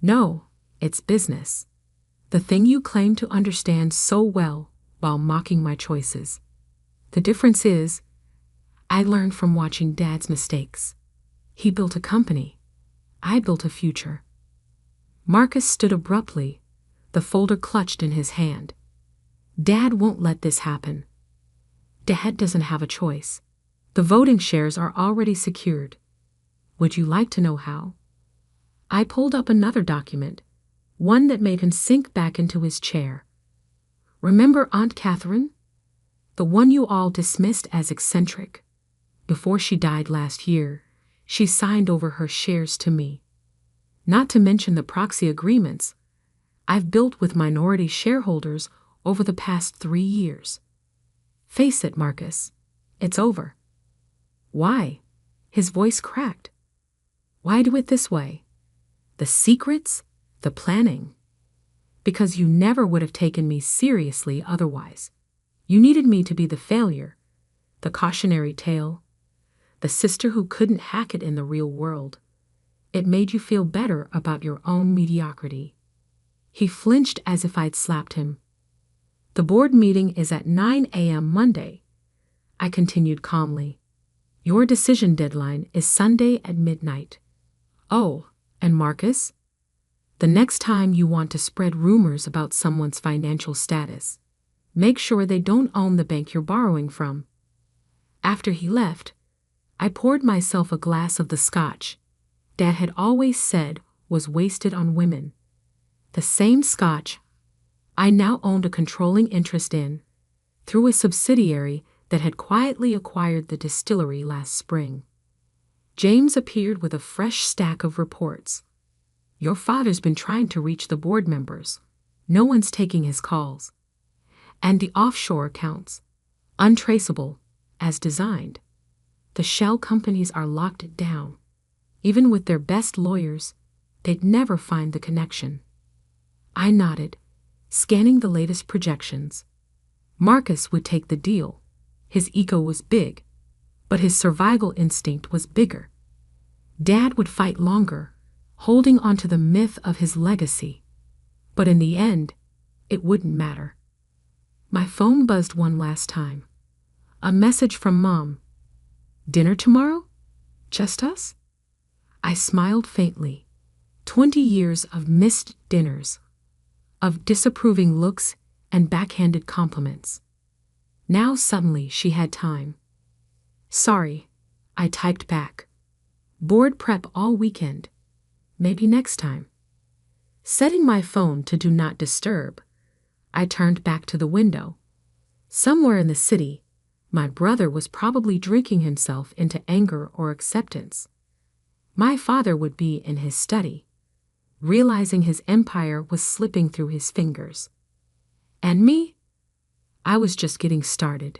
No, it's business. The thing you claim to understand so well while mocking my choices. The difference is, I learned from watching Dad's mistakes. He built a company. I built a future. Marcus stood abruptly, the folder clutched in his hand. Dad won't let this happen. Dad doesn't have a choice. The voting shares are already secured. Would you like to know how? I pulled up another document, one that made him sink back into his chair. Remember Aunt Catherine? The one you all dismissed as eccentric. Before she died last year, she signed over her shares to me. Not to mention the proxy agreements I've built with minority shareholders over the past 3 years. Face it, Marcus, it's over. Why? His voice cracked. Why do it this way? The secrets, the planning. Because you never would have taken me seriously otherwise. You needed me to be the failure, the cautionary tale, the sister who couldn't hack it in the real world. It made you feel better about your own mediocrity. He flinched as if I'd slapped him. The board meeting is at 9 a.m. Monday. I continued calmly. Your decision deadline is Sunday at midnight. Oh, and Marcus? The next time you want to spread rumors about someone's financial status, make sure they don't own the bank you're borrowing from. After he left, I poured myself a glass of the scotch Dad had always said was wasted on women. The same scotch I now owned a controlling interest in, through a subsidiary that had quietly acquired the distillery last spring. James appeared with a fresh stack of reports. Your father's been trying to reach the board members. No one's taking his calls. And the offshore accounts, untraceable, as designed. The shell companies are locked down. Even with their best lawyers, they'd never find the connection. I nodded, scanning the latest projections. Marcus would take the deal. His ego was big, but his survival instinct was bigger. Dad would fight longer, holding onto the myth of his legacy. But in the end, it wouldn't matter. My phone buzzed one last time. A message from Mom. Dinner tomorrow? Just us? I smiled faintly. 20 years of missed dinners, of disapproving looks and backhanded compliments. Now suddenly she had time. Sorry, I typed back. Board prep all weekend. Maybe next time. Setting my phone to do not disturb, I turned back to the window. Somewhere in the city, my brother was probably drinking himself into anger or acceptance. My father would be in his study, realizing his empire was slipping through his fingers. And me? I was just getting started.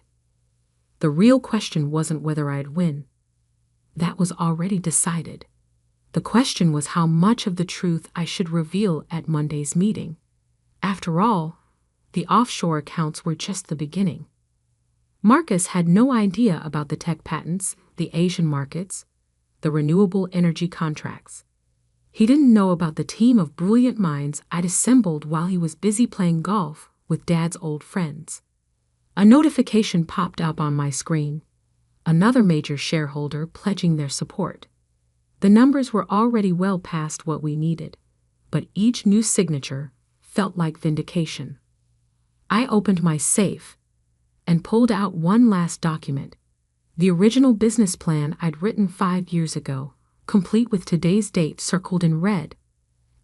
The real question wasn't whether I'd win. That was already decided. The question was how much of the truth I should reveal at Monday's meeting. After all, the offshore accounts were just the beginning. Marcus had no idea about the tech patents, the Asian markets, the renewable energy contracts. He didn't know about the team of brilliant minds I'd assembled while he was busy playing golf with Dad's old friends. A notification popped up on my screen. Another major shareholder pledging their support. The numbers were already well past what we needed, but each new signature felt like vindication. I opened my safe and pulled out one last document, the original business plan I'd written 5 years ago, complete with today's date circled in red.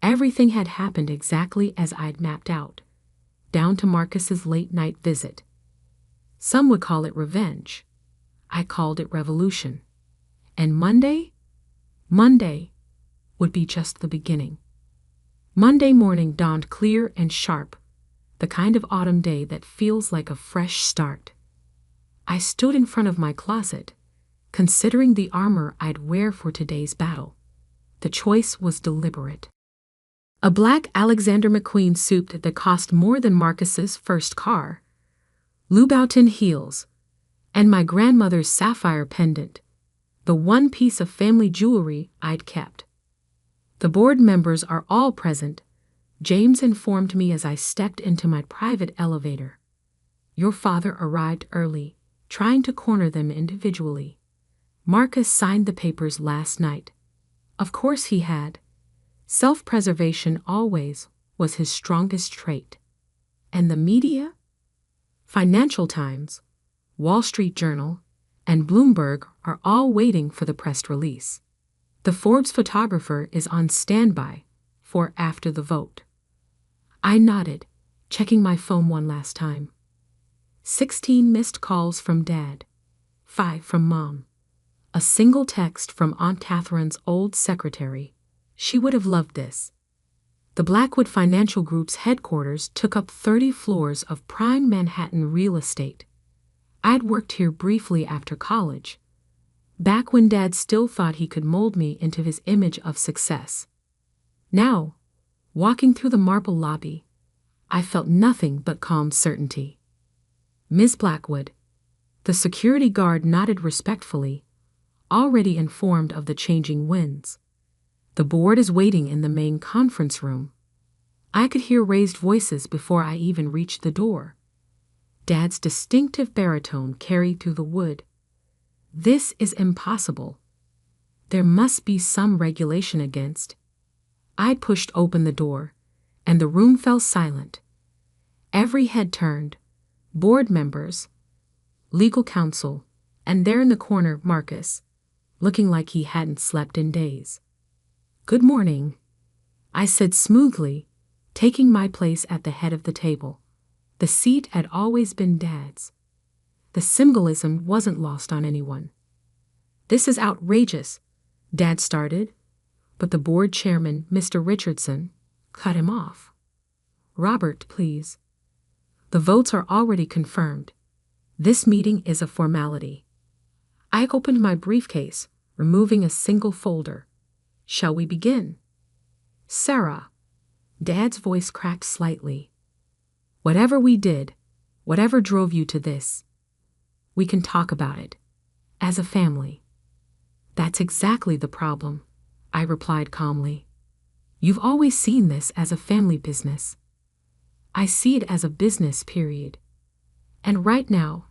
Everything had happened exactly as I'd mapped out, down to Marcus's late-night visit. Some would call it revenge. I called it revolution. And Monday would be just the beginning. Monday morning dawned clear and sharp, the kind of autumn day that feels like a fresh start. I stood in front of my closet, considering the armor I'd wear for today's battle. The choice was deliberate. A black Alexander McQueen suit that cost more than Marcus's first car, Louboutin heels, and my grandmother's sapphire pendant, the one piece of family jewelry I'd kept. The board members are all present, James informed me as I stepped into my private elevator. Your father arrived early, trying to corner them individually. Marcus signed the papers last night. Of course he had. Self-preservation always was his strongest trait. And the media? Financial Times, Wall Street Journal, and Bloomberg are all waiting for the press release. The Forbes photographer is on standby for after the vote. I nodded, checking my phone one last time. 16 missed calls from Dad, 5 from Mom. A single text from Aunt Catherine's old secretary. She would have loved this. The Blackwood Financial Group's headquarters took up 30 floors of prime Manhattan real estate. I'd worked here briefly after college, back when Dad still thought he could mold me into his image of success. Now, walking through the marble lobby, I felt nothing but calm certainty. Miss Blackwood, the security guard nodded respectfully, already informed of the changing winds. The board is waiting in the main conference room. I could hear raised voices before I even reached the door. Dad's distinctive baritone carried through the wood. This is impossible. There must be some regulation against. I pushed open the door, and the room fell silent. Every head turned. Board members, legal counsel, and there in the corner Marcus, looking like he hadn't slept in days. Good morning, I said smoothly, taking my place at the head of the table. The seat had always been Dad's. The symbolism wasn't lost on anyone. This is outrageous, Dad started, but the board chairman, Mr. Richardson, cut him off. Robert, please. The votes are already confirmed. This meeting is a formality. I opened my briefcase, removing a single folder. Shall we begin? Sarah. Dad's voice cracked slightly. Whatever we did, whatever drove you to this, we can talk about it. As a family. That's exactly the problem, I replied calmly. You've always seen this as a family business. I see it as a business, period. And right now,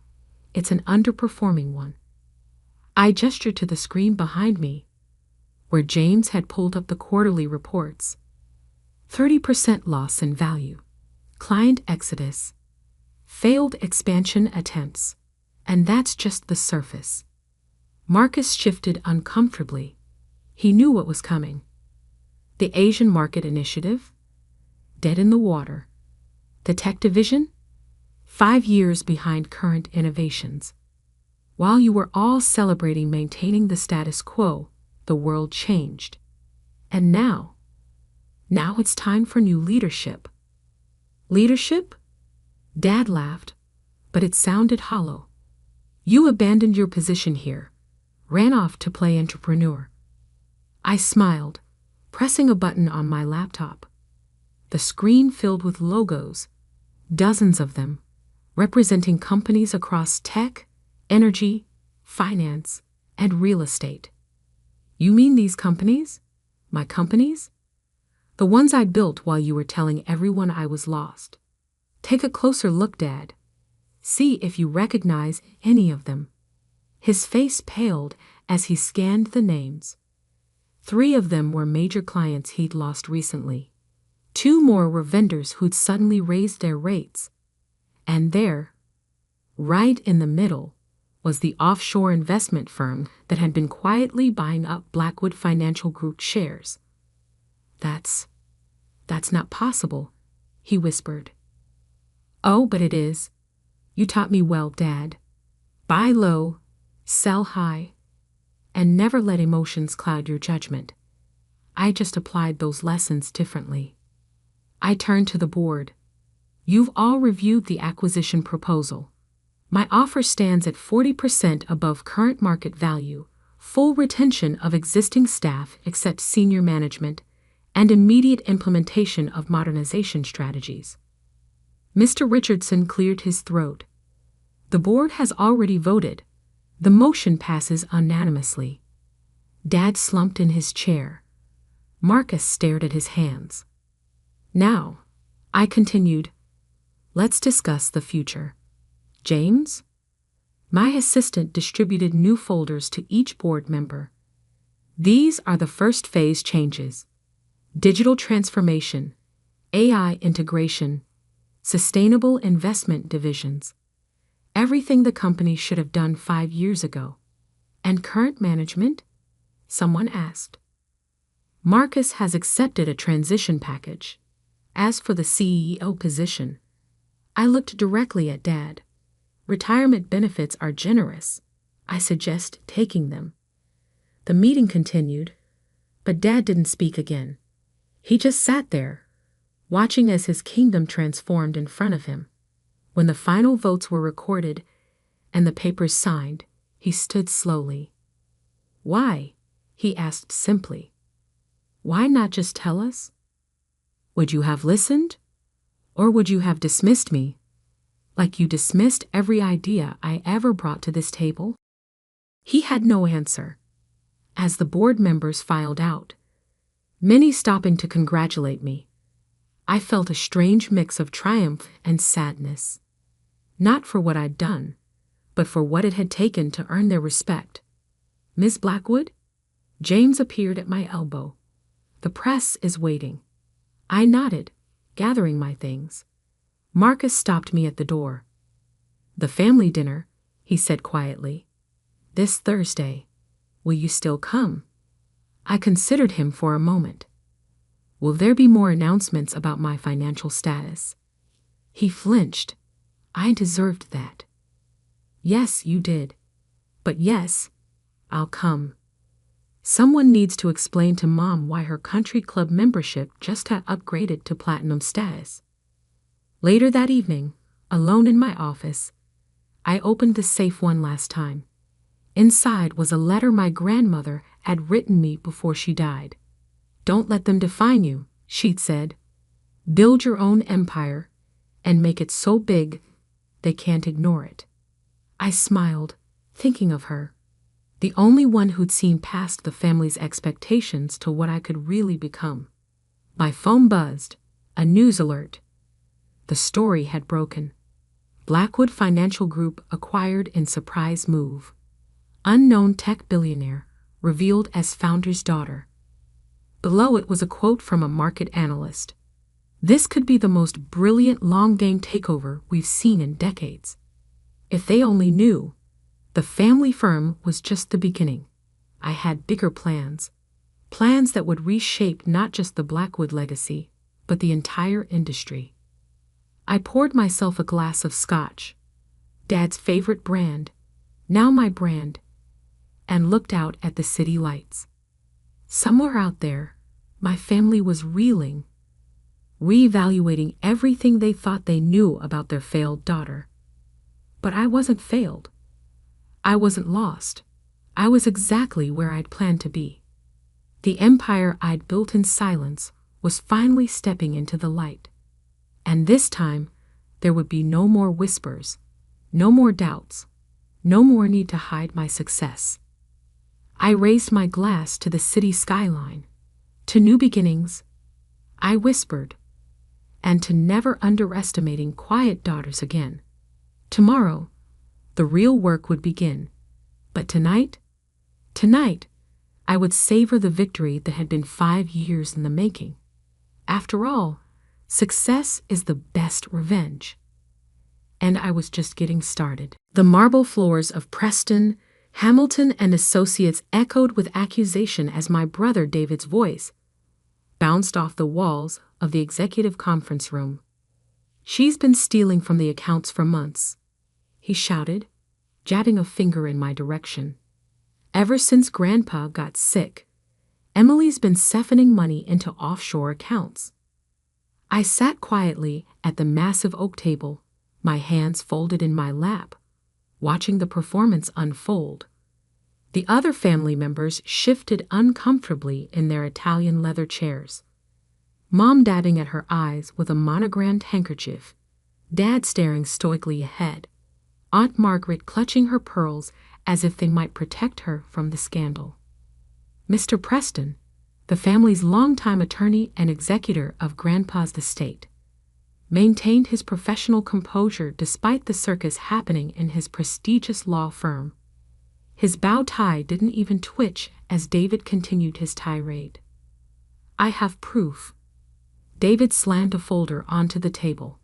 it's an underperforming one. I gestured to the screen behind me, where James had pulled up the quarterly reports. 30% loss in value. Client exodus, failed expansion attempts, and that's just the surface. Marcus shifted uncomfortably. He knew what was coming. The Asian Market Initiative? Dead in the water. The tech division? 5 years behind current innovations. While you were all celebrating maintaining the status quo, the world changed. And now it's time for new leadership. Leadership? Dad laughed, but it sounded hollow. You abandoned your position here, ran off to play entrepreneur. I smiled, pressing a button on my laptop. The screen filled with logos, dozens of them, representing companies across tech, energy, finance, and real estate. You mean these companies? My companies? The ones I built while you were telling everyone I was lost. Take a closer look, Dad. See if you recognize any of them. His face paled as he scanned the names. 3 of them were major clients he'd lost recently. 2 more were vendors who'd suddenly raised their rates. And there, right in the middle, was the offshore investment firm that had been quietly buying up Blackwood Financial Group shares. That's not possible, he whispered. Oh, but it is. You taught me well, Dad. Buy low, sell high, and never let emotions cloud your judgment. I just applied those lessons differently. I turned to the board. You've all reviewed the acquisition proposal. My offer stands at 40% above current market value, full retention of existing staff except senior management, and immediate implementation of modernization strategies. Mr. Richardson cleared his throat. The board has already voted. The motion passes unanimously. Dad slumped in his chair. Marcus stared at his hands. Now, I continued, let's discuss the future. James? My assistant distributed new folders to each board member. These are the first phase changes. Digital transformation, AI integration, sustainable investment divisions. Everything the company should have done 5 years ago. And current management? Someone asked. Marcus has accepted a transition package. As for the CEO position, I looked directly at Dad. Retirement benefits are generous. I suggest taking them. The meeting continued, but Dad didn't speak again. He just sat there, watching as his kingdom transformed in front of him. When the final votes were recorded and the papers signed, he stood slowly. Why? He asked simply. Why not just tell us? Would you have listened? Or would you have dismissed me? Like you dismissed every idea I ever brought to this table? He had no answer. As the board members filed out, many stopping to congratulate me, I felt a strange mix of triumph and sadness. Not for what I'd done, but for what it had taken to earn their respect. Miss Blackwood? James appeared at my elbow. The press is waiting. I nodded, gathering my things. Marcus stopped me at the door. The family dinner, he said quietly. This Thursday. Will you still come? I considered him for a moment. Will there be more announcements about my financial status? He flinched. I deserved that. Yes, you did. But yes, I'll come. Someone needs to explain to Mom why her country club membership just got upgraded to platinum status. Later that evening, alone in my office, I opened the safe one last time. Inside was a letter my grandmother had written me before she died. Don't let them define you, she'd said. Build your own empire and make it so big they can't ignore it. I smiled, thinking of her, the only one who'd seen past the family's expectations to what I could really become. My phone buzzed, a news alert. The story had broken. Blackwood Financial Group acquired in surprise move. Unknown tech billionaire revealed as founder's daughter. Below it was a quote from a market analyst. This could be the most brilliant long-game takeover we've seen in decades. If they only knew, the family firm was just the beginning. I had bigger plans. plans that would reshape not just the Blackwood legacy, but the entire industry. I poured myself a glass of scotch, Dad's favorite brand, now my brand, and looked out at the city lights. Somewhere out there, my family was reeling, reevaluating everything they thought they knew about their failed daughter. But I wasn't failed. I wasn't lost. I was exactly where I'd planned to be. The empire I'd built in silence was finally stepping into the light. And this time, there would be no more whispers, no more doubts, no more need to hide my success. I raised my glass to the city skyline, to new beginnings, I whispered, and to never underestimating quiet daughters again. Tomorrow, the real work would begin. But tonight, I would savor the victory that had been 5 years in the making. After all, success is the best revenge. And I was just getting started. The marble floors of Preston, Hamilton and Associates echoed with accusation as my brother David's voice bounced off the walls of the executive conference room. "She's been stealing from the accounts for months," he shouted, jabbing a finger in my direction. "Ever since Grandpa got sick, Emily's been siphoning money into offshore accounts." I sat quietly at the massive oak table, my hands folded in my lap, watching the performance unfold. The other family members shifted uncomfortably in their Italian leather chairs. Mom dabbing at her eyes with a monogrammed handkerchief, Dad staring stoically ahead, Aunt Margaret clutching her pearls as if they might protect her from the scandal. Mr. Preston, the family's longtime attorney and executor of Grandpa's estate, maintained his professional composure despite the circus happening in his prestigious law firm. His bow tie didn't even twitch as David continued his tirade. "I have proof." David slammed a folder onto the table.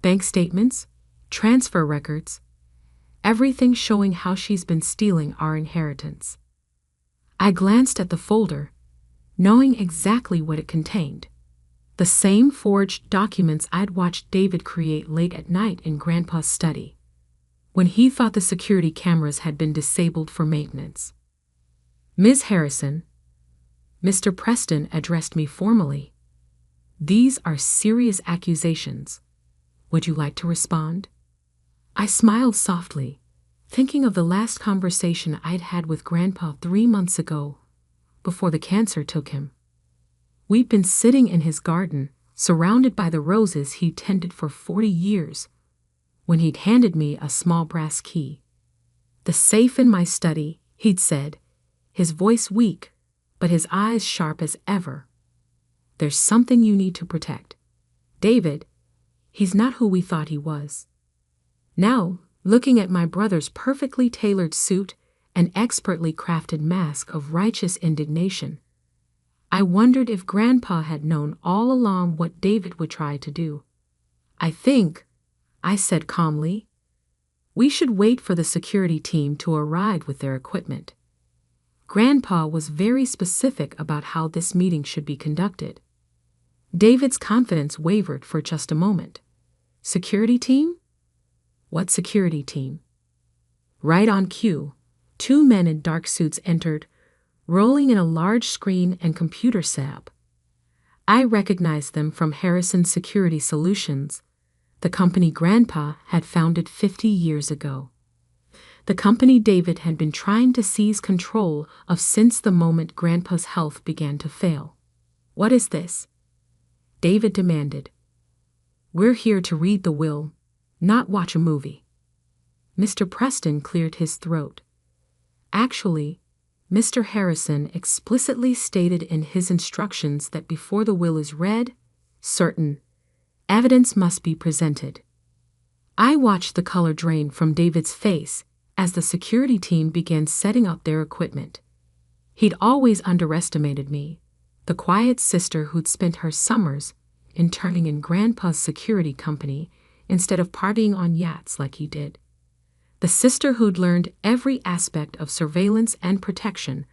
"Bank statements, transfer records, everything showing how she's been stealing our inheritance." I glanced at the folder, knowing exactly what it contained. The same forged documents I'd watched David create late at night in Grandpa's study, when he thought the security cameras had been disabled for maintenance. "Ms. Harrison," Mr. Preston addressed me formally, "these are serious accusations. Would you like to respond?" I smiled softly, thinking of the last conversation I'd had with Grandpa 3 months ago, before the cancer took him. We'd been sitting in his garden, surrounded by the roses he'd tended for 40 years, when he'd handed me a small brass key. "The safe in my study," he'd said, his voice weak, but his eyes sharp as ever. "There's something you need to protect. David, he's not who we thought he was." Now, looking at my brother's perfectly tailored suit and expertly crafted mask of righteous indignation, I wondered if Grandpa had known all along what David would try to do. "I think," I said calmly, "we should wait for the security team to arrive with their equipment." Grandpa was very specific about how this meeting should be conducted. David's confidence wavered for just a moment. "Security team? What security team?" Right on cue, 2 men in dark suits entered, rolling in a large screen and computer setup. I recognized them from Harrison Security Solutions, the company Grandpa had founded 50 years ago. The company David had been trying to seize control of since the moment Grandpa's health began to fail. "What is this?" David demanded. "We're here to read the will, not watch a movie." Mr. Preston cleared his throat. "Actually, Mr. Harrison explicitly stated in his instructions that before the will is read, certain evidence must be presented." I watched the color drain from David's face as the security team began setting up their equipment. He'd always underestimated me, the quiet sister who'd spent her summers interning in Grandpa's security company instead of partying on yachts like he did. The sister who'd learned every aspect of surveillance and protection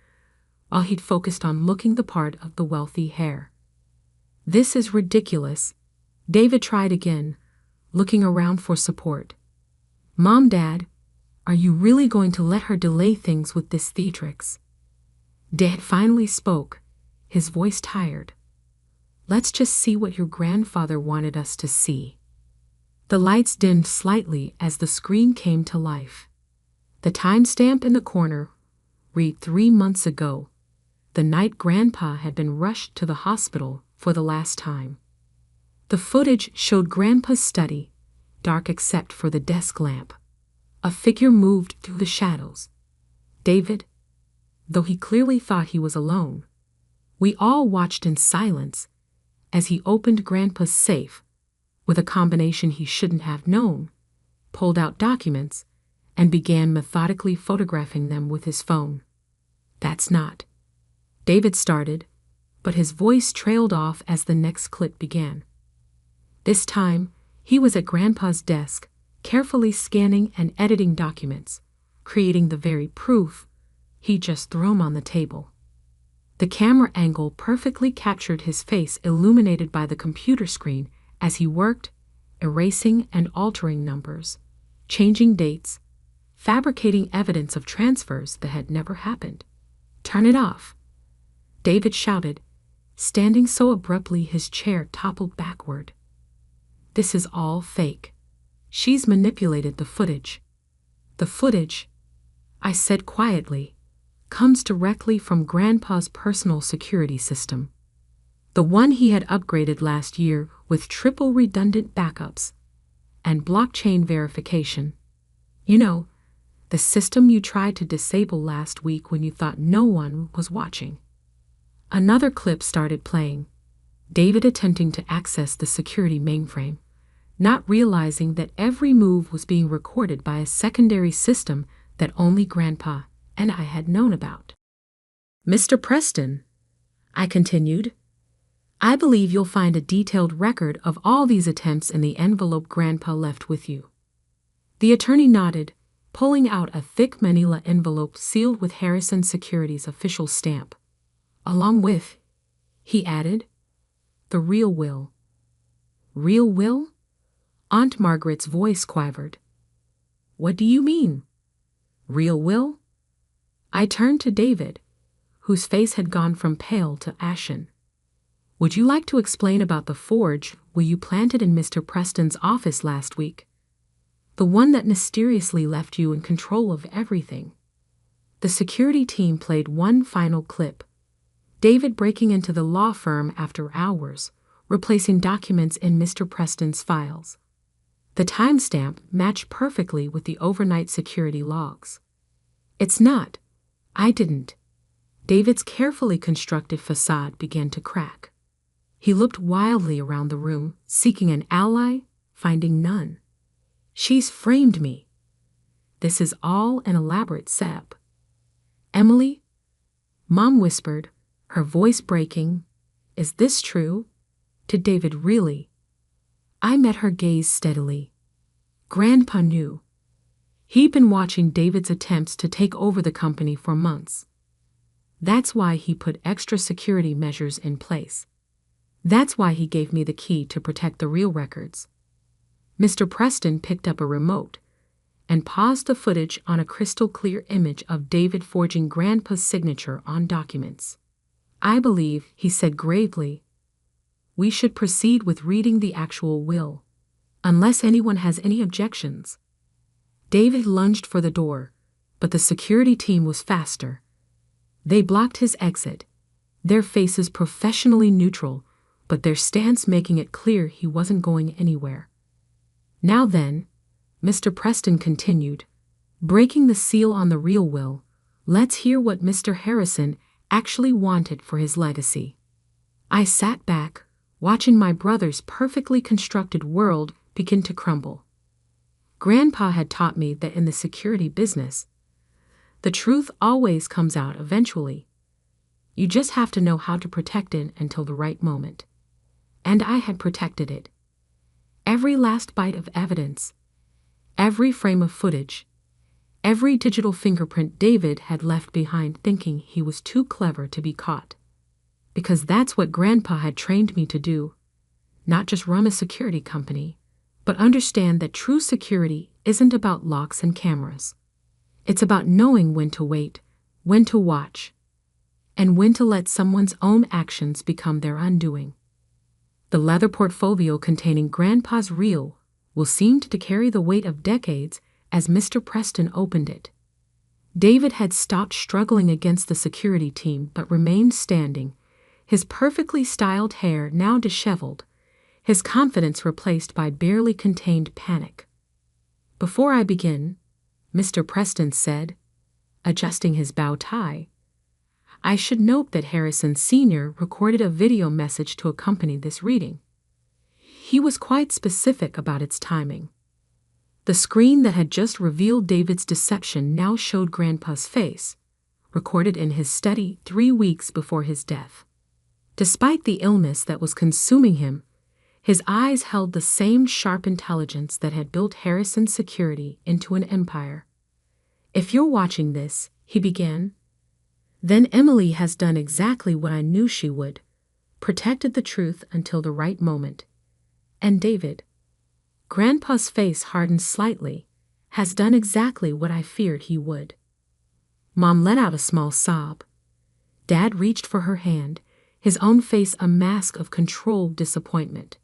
while he'd focused on looking the part of the wealthy heir. "This is ridiculous." David tried again, looking around for support. "Mom, Dad, are you really going to let her delay things with this theatrics?" Dad finally spoke, his voice tired. "Let's just see what your grandfather wanted us to see." The lights dimmed slightly as the screen came to life. The timestamp in the corner read 3 months ago, the night Grandpa had been rushed to the hospital for the last time. The footage showed Grandpa's study, dark except for the desk lamp. A figure moved through the shadows. David, though he clearly thought he was alone, we all watched in silence as he opened Grandpa's safe with a combination he shouldn't have known, pulled out documents, and began methodically photographing them with his phone. "That's not," David started, but his voice trailed off as the next clip began. This time, he was at Grandpa's desk, carefully scanning and editing documents, creating the very proof he'd just thrown on the table. The camera angle perfectly captured his face illuminated by the computer screen as he worked, erasing and altering numbers, changing dates, fabricating evidence of transfers that had never happened. "Turn it off," David shouted, standing so abruptly his chair toppled backward. "This is all fake. She's manipulated the footage." "The footage," I said quietly, "comes directly from Grandpa's personal security system. The one he had upgraded last year with triple redundant backups and blockchain verification. You know, the system you tried to disable last week when you thought no one was watching." Another clip started playing, David attempting to access the security mainframe, not realizing that every move was being recorded by a secondary system that only Grandpa and I had known about. "Mr. Preston," I continued, "I believe you'll find a detailed record of all these attempts in the envelope Grandpa left with you." The attorney nodded, pulling out a thick manila envelope sealed with Harrison Securities' official stamp. "Along with," he added, "the real will." "Real will?" Aunt Margaret's voice quivered. "What do you mean? Real will?" I turned to David, whose face had gone from pale to ashen. "Would you like to explain about the forge will you planted in Mr. Preston's office last week? The one that mysteriously left you in control of everything." The security team played one final clip, David breaking into the law firm after hours, replacing documents in Mr. Preston's files. The timestamp matched perfectly with the overnight security logs. "It's not. I didn't." David's carefully constructed facade began to crack. He looked wildly around the room, seeking an ally, finding none. "She's framed me. This is all an elaborate setup." "Emily?" Mom whispered, her voice breaking. "Is this true?" To David, "Really?" I met her gaze steadily. Grandpa knew. He'd been watching David's attempts to take over the company for months. That's why he put extra security measures in place. That's why he gave me the key to protect the real records. Mr. Preston picked up a remote and paused the footage on a crystal-clear image of David forging Grandpa's signature on documents. "I believe," he said gravely, "we should proceed with reading the actual will, unless anyone has any objections." David lunged for the door, but the security team was faster. They blocked his exit, their faces professionally neutral, but their stance making it clear he wasn't going anywhere. "Now then," Mr. Preston continued, breaking the seal on the real will, "let's hear what Mr. Harrison actually wanted for his legacy." I sat back, watching my brother's perfectly constructed world begin to crumble. Grandpa had taught me that in the security business, the truth always comes out eventually. You just have to know how to protect it until the right moment. And I had protected it. Every last bite of evidence, every frame of footage, every digital fingerprint David had left behind, thinking he was too clever to be caught. Because that's what Grandpa had trained me to do. Not just run a security company, but understand that true security isn't about locks and cameras. It's about knowing when to wait, when to watch, and when to let someone's own actions become their undoing. The leather portfolio containing Grandpa's reel will seem to carry the weight of decades as Mr. Preston opened it. David had stopped struggling against the security team but remained standing, his perfectly styled hair now disheveled, his confidence replaced by barely contained panic. "Before I begin," Mr. Preston said, adjusting his bow tie, "I should note that Harrison Sr. recorded a video message to accompany this reading. He was quite specific about its timing." The screen that had just revealed David's deception now showed Grandpa's face, recorded in his study 3 weeks before his death. Despite the illness that was consuming him, his eyes held the same sharp intelligence that had built Harrison's security into an empire. "If you're watching this," he began, "then Emily has done exactly what I knew she would, protected the truth until the right moment. And David," Grandpa's face hardened slightly, "has done exactly what I feared he would." Mom let out a small sob. Dad reached for her hand, his own face a mask of controlled disappointment.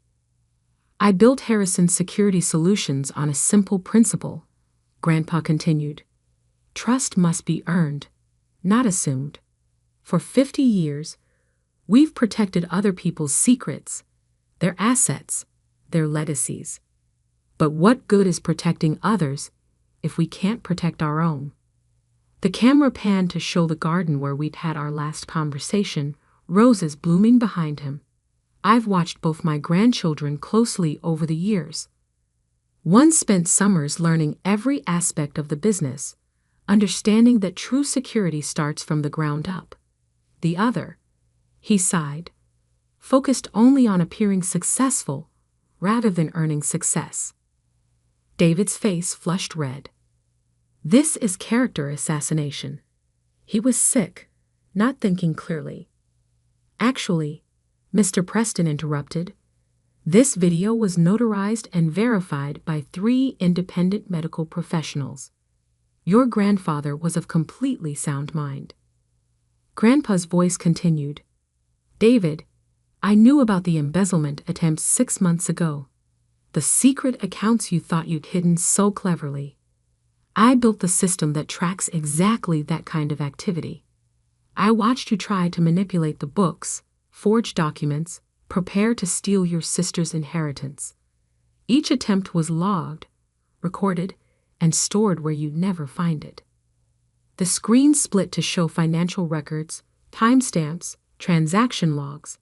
"I built Harrison Security Solutions on a simple principle," Grandpa continued. "Trust must be earned, not assumed. For 50 years, we've protected other people's secrets, their assets, their legacies. But what good is protecting others if we can't protect our own?" The camera panned to show the garden where we'd had our last conversation, roses blooming behind him. I've watched both my grandchildren closely over the years. One spent summers learning every aspect of the business, understanding that true security starts from the ground up. The other, he sighed, focused only on appearing successful rather than earning success. David's face flushed red. "This is character assassination." He was sick, not thinking clearly. "Actually," Mr. Preston interrupted, "this video was notarized and verified by 3 independent medical professionals. Your grandfather was of completely sound mind." Grandpa's voice continued, "David, I knew about the embezzlement attempts 6 months ago. The secret accounts you thought you'd hidden so cleverly. I built the system that tracks exactly that kind of activity. I watched you try to manipulate the books, forge documents, prepare to steal your sister's inheritance. Each attempt was logged, recorded, and stored where you'd never find it." The screen split to show financial records, timestamps, transaction logs,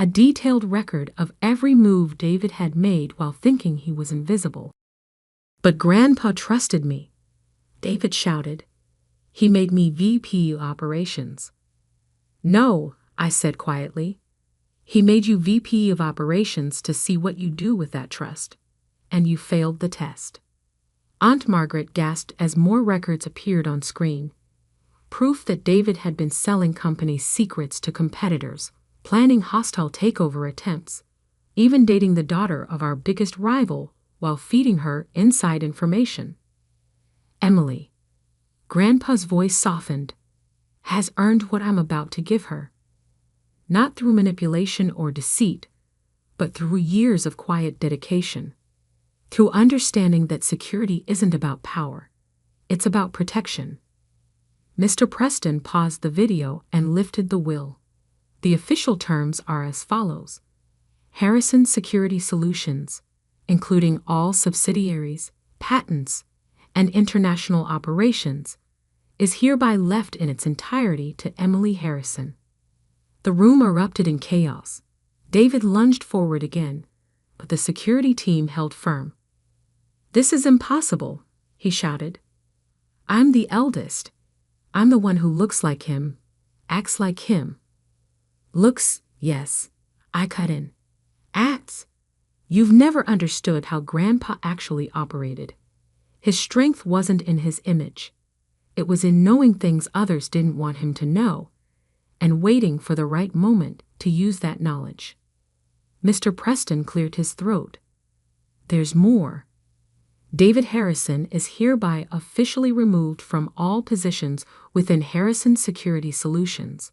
a detailed record of every move David had made while thinking he was invisible. "But Grandpa trusted me," David shouted. "He made me VP Operations." "No," I said quietly. "He made you VP of Operations to see what you do with that trust. And you failed the test." Aunt Margaret gasped as more records appeared on screen. Proof that David had been selling company secrets to competitors, planning hostile takeover attempts, even dating the daughter of our biggest rival while feeding her inside information. "Emily," Grandpa's voice softened, "has earned what I'm about to give her. Not through manipulation or deceit, but through years of quiet dedication. Through understanding that security isn't about power, it's about protection." Mr. Preston paused the video and lifted the will. The official terms are as follows: Harrison Security Solutions, including all subsidiaries, patents, and international operations, is hereby left in its entirety to Emily Harrison. The room erupted in chaos. David lunged forward again, but the security team held firm. "This is impossible," he shouted. "I'm the eldest. I'm the one who looks like him, acts like him." "Looks, yes," I cut in. "Acts? You've never understood how Grandpa actually operated. His strength wasn't in his image. It was in knowing things others didn't want him to know, and waiting for the right moment to use that knowledge. Mr. Preston cleared his throat. There's more. David Harrison is hereby officially removed from all positions within Harrison Security Solutions.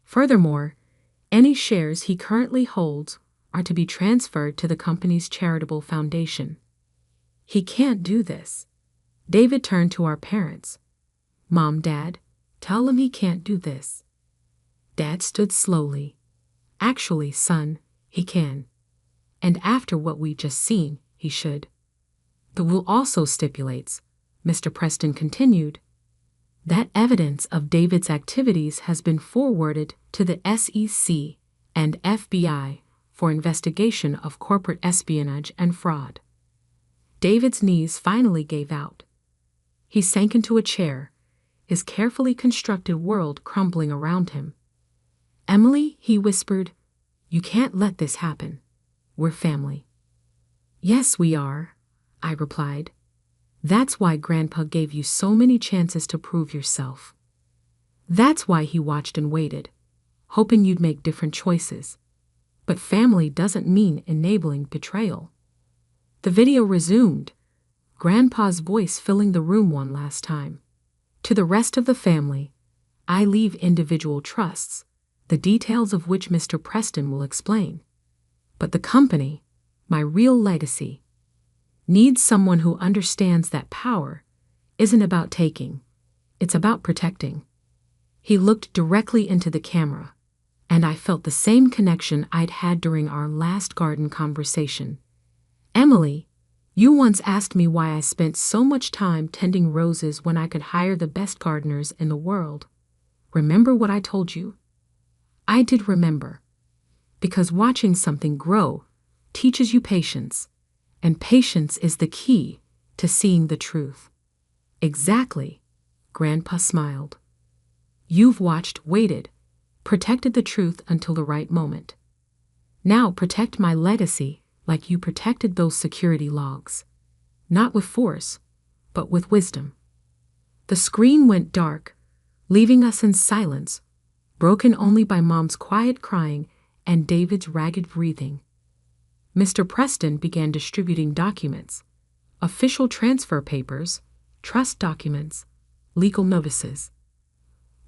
Furthermore, any shares he currently holds are to be transferred to the company's charitable foundation. He can't do this. David turned to our parents. Mom, Dad, tell him he can't do this. Dad stood slowly. Actually, son, he can. And after what we just seen, he should. The will also stipulates, Mr. Preston continued, that evidence of David's activities has been forwarded to the SEC and FBI for investigation of corporate espionage and fraud. David's knees finally gave out. He sank into a chair, his carefully constructed world crumbling around him. Emily, he whispered, you can't let this happen. We're family. Yes, we are, I replied. That's why Grandpa gave you so many chances to prove yourself. That's why he watched and waited, hoping you'd make different choices. But family doesn't mean enabling betrayal. The video resumed, Grandpa's voice filling the room one last time. To the rest of the family, I leave individual trusts, the details of which Mr. Preston will explain. But the company, my real legacy, needs someone who understands that power isn't about taking, it's about protecting. He looked directly into the camera, and I felt the same connection I'd had during our last garden conversation. Emily, you once asked me why I spent so much time tending roses when I could hire the best gardeners in the world. Remember what I told you? I did remember. Because watching something grow teaches you patience, and patience is the key to seeing the truth. Exactly, Grandpa smiled. You've watched, waited, protected the truth until the right moment. Now protect my legacy like you protected those security logs. Not with force, but with wisdom. The screen went dark, leaving us in silence, broken only by Mom's quiet crying and David's ragged breathing. Mr. Preston began distributing documents, official transfer papers, trust documents, legal notices.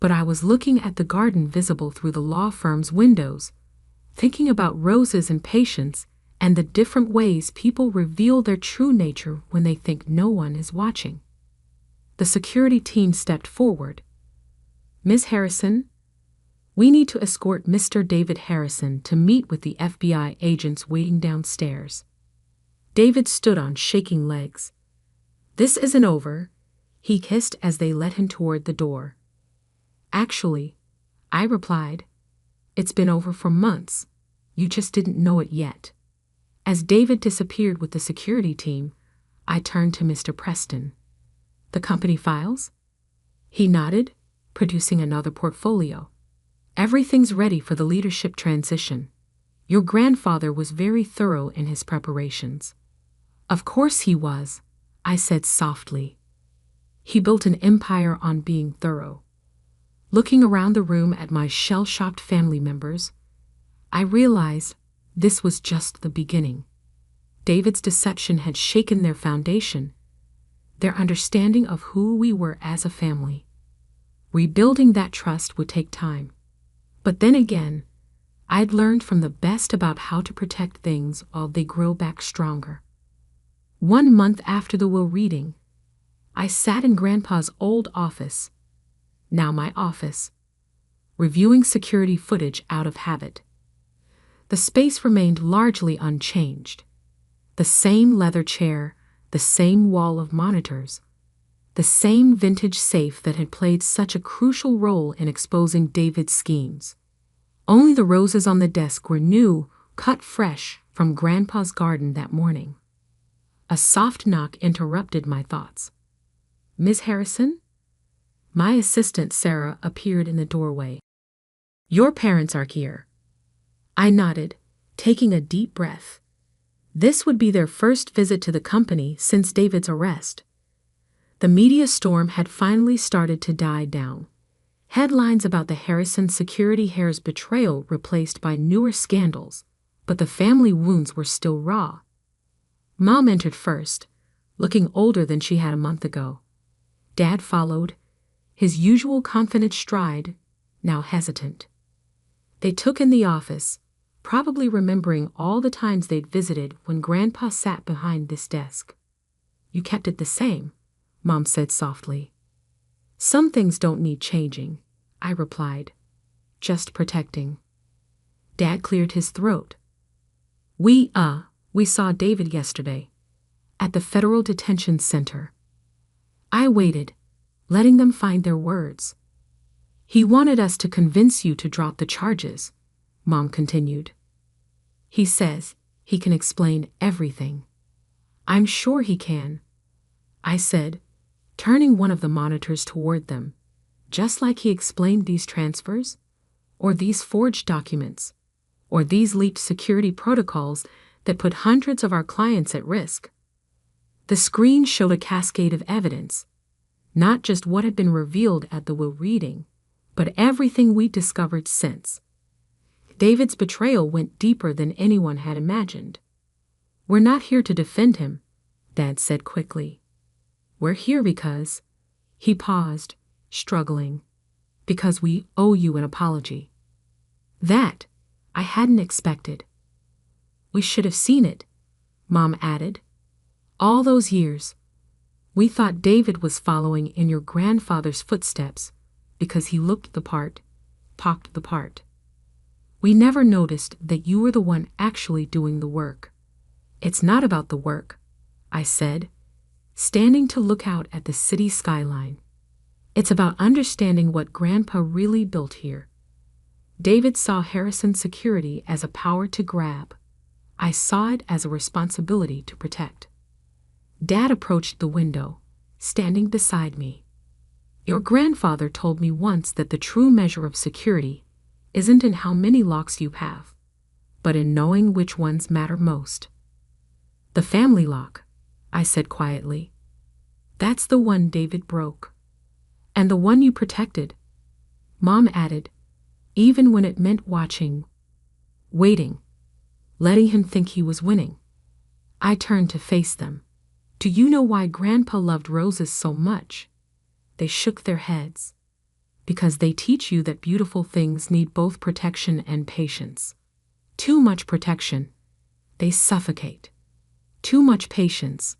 But I was looking at the garden visible through the law firm's windows, thinking about roses and patience and the different ways people reveal their true nature when they think no one is watching. The security team stepped forward. Ms. Harrison, we need to escort Mr. David Harrison to meet with the FBI agents waiting downstairs. David stood on shaking legs. This isn't over, he hissed as they led him toward the door. Actually, I replied, it's been over for months. You just didn't know it yet. As David disappeared with the security team, I turned to Mr. Preston. The company files? He nodded, producing another portfolio. Everything's ready for the leadership transition. Your grandfather was very thorough in his preparations. Of course he was, I said softly. He built an empire on being thorough. Looking around the room at my shell-shocked family members, I realized this was just the beginning. David's deception had shaken their foundation, their understanding of who we were as a family. Rebuilding that trust would take time. But then again, I'd learned from the best about how to protect things while they grow back stronger. 1 month after the will reading, I sat in Grandpa's old office, now my office, reviewing security footage out of habit. The space remained largely unchanged. The same leather chair, the same wall of monitors, the same vintage safe that had played such a crucial role in exposing David's schemes. Only the roses on the desk were new, cut fresh from Grandpa's garden that morning. A soft knock interrupted my thoughts. Ms. Harrison? My assistant Sarah appeared in the doorway. Your parents are here. I nodded, taking a deep breath. This would be their first visit to the company since David's arrest, The media storm had finally started to die down. Headlines about the Harrison security heir's betrayal replaced by newer scandals, but the family wounds were still raw. Mom entered first, looking older than she had a month ago. Dad followed, his usual confident stride, now hesitant. They took in the office, probably remembering all the times they'd visited when Grandpa sat behind this desk. "You kept it the same," Mom said softly. "Some things don't need changing," I replied. "Just protecting." Dad cleared his throat. We saw David yesterday, at the Federal Detention Center." I waited, letting them find their words. "He wanted us to convince you to drop the charges," Mom continued. "He says he can explain everything." "I'm sure he can," I said, turning one of the monitors toward them. "Just like he explained these transfers, or these forged documents, or these leaked security protocols that put hundreds of our clients at risk." The screen showed a cascade of evidence, not just what had been revealed at the will reading, but everything we'd discovered since. David's betrayal went deeper than anyone had imagined. "We're not here to defend him," Dad said quickly. "We're here because—" He paused, struggling. "Because we owe you an apology." That I hadn't expected. "We should have seen it," Mom added. "All those years, we thought David was following in your grandfather's footsteps because he looked the part, talked the part. We never noticed that you were the one actually doing the work." "It's not about the work," I said, standing to look out at the city skyline. "It's about understanding what Grandpa really built here." David saw Harrison security as a power to grab. I saw it as a responsibility to protect. Dad approached the window, standing beside me. "Your grandfather told me once that the true measure of security isn't in how many locks you have, but in knowing which ones matter most." "The family lock," I said quietly. "That's the one David broke. And the one you protected," Mom added, "even when it meant waiting, letting him think he was winning." I turned to face them. "Do you know why Grandpa loved roses so much?" They shook their heads. "Because they teach you that beautiful things need both protection and patience. Too much protection, they suffocate. Too much patience,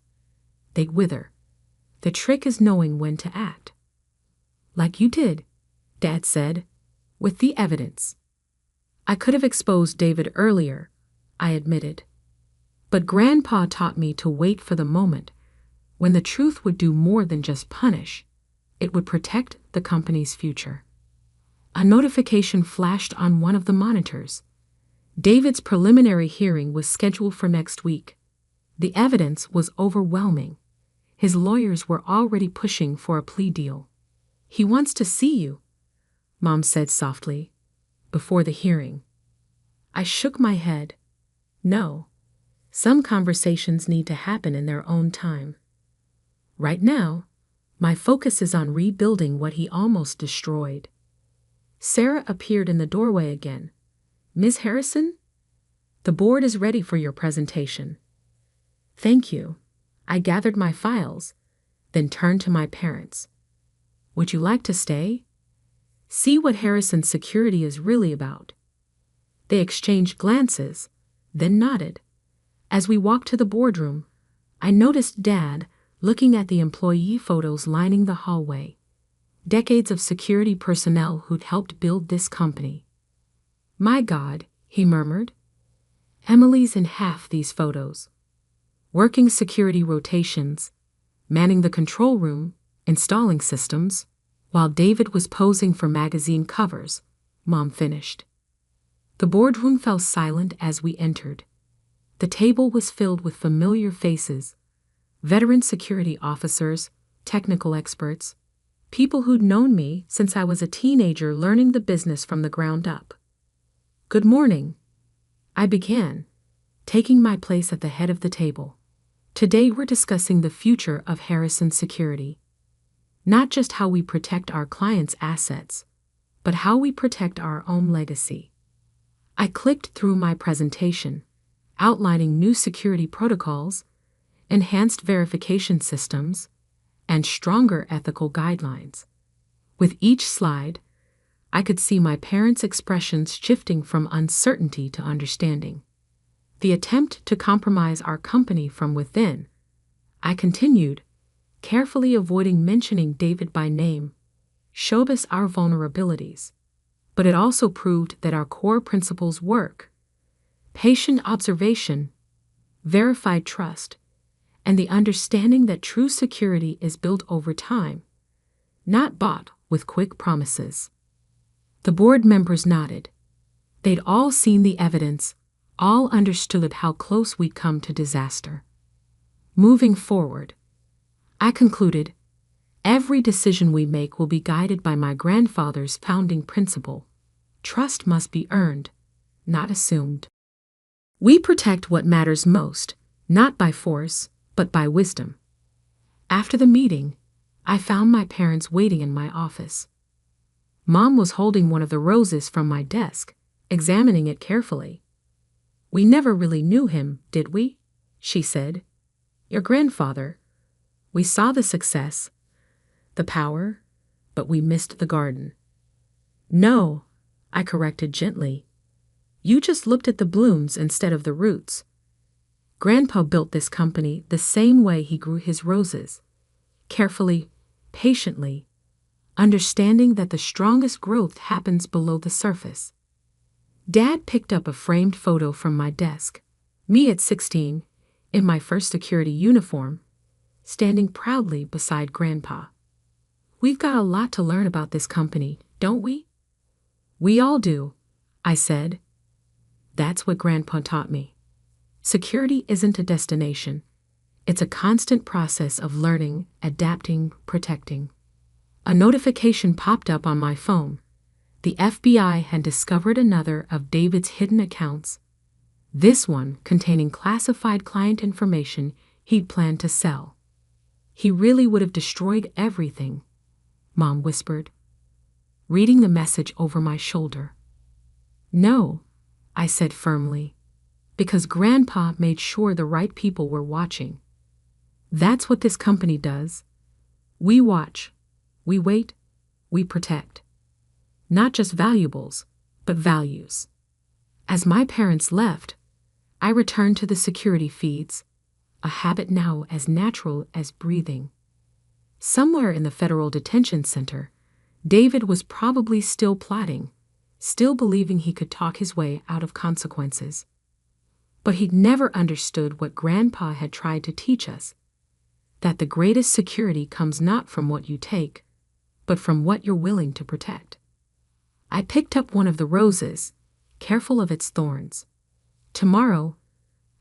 they wither. The trick is knowing when to act." "Like you did," Dad said, "with the evidence." "I could have exposed David earlier," I admitted. "But Grandpa taught me to wait for the moment when the truth would do more than just punish. It would protect the company's future." A notification flashed on one of the monitors. David's preliminary hearing was scheduled for next week. The evidence was overwhelming. His lawyers were already pushing for a plea deal. "He wants to see you," Mom said softly, "before the hearing." I shook my head. "No. Some conversations need to happen in their own time. Right now, my focus is on rebuilding what he almost destroyed." Sarah appeared in the doorway again. "Ms. Harrison? The board is ready for your presentation." "Thank you." I gathered my files, then turned to my parents. "Would you like to stay? See what Harrison security is really about?" They exchanged glances, then nodded. As we walked to the boardroom, I noticed Dad looking at the employee photos lining the hallway. Decades of security personnel who'd helped build this company. "My God," he murmured. "Emily's in half these photos. Working security rotations, manning the control room, installing systems, while David was posing for magazine covers," Mom finished. The boardroom fell silent as we entered. The table was filled with familiar faces, veteran security officers, technical experts, people who'd known me since I was a teenager learning the business from the ground up. "Good morning," I began, taking my place at the head of the table. "Today we're discussing the future of Harrison Security. Not just how we protect our clients' assets, but how we protect our own legacy. I clicked through my presentation, outlining new security protocols, enhanced verification systems, and stronger ethical guidelines. With each slide, I could see my parents' expressions shifting from uncertainty to understanding. The attempt to compromise our company from within, I continued, carefully avoiding mentioning David by name, showed us our vulnerabilities, but it also proved that our core principles work: patient observation, verified trust, and the understanding that true security is built over time, not bought with quick promises. The board members nodded. They'd all seen the evidence, all understood how close we'd come to disaster. Moving forward, I concluded, every decision we make will be guided by my grandfather's founding principle: trust must be earned, not assumed. We protect what matters most, not by force, but by wisdom. After the meeting, I found my parents waiting in my office. Mom was holding one of the roses from my desk, examining it carefully. "We never really knew him, did we?" she said. "Your grandfather. We saw the success, the power, but we missed the garden." "No," I corrected gently. "You just looked at the blooms instead of the roots. Grandpa built this company the same way he grew his roses, carefully, patiently, understanding that the strongest growth happens below the surface." Dad picked up a framed photo from my desk, me at 16, in my first security uniform, standing proudly beside Grandpa. "We've got a lot to learn about this company, don't we?" "We all do," I said. That's what Grandpa taught me. Security isn't a destination. It's a constant process of learning, adapting, protecting. A notification popped up on my phone. The FBI had discovered another of David's hidden accounts, this one containing classified client information he'd planned to sell. "He really would have destroyed everything," Mom whispered, reading the message over my shoulder. "No," I said firmly, "because Grandpa made sure the right people were watching. That's what this company does. We watch, we wait, we protect. Not just valuables, but values." As my parents left, I returned to the security feeds, a habit now as natural as breathing. Somewhere in the federal detention center, David was probably still plotting, still believing he could talk his way out of consequences. But he'd never understood what Grandpa had tried to teach us, that the greatest security comes not from what you take, but from what you're willing to protect. I picked up one of the roses, careful of its thorns. Tomorrow,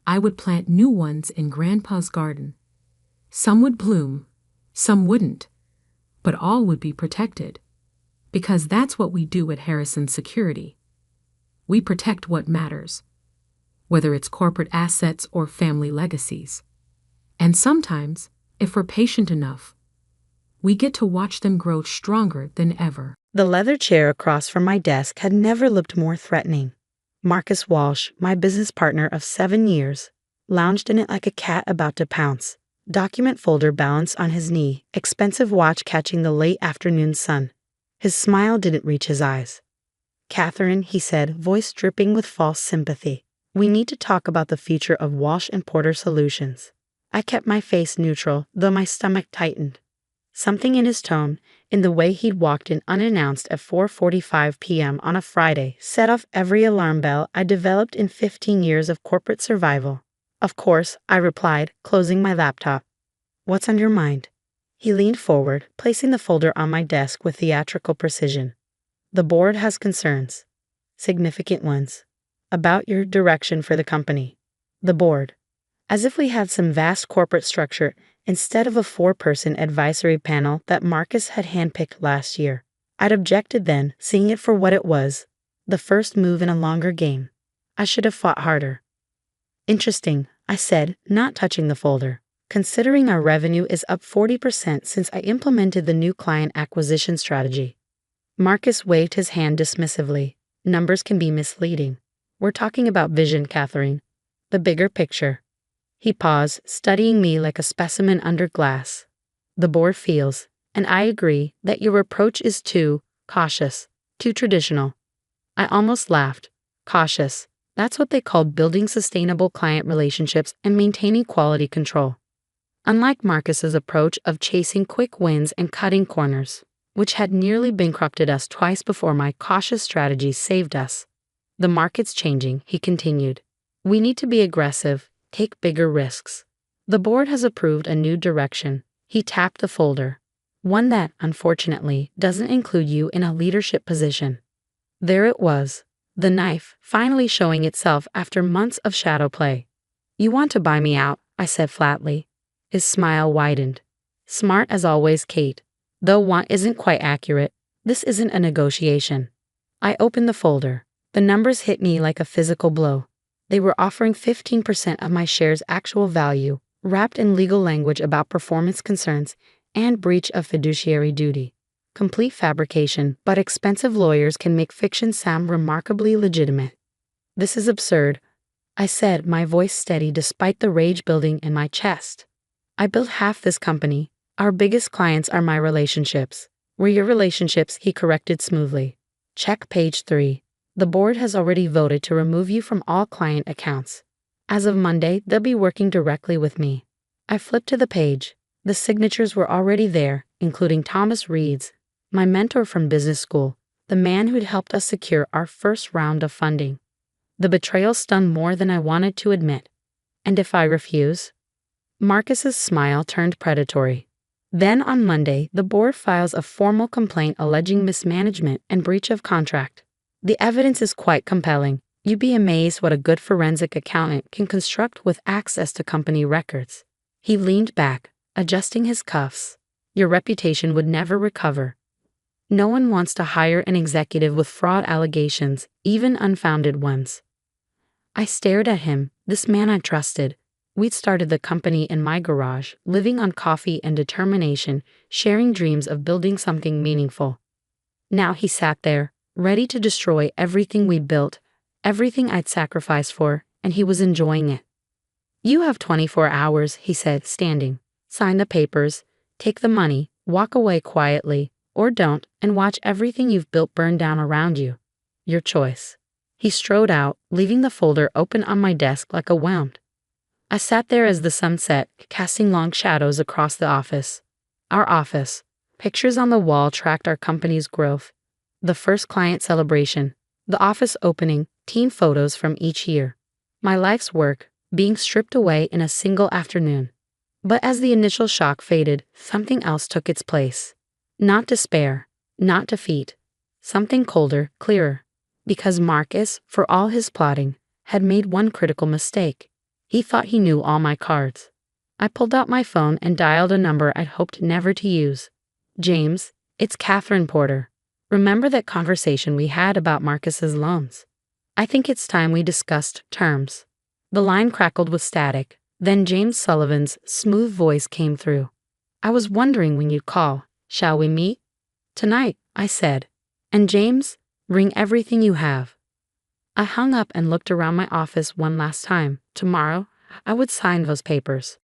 I would plant new ones in Grandpa's garden. Some would bloom, some wouldn't, but all would be protected. Because that's what we do at Harrison Security. We protect what matters, whether it's corporate assets or family legacies. And sometimes, if we're patient enough, we get to watch them grow stronger than ever. The leather chair across from my desk had never looked more threatening. Marcus Walsh, my business partner of 7 years, lounged in it like a cat about to pounce, document folder balanced on his knee, expensive watch catching the late afternoon sun. His smile didn't reach his eyes. "Catherine," he said, voice dripping with false sympathy, "we need to talk about the future of Walsh and Porter Solutions." I kept my face neutral, though my stomach tightened. Something in his tone, in the way he'd walked in unannounced at 4:45 p.m. on a Friday, set off every alarm bell I developed in 15 years of corporate survival. "Of course," I replied, closing my laptop. "What's on your mind?" He leaned forward, placing the folder on my desk with theatrical precision. "The board has concerns. Significant ones. About your direction for the company." The board. As if we had some vast corporate structure instead of a 4-person advisory panel that Marcus had handpicked last year. I'd objected then, seeing it for what it was, the first move in a longer game. I should have fought harder. "Interesting," I said, not touching the folder. considering our revenue is up 40% since I implemented the new client acquisition strategy. Marcus waved his hand dismissively. Numbers can be misleading. We're talking about vision, Catherine. The bigger picture. He paused, studying me like a specimen under glass. The board feels, and I agree, that your approach is too cautious, too traditional. I almost laughed. Cautious. That's what they call building sustainable client relationships and maintaining quality control. Unlike Marcus's approach of chasing quick wins and cutting corners, which had nearly bankrupted us twice before my cautious strategies saved us. The market's changing, he continued. We need to be aggressive, take bigger risks. The board has approved a new direction. He tapped the folder. One that, unfortunately, doesn't include you in a leadership position. There it was, the knife, finally showing itself after months of shadow play. You want to buy me out, I said flatly. His smile widened. Smart as always, Kate. Though want isn't quite accurate, this isn't a negotiation. I opened the folder. The numbers hit me like a physical blow. They were offering 15% of my shares' actual value, wrapped in legal language about performance concerns and breach of fiduciary duty. Complete fabrication, but expensive lawyers can make fiction sound remarkably legitimate. This is absurd, I said, my voice steady despite the rage building in my chest. I built half this company. Our biggest clients are my relationships. We're your relationships, he corrected smoothly. Check page 3. The board has already voted to remove you from all client accounts. As of Monday, they'll be working directly with me. I flipped to the page. The signatures were already there, including Thomas Reed's, my mentor from business school, the man who'd helped us secure our first round of funding. The betrayal stung more than I wanted to admit. And if I refuse? Marcus's smile turned predatory. Then on Monday, the board files a formal complaint alleging mismanagement and breach of contract. The evidence is quite compelling. You'd be amazed what a good forensic accountant can construct with access to company records. He leaned back, adjusting his cuffs. Your reputation would never recover. No one wants to hire an executive with fraud allegations, even unfounded ones. I stared at him, this man I trusted. We'd started the company in my garage, living on coffee and determination, sharing dreams of building something meaningful. Now he sat there, ready to destroy everything we'd built, everything I'd sacrificed for, and he was enjoying it. You have 24 hours, he said, standing. Sign the papers, take the money, walk away quietly, or don't, and watch everything you've built burn down around you. Your choice. He strode out, leaving the folder open on my desk like a wound. I sat there as the sun set, casting long shadows across the office. Our office. Pictures on the wall tracked our company's growth. The first client celebration, the office opening, team photos from each year. My life's work, being stripped away in a single afternoon. But as the initial shock faded, something else took its place. Not despair, not defeat. Something colder, clearer. Because Marcus, for all his plotting, had made one critical mistake. He thought he knew all my cards. I pulled out my phone and dialed a number I'd hoped never to use. James, it's Catherine Porter. Remember that conversation we had about Marcus's loans? I think it's time we discussed terms. The line crackled with static. Then James Sullivan's smooth voice came through. I was wondering when you'd call. Shall we meet? Tonight, I said. And James, bring everything you have. I hung up and looked around my office one last time. Tomorrow, I would sign those papers.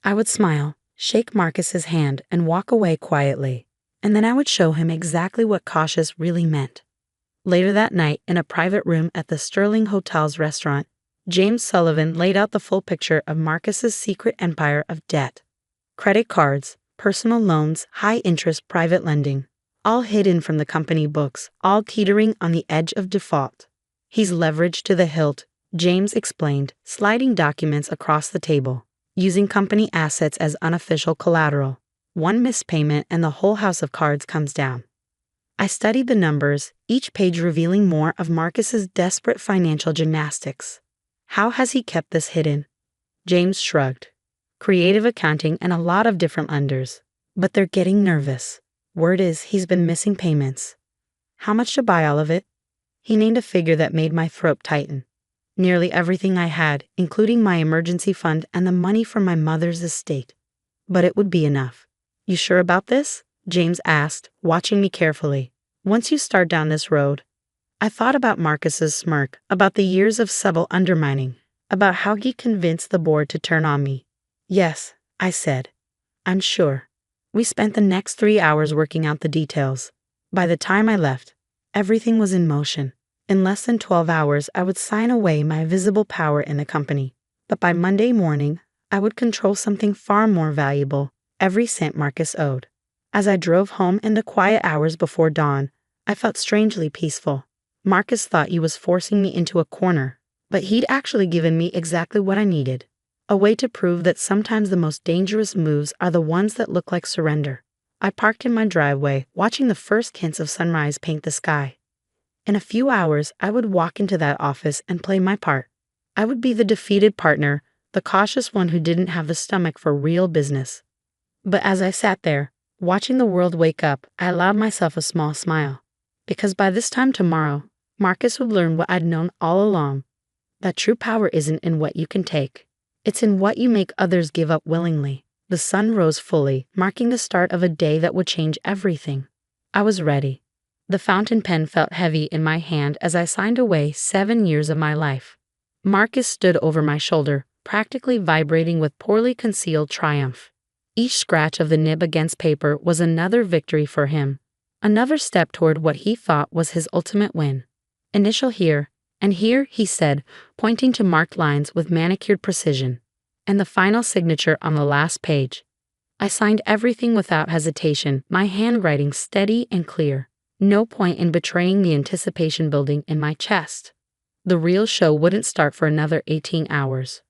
I would smile, shake Marcus's hand, and walk away quietly. And then I would show him exactly what cautious really meant. Later that night, in a private room at the Sterling Hotel's restaurant, James Sullivan laid out the full picture of Marcus's secret empire of debt. Credit cards, personal loans, high-interest private lending, all hidden from the company books, all teetering on the edge of default. He's leveraged to the hilt, James explained, sliding documents across the table, using company assets as unofficial collateral. One missed payment and the whole house of cards comes down. I studied the numbers, each page revealing more of Marcus's desperate financial gymnastics. How has he kept this hidden? James shrugged. Creative accounting and a lot of different lenders. But they're getting nervous. Word is he's been missing payments. How much to buy all of it? He named a figure that made my throat tighten. Nearly everything I had, including my emergency fund and the money from my mother's estate. But it would be enough. You sure about this? James asked, watching me carefully. Once you start down this road. I thought about Marcus's smirk, about the years of subtle undermining, about how he convinced the board to turn on me. Yes, I said. I'm sure. We spent the next 3 hours working out the details. By the time I left, everything was in motion. In less than 12 hours, I would sign away my visible power in the company. But by Monday morning, I would control something far more valuable, every cent Marcus owed. As I drove home in the quiet hours before dawn, I felt strangely peaceful. Marcus thought he was forcing me into a corner, but he'd actually given me exactly what I needed. A way to prove that sometimes the most dangerous moves are the ones that look like surrender. I parked in my driveway, watching the first hints of sunrise paint the sky. In a few hours, I would walk into that office and play my part. I would be the defeated partner, the cautious one who didn't have the stomach for real business. But as I sat there, watching the world wake up, I allowed myself a small smile. Because by this time tomorrow, Marcus would learn what I'd known all along, that true power isn't in what you can take. It's in what you make others give up willingly. The sun rose fully, marking the start of a day that would change everything. I was ready. The fountain pen felt heavy in my hand as I signed away 7 years of my life. Marcus stood over my shoulder, practically vibrating with poorly concealed triumph. Each scratch of the nib against paper was another victory for him, another step toward what he thought was his ultimate win. Initial here, and here, he said, pointing to marked lines with manicured precision, and the final signature on the last page. I signed everything without hesitation, my handwriting steady and clear. No point in betraying the anticipation building in my chest. The real show wouldn't start for another 18 hours.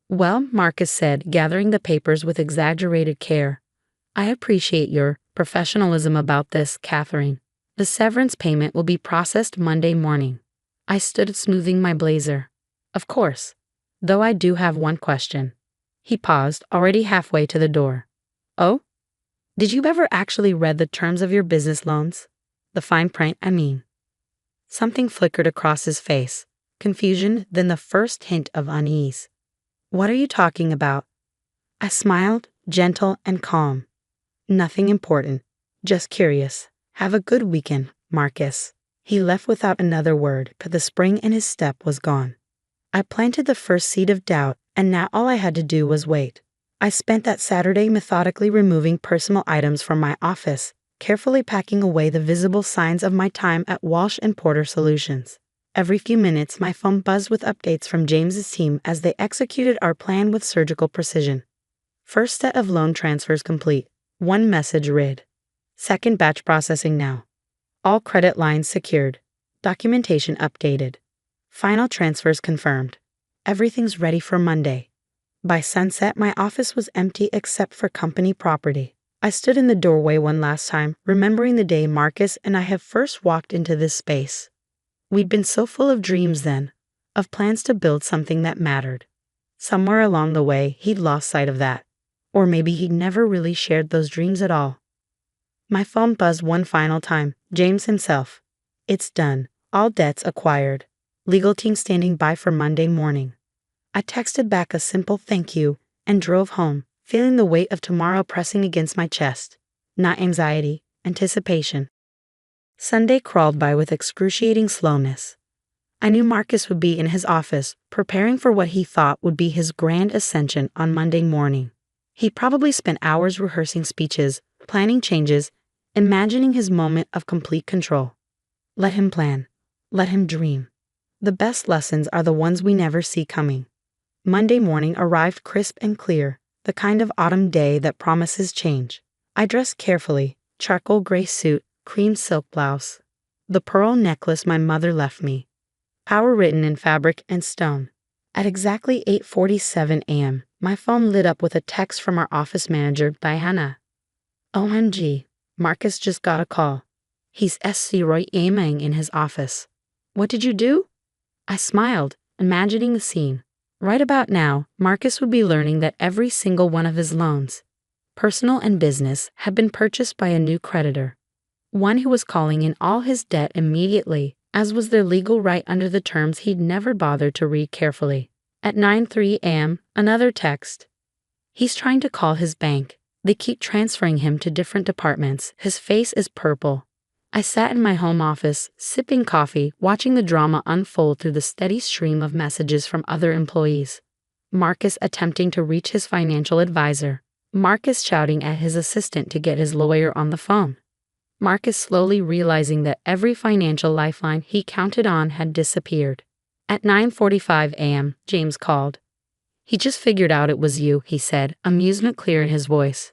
Well, Marcus said, gathering the papers with exaggerated care. I appreciate your professionalism about this, Catherine. The severance payment will be processed Monday morning. I stood smoothing my blazer. Of course. Though I do have one question. He paused, already halfway to the door. Oh? Did you ever actually read the terms of your business loans? The fine print, I mean. Something flickered across his face. Confusion, then the first hint of unease. What are you talking about? I smiled, gentle and calm. Nothing important. Just curious. Have a good weekend, Marcus. He left without another word, but the spring in his step was gone. I planted the first seed of doubt, and now all I had to do was wait. I spent that Saturday methodically removing personal items from my office, carefully packing away the visible signs of my time at Walsh & Porter Solutions. Every few minutes, my phone buzzed with updates from James's team as they executed our plan with surgical precision. First set of loan transfers complete. One message read. Second batch processing now. All credit lines secured. Documentation updated. Final transfers confirmed. Everything's ready for Monday. By sunset, my office was empty except for company property. I stood in the doorway one last time, remembering the day Marcus and I had first walked into this space. We'd been so full of dreams then, of plans to build something that mattered. Somewhere along the way, he'd lost sight of that. Or maybe he'd never really shared those dreams at all. My phone buzzed one final time. James himself. It's done. All debts acquired. Legal team standing by for Monday morning. I texted back a simple thank you and drove home, feeling the weight of tomorrow pressing against my chest. Not anxiety, anticipation. Sunday crawled by with excruciating slowness. I knew Marcus would be in his office, preparing for what he thought would be his grand ascension on Monday morning. He probably spent hours rehearsing speeches, planning changes, imagining his moment of complete control. Let him plan. Let him dream. The best lessons are the ones we never see coming. Monday morning arrived crisp and clear, the kind of autumn day that promises change. I dressed carefully, charcoal gray suit, cream silk blouse. The pearl necklace my mother left me. Power written in fabric and stone. At exactly 8:47 a.m., my phone lit up with a text from our office manager, Diana. OMG, Marcus just got a call. He's SC aiming in his office. What did you do? I smiled, imagining the scene. Right about now, Marcus would be learning that every single one of his loans, personal and business, had been purchased by a new creditor. One who was calling in all his debt immediately, as was their legal right under the terms he'd never bothered to read carefully. At 9:03 a.m., another text. He's trying to call his bank. They keep transferring him to different departments. His face is purple. I sat in my home office, sipping coffee, watching the drama unfold through the steady stream of messages from other employees. Marcus attempting to reach his financial advisor. Marcus shouting at his assistant to get his lawyer on the phone. Marcus slowly realizing that every financial lifeline he counted on had disappeared. At 9:45 a.m., James called. He just figured out it was you, he said, amusement clear in his voice.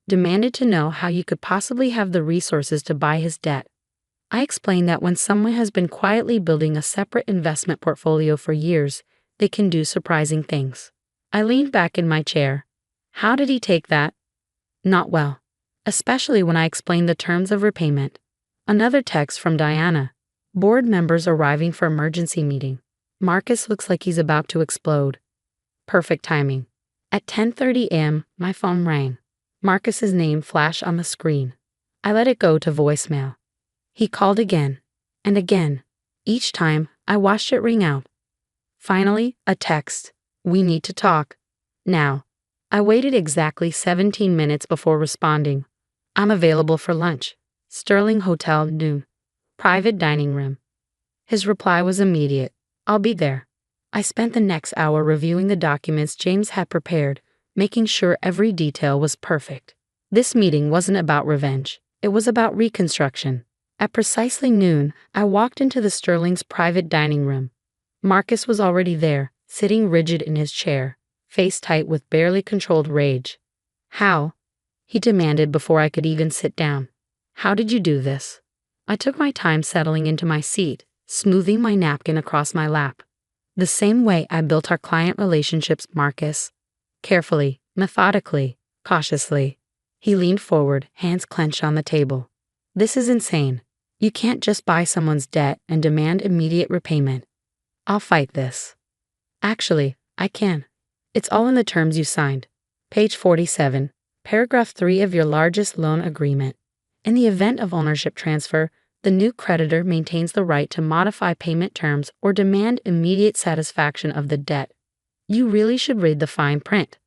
Demanded to know how you could possibly have the resources to buy his debt. I explained that when someone has been quietly building a separate investment portfolio for years, they can do surprising things. I leaned back in my chair. How did he take that? Not well. Especially when I explained the terms of repayment. Another text from Diana. Board members arriving for emergency meeting. Marcus looks like he's about to explode. Perfect timing. At 10:30 a.m., my phone rang. Marcus's name flashed on the screen. I let it go to voicemail. He called again and again. Each time, I watched it ring out. Finally, a text. We need to talk. Now. I waited exactly 17 minutes before responding. I'm available for lunch. Sterling Hotel, noon. Private dining room. His reply was immediate. I'll be there. I spent the next hour reviewing the documents James had prepared, making sure every detail was perfect. This meeting wasn't about revenge. It was about reconstruction. At precisely noon, I walked into the Sterling's private dining room. Marcus was already there, sitting rigid in his chair, face tight with barely controlled rage. How? He demanded before I could even sit down. How did you do this? I took my time settling into my seat, smoothing my napkin across my lap. The same way I built our client relationships, Marcus. Carefully, methodically, cautiously. He leaned forward, hands clenched on the table. This is insane. You can't just buy someone's debt and demand immediate repayment. I'll fight this. Actually, I can. It's all in the terms you signed. Page 47, paragraph 3 of your largest loan agreement. In the event of ownership transfer, the new creditor maintains the right to modify payment terms or demand immediate satisfaction of the debt. You really should read the fine print.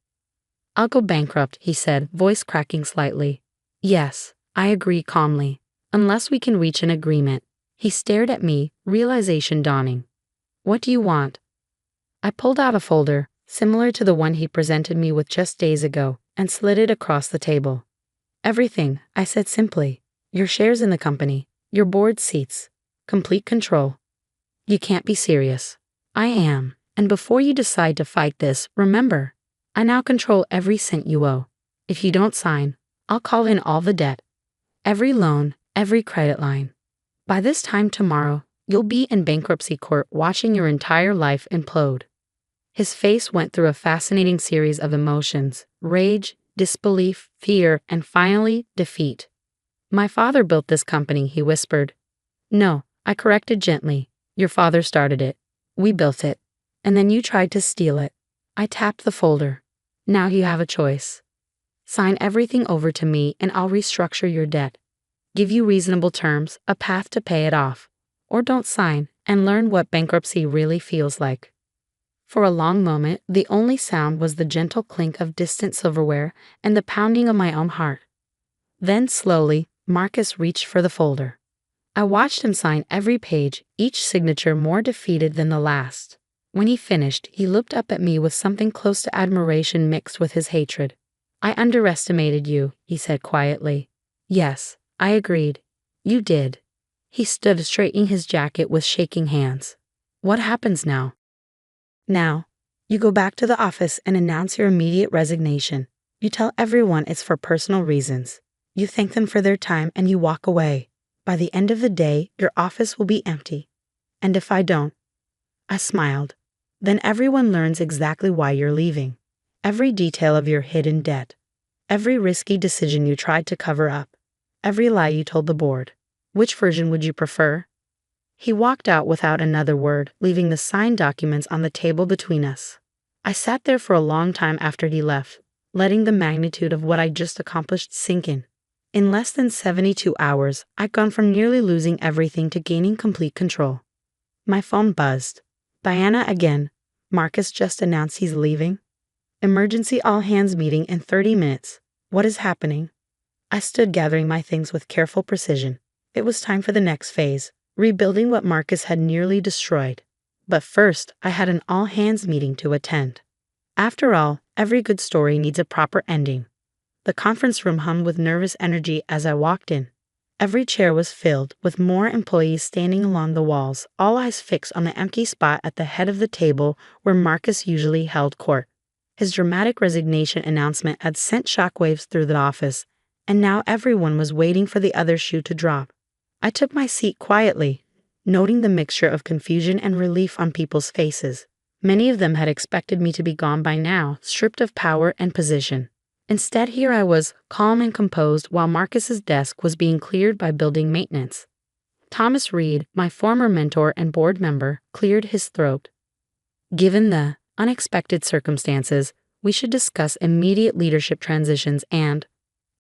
I'll go bankrupt, he said, voice cracking slightly. Yes, I agree calmly. Unless we can reach an agreement. He stared at me, realization dawning. What do you want? I pulled out a folder, similar to the one he presented me with just days ago, and slid it across the table. Everything, I said simply. Your shares in the company, your board seats, complete control. You can't be serious. I am, and before you decide to fight this, remember, I now control every cent you owe. If you don't sign, I'll call in all the debt. Every loan, every credit line. By this time tomorrow, you'll be in bankruptcy court watching your entire life implode. His face went through a fascinating series of emotions, rage, disbelief, fear, and finally, defeat. My father built this company, he whispered. No, I corrected gently. Your father started it. We built it. And then you tried to steal it. I tapped the folder. Now you have a choice. Sign everything over to me and I'll restructure your debt. Give you reasonable terms, a path to pay it off. Or don't sign and learn what bankruptcy really feels like. For a long moment, the only sound was the gentle clink of distant silverware and the pounding of my own heart. Then slowly, Marcus reached for the folder. I watched him sign every page, each signature more defeated than the last. When he finished, he looked up at me with something close to admiration mixed with his hatred. I underestimated you, he said quietly. Yes, I agreed. You did. He stood straightening his jacket with shaking hands. What happens now? Now, you go back to the office and announce your immediate resignation. You tell everyone it's for personal reasons. You thank them for their time and you walk away. By the end of the day, your office will be empty. And if I don't? I smiled. Then everyone learns exactly why you're leaving. Every detail of your hidden debt. Every risky decision you tried to cover up. Every lie you told the board. Which version would you prefer? He walked out without another word, leaving the signed documents on the table between us. I sat there for a long time after he left, letting the magnitude of what I just accomplished sink in. In less than 72 hours, I'd gone from nearly losing everything to gaining complete control. My phone buzzed. Diana again. Marcus just announced he's leaving. Emergency all-hands meeting in 30 minutes. What is happening? I stood gathering my things with careful precision. It was time for the next phase, rebuilding what Marcus had nearly destroyed. But first, I had an all-hands meeting to attend. After all, every good story needs a proper ending. The conference room hummed with nervous energy as I walked in. Every chair was filled, with more employees standing along the walls, all eyes fixed on the empty spot at the head of the table where Marcus usually held court. His dramatic resignation announcement had sent shockwaves through the office, and now everyone was waiting for the other shoe to drop. I took my seat quietly, noting the mixture of confusion and relief on people's faces. Many of them had expected me to be gone by now, stripped of power and position. Instead, here I was, calm and composed, while Marcus's desk was being cleared by building maintenance. Thomas Reed, my former mentor and board member, cleared his throat. Given the unexpected circumstances, we should discuss immediate leadership transitions and...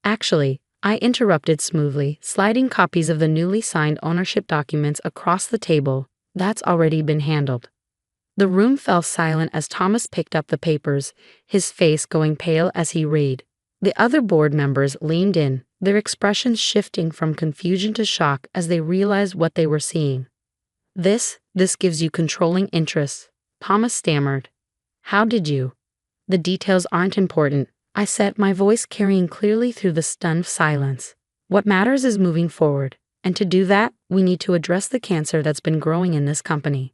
Actually, I interrupted smoothly, sliding copies of the newly signed ownership documents across the table. That's already been handled. The room fell silent as Thomas picked up the papers, his face going pale as he read. The other board members leaned in, their expressions shifting from confusion to shock as they realized what they were seeing. This gives you controlling interests, Thomas stammered. How did you? The details aren't important, I said, my voice carrying clearly through the stunned silence. What matters is moving forward, and to do that, we need to address the cancer that's been growing in this company.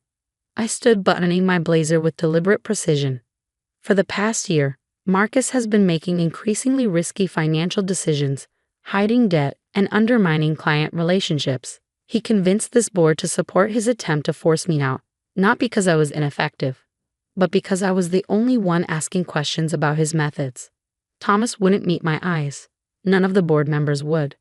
I stood buttoning my blazer with deliberate precision. For the past year, Marcus has been making increasingly risky financial decisions, hiding debt, and undermining client relationships. He convinced this board to support his attempt to force me out, not because I was ineffective, but because I was the only one asking questions about his methods. Thomas wouldn't meet my eyes. None of the board members would.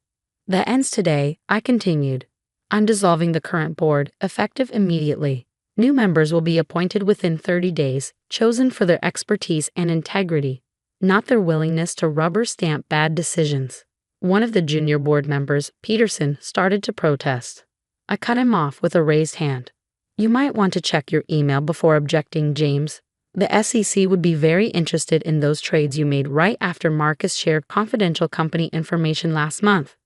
That ends today, I continued. I'm dissolving the current board, effective immediately. New members will be appointed within 30 days, chosen for their expertise and integrity, not their willingness to rubber stamp bad decisions. One of the junior board members, Peterson, started to protest. I cut him off with a raised hand. You might want to check your email before objecting, James. The SEC would be very interested in those trades you made right after Marcus shared confidential company information last month.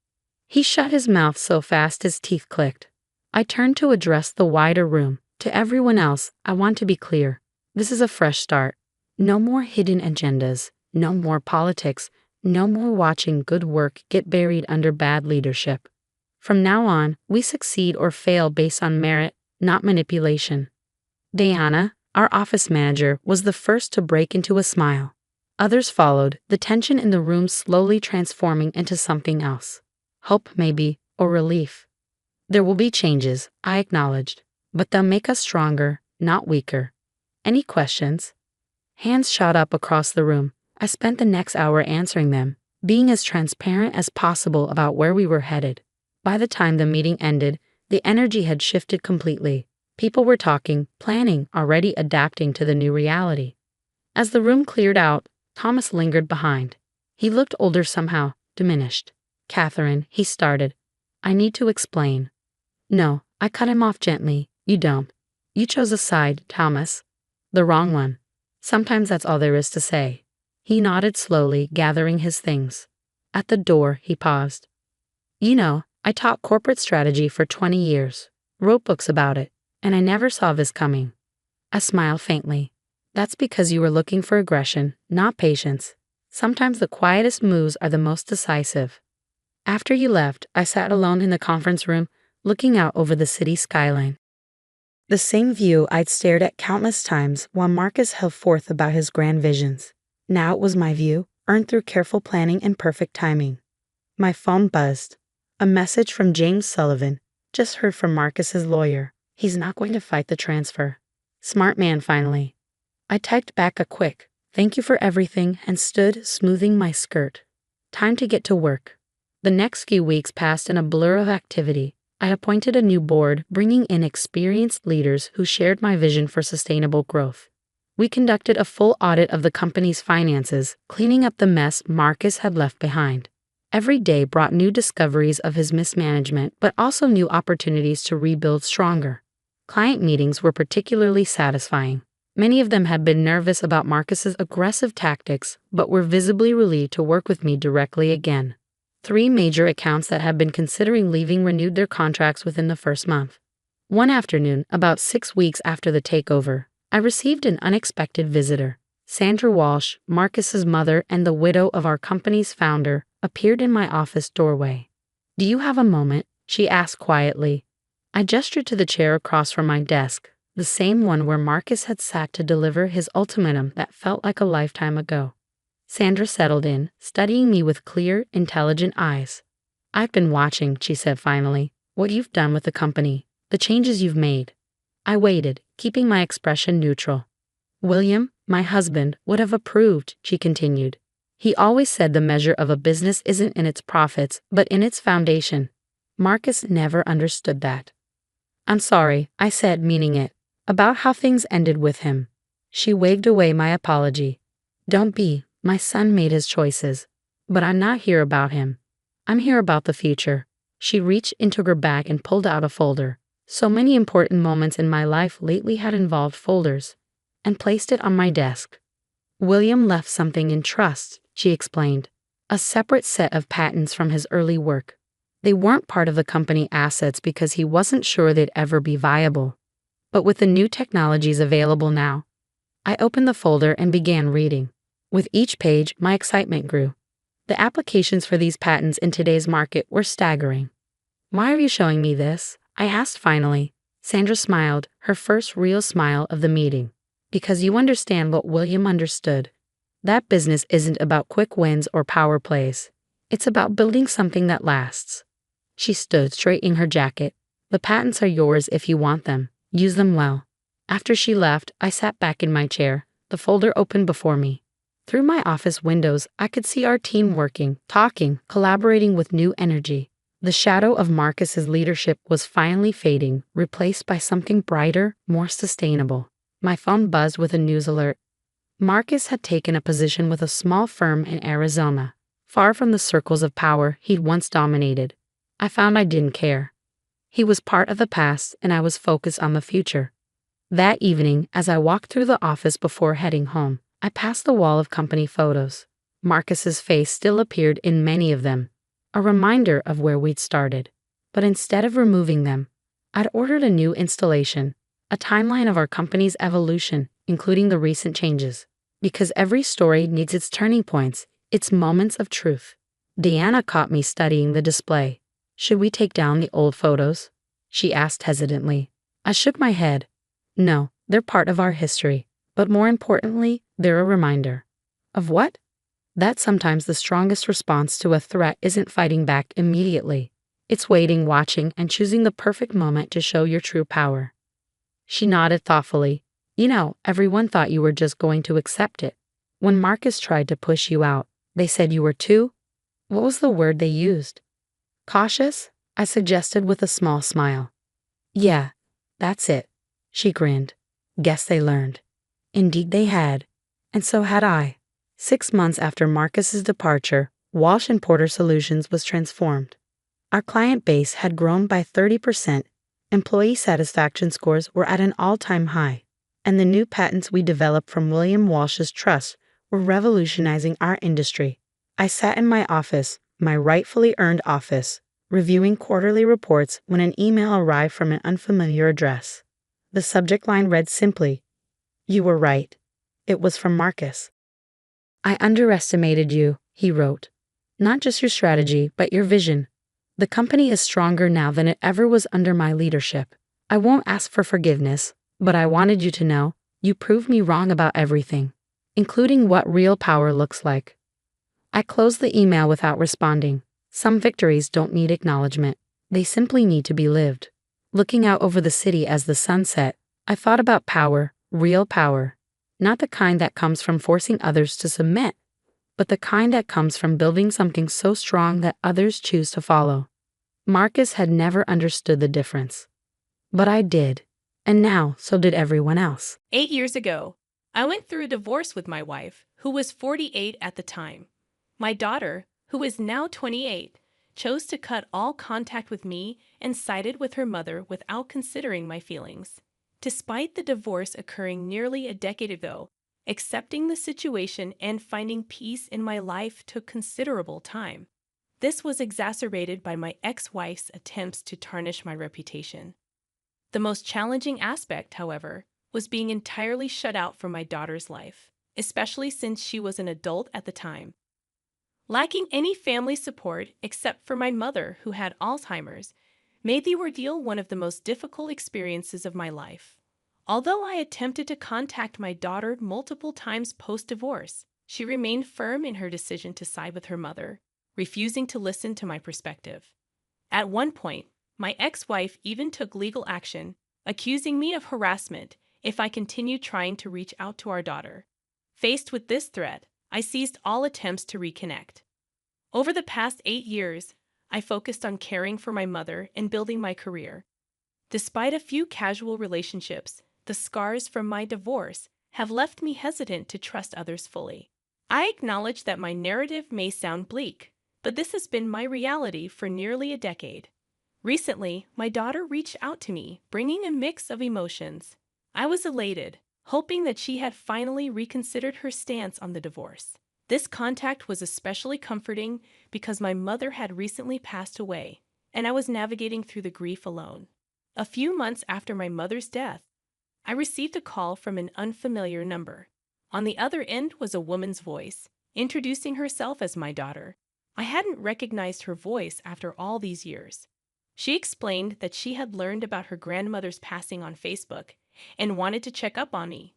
He shut his mouth so fast his teeth clicked. I turned to address the wider room. To everyone else, I want to be clear. This is a fresh start. No more hidden agendas, no more politics, no more watching good work get buried under bad leadership. From now on, we succeed or fail based on merit, not manipulation. Diana, our office manager, was the first to break into a smile. Others followed, the tension in the room slowly transforming into something else. Hope, maybe, or relief. There will be changes, I acknowledged, but they'll make us stronger, not weaker. Any questions? Hands shot up across the room. I spent the next hour answering them, being as transparent as possible about where we were headed. By the time the meeting ended, the energy had shifted completely. People were talking, planning, already adapting to the new reality. As the room cleared out, Thomas lingered behind. He looked older somehow, diminished. Catherine, he started. I need to explain. No, I cut him off gently. You don't. You chose a side, Thomas. The wrong one. Sometimes that's all there is to say. He nodded slowly, gathering his things. At the door, he paused. You know, I taught corporate strategy for 20 years, wrote books about it, and I never saw this coming. I smiled faintly. That's because you were looking for aggression, not patience. Sometimes the quietest moves are the most decisive. After you left, I sat alone in the conference room, looking out over the city skyline. The same view I'd stared at countless times while Marcus held forth about his grand visions. Now it was my view, earned through careful planning and perfect timing. My phone buzzed. A message from James Sullivan. Just heard from Marcus's lawyer. He's not going to fight the transfer. Smart man, finally. I typed back a quick, "Thank you for everything," and stood smoothing my skirt. Time to get to work. The next few weeks passed in a blur of activity. I appointed a new board, bringing in experienced leaders who shared my vision for sustainable growth. We conducted a full audit of the company's finances, cleaning up the mess Marcus had left behind. Every day brought new discoveries of his mismanagement, but also new opportunities to rebuild stronger. Client meetings were particularly satisfying. Many of them had been nervous about Marcus's aggressive tactics, but were visibly relieved to work with me directly again. 3 major accounts that had been considering leaving renewed their contracts within the first month. One afternoon, about 6 weeks after the takeover, I received an unexpected visitor. Sandra Walsh, Marcus's mother and the widow of our company's founder, appeared in my office doorway. "Do you have a moment?" she asked quietly. I gestured to the chair across from my desk, the same one where Marcus had sat to deliver his ultimatum that felt like a lifetime ago. Sandra settled in, studying me with clear, intelligent eyes. "I've been watching," she said finally, "what you've done with the company, the changes you've made." I waited, keeping my expression neutral. "William, my husband, would have approved," she continued. "He always said the measure of a business isn't in its profits, but in its foundation." Marcus never understood that. "I'm sorry," I said, meaning it, about how things ended with him. She waved away my apology. "Don't be, my son made his choices. But I'm not here about him. I'm here about the future." She reached into her bag and pulled out a folder. So many important moments in my life lately had involved folders, and placed it on my desk. "William left something in trust," she explained. "A separate set of patents from his early work. They weren't part of the company assets because he wasn't sure they'd ever be viable. But with the new technologies available now." I opened the folder and began reading. With each page, my excitement grew. The applications for these patents in today's market were staggering. "Why are you showing me this?" I asked finally. Sandra smiled, her first real smile of the meeting. "Because you understand what William understood. That business isn't about quick wins or power plays. It's about building something that lasts." She stood, straightening her jacket. "The patents are yours if you want them. Use them well." After she left, I sat back in my chair, the folder open before me. Through my office windows, I could see our team working, talking, collaborating with new energy. The shadow of Marcus's leadership was finally fading, replaced by something brighter, more sustainable. My phone buzzed with a news alert. Marcus had taken a position with a small firm in Arizona, far from the circles of power he'd once dominated. I found I didn't care. He was part of the past, and I was focused on the future. That evening, as I walked through the office before heading home, I passed the wall of company photos. Marcus's face still appeared in many of them, a reminder of where we'd started. But instead of removing them, I'd ordered a new installation, a timeline of our company's evolution, including the recent changes. Because every story needs its turning points, its moments of truth. Deanna caught me studying the display. "Should we take down the old photos?" she asked hesitantly. I shook my head. "No, they're part of our history. But more importantly, they're a reminder." "Of what?" "That sometimes the strongest response to a threat isn't fighting back immediately. It's waiting, watching, and choosing the perfect moment to show your true power." She nodded thoughtfully. "You know, everyone thought you were just going to accept it. When Marcus tried to push you out, they said you were too— what was the word they used?" "Cautious?" I suggested with a small smile. "Yeah, that's it." She grinned. "Guess they learned." Indeed they had. And so had I. 6 months after Marcus's departure, Walsh & Porter Solutions was transformed. Our client base had grown by 30%, employee satisfaction scores were at an all-time high, and the new patents we developed from William Walsh's trust were revolutionizing our industry. I sat in my office, my rightfully earned office, reviewing quarterly reports when an email arrived from an unfamiliar address. The subject line read simply, "You were right." It was from Marcus. "I underestimated you," he wrote. "Not just your strategy, but your vision. The company is stronger now than it ever was under my leadership. I won't ask for forgiveness, but I wanted you to know, you proved me wrong about everything, including what real power looks like." I closed the email without responding. Some victories don't need acknowledgement. They simply need to be lived. Looking out over the city as the sun set, I thought about power, real power. Not the kind that comes from forcing others to submit, but the kind that comes from building something so strong that others choose to follow. Marcus had never understood the difference. But I did. And now, so did everyone else. 8 years ago, I went through a divorce with my wife, who was 48 at the time. My daughter, who is now 28, chose to cut all contact with me and sided with her mother without considering my feelings. Despite the divorce occurring nearly a decade ago, accepting the situation and finding peace in my life took considerable time. This was exacerbated by my ex-wife's attempts to tarnish my reputation. The most challenging aspect, however, was being entirely shut out from my daughter's life, especially since she was an adult at the time. Lacking any family support except for my mother, who had Alzheimer's, made the ordeal one of the most difficult experiences of my life. Although I attempted to contact my daughter multiple times post-divorce, she remained firm in her decision to side with her mother, refusing to listen to my perspective. At one point, my ex-wife even took legal action, accusing me of harassment if I continued trying to reach out to our daughter. Faced with this threat, I ceased all attempts to reconnect. Over the past 8 years, I focused on caring for my mother and building my career. Despite a few casual relationships, the scars from my divorce have left me hesitant to trust others fully. I acknowledge that my narrative may sound bleak, but this has been my reality for nearly a decade. Recently, my daughter reached out to me, bringing a mix of emotions. I was elated, hoping that she had finally reconsidered her stance on the divorce. This contact was especially comforting because my mother had recently passed away, and I was navigating through the grief alone. A few months after my mother's death, I received a call from an unfamiliar number. On the other end was a woman's voice, introducing herself as my daughter. I hadn't recognized her voice after all these years. She explained that she had learned about her grandmother's passing on Facebook and wanted to check up on me.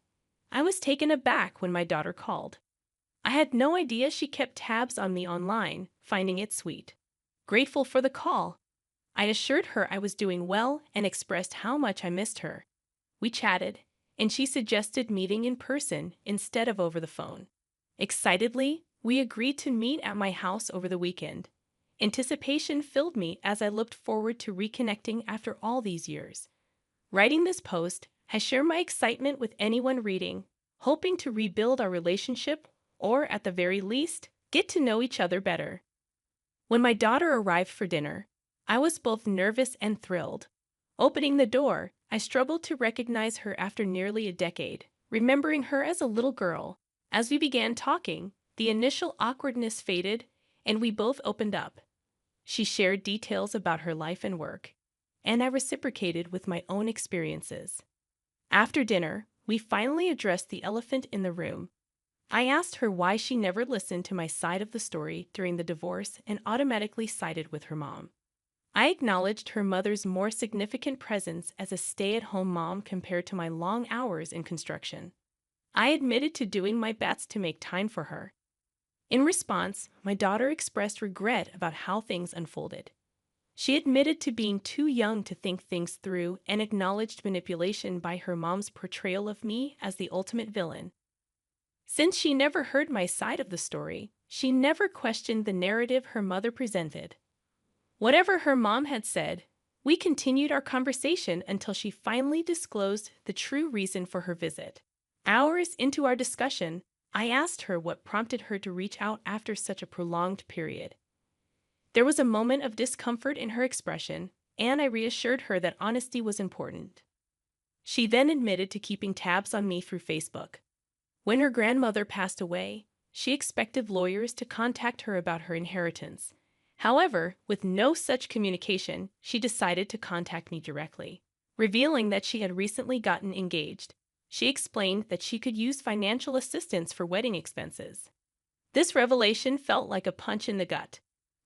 I was taken aback when my daughter called. I had no idea she kept tabs on me online, finding it sweet. Grateful for the call, I assured her I was doing well and expressed how much I missed her. We chatted, and she suggested meeting in person instead of over the phone. Excitedly, we agreed to meet at my house over the weekend. Anticipation filled me as I looked forward to reconnecting after all these years. Writing this post, I share my excitement with anyone reading, hoping to rebuild our relationship or, at the very least, get to know each other better. When my daughter arrived for dinner, I was both nervous and thrilled. Opening the door, I struggled to recognize her after nearly a decade, remembering her as a little girl. As we began talking, the initial awkwardness faded, and we both opened up. She shared details about her life and work, and I reciprocated with my own experiences. After dinner, we finally addressed the elephant in the room. I asked her why she never listened to my side of the story during the divorce and automatically sided with her mom. I acknowledged her mother's more significant presence as a stay-at-home mom compared to my long hours in construction. I admitted to doing my best to make time for her. In response, my daughter expressed regret about how things unfolded. She admitted to being too young to think things through and acknowledged manipulation by her mom's portrayal of me as the ultimate villain. Since she never heard my side of the story, she never questioned the narrative her mother presented. Whatever her mom had said, we continued our conversation until she finally disclosed the true reason for her visit. Hours into our discussion, I asked her what prompted her to reach out after such a prolonged period. There was a moment of discomfort in her expression, and I reassured her that honesty was important. She then admitted to keeping tabs on me through Facebook. When her grandmother passed away, she expected lawyers to contact her about her inheritance. However, with no such communication, she decided to contact me directly. Revealing that she had recently gotten engaged, she explained that she could use financial assistance for wedding expenses. This revelation felt like a punch in the gut.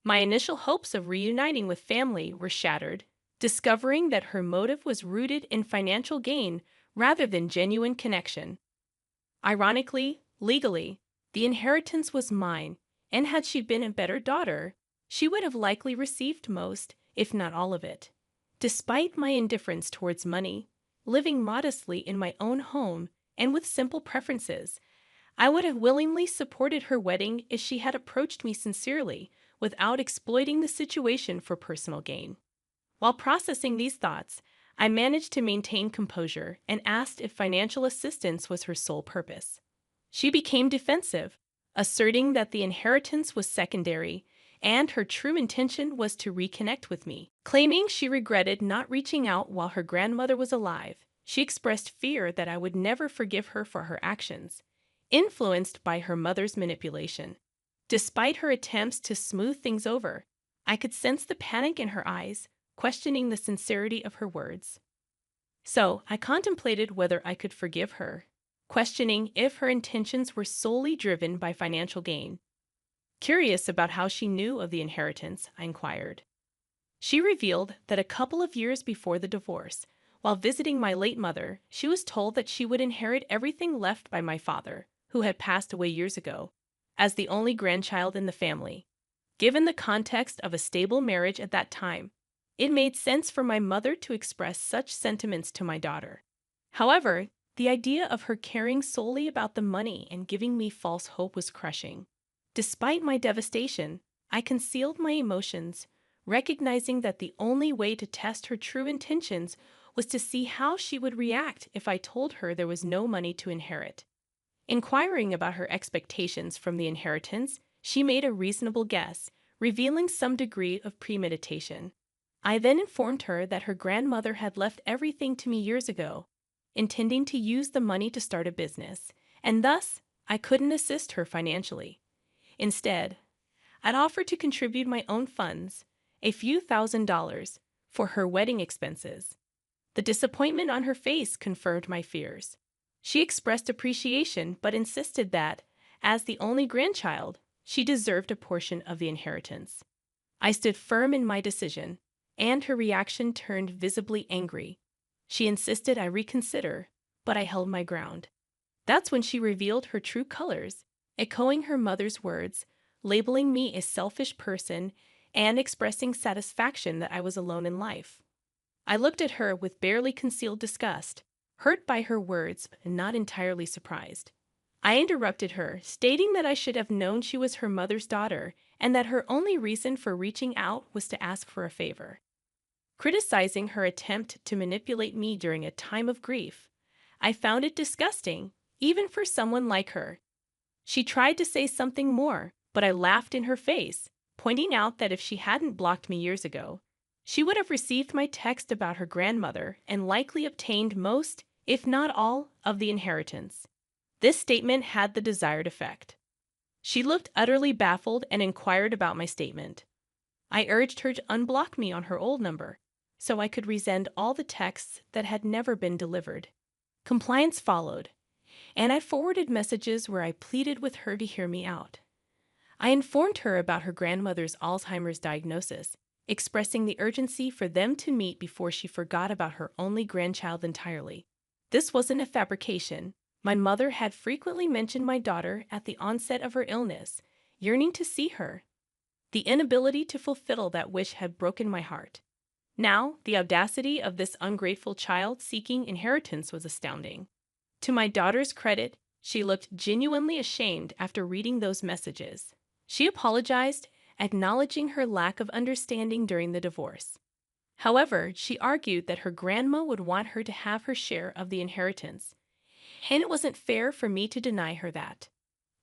My initial hopes of reuniting with family were shattered, discovering that her motive was rooted in financial gain rather than genuine connection. Ironically, legally, the inheritance was mine, and had she been a better daughter, she would have likely received most, if not all of it. Despite my indifference towards money, living modestly in my own home and with simple preferences, I would have willingly supported her wedding if she had approached me sincerely, without exploiting the situation for personal gain. While processing these thoughts, I managed to maintain composure and asked if financial assistance was her sole purpose. She became defensive, asserting that the inheritance was secondary and her true intention was to reconnect with me. Claiming she regretted not reaching out while her grandmother was alive, she expressed fear that I would never forgive her for her actions, influenced by her mother's manipulation. Despite her attempts to smooth things over, I could sense the panic in her eyes, questioning the sincerity of her words. So I contemplated whether I could forgive her, questioning if her intentions were solely driven by financial gain. Curious about how she knew of the inheritance, I inquired. She revealed that a couple of years before the divorce, while visiting my late mother, she was told that she would inherit everything left by my father, who had passed away years ago, as the only grandchild in the family. Given the context of a stable marriage at that time, it made sense for my mother to express such sentiments to my daughter. However, the idea of her caring solely about the money and giving me false hope was crushing. Despite my devastation, I concealed my emotions, recognizing that the only way to test her true intentions was to see how she would react if I told her there was no money to inherit. Inquiring about her expectations from the inheritance, she made a reasonable guess, revealing some degree of premeditation. I then informed her that her grandmother had left everything to me years ago, intending to use the money to start a business, and thus I couldn't assist her financially. Instead, I'd offered to contribute my own funds, a few $1,000s, for her wedding expenses. The disappointment on her face confirmed my fears. She expressed appreciation but insisted that, as the only grandchild, she deserved a portion of the inheritance. I stood firm in my decision, and her reaction turned visibly angry. She insisted I reconsider, but I held my ground. That's when she revealed her true colors, echoing her mother's words, labeling me a selfish person, and expressing satisfaction that I was alone in life. I looked at her with barely concealed disgust, hurt by her words and not entirely surprised. I interrupted her, stating that I should have known she was her mother's daughter and that her only reason for reaching out was to ask for a favor. Criticizing her attempt to manipulate me during a time of grief, I found it disgusting, even for someone like her. She tried to say something more, but I laughed in her face, pointing out that if she hadn't blocked me years ago, she would have received my text about her grandmother and likely obtained most, if not all, of the inheritance. This statement had the desired effect. She looked utterly baffled and inquired about my statement. I urged her to unblock me on her old number, so I could resend all the texts that had never been delivered. Compliance followed, and I forwarded messages where I pleaded with her to hear me out. I informed her about her grandmother's Alzheimer's diagnosis, expressing the urgency for them to meet before she forgot about her only grandchild entirely. This wasn't a fabrication. My mother had frequently mentioned my daughter at the onset of her illness, yearning to see her. The inability to fulfill that wish had broken my heart. Now, the audacity of this ungrateful child seeking inheritance was astounding. To my daughter's credit, she looked genuinely ashamed after reading those messages. She apologized, acknowledging her lack of understanding during the divorce. However, she argued that her grandma would want her to have her share of the inheritance, and it wasn't fair for me to deny her that.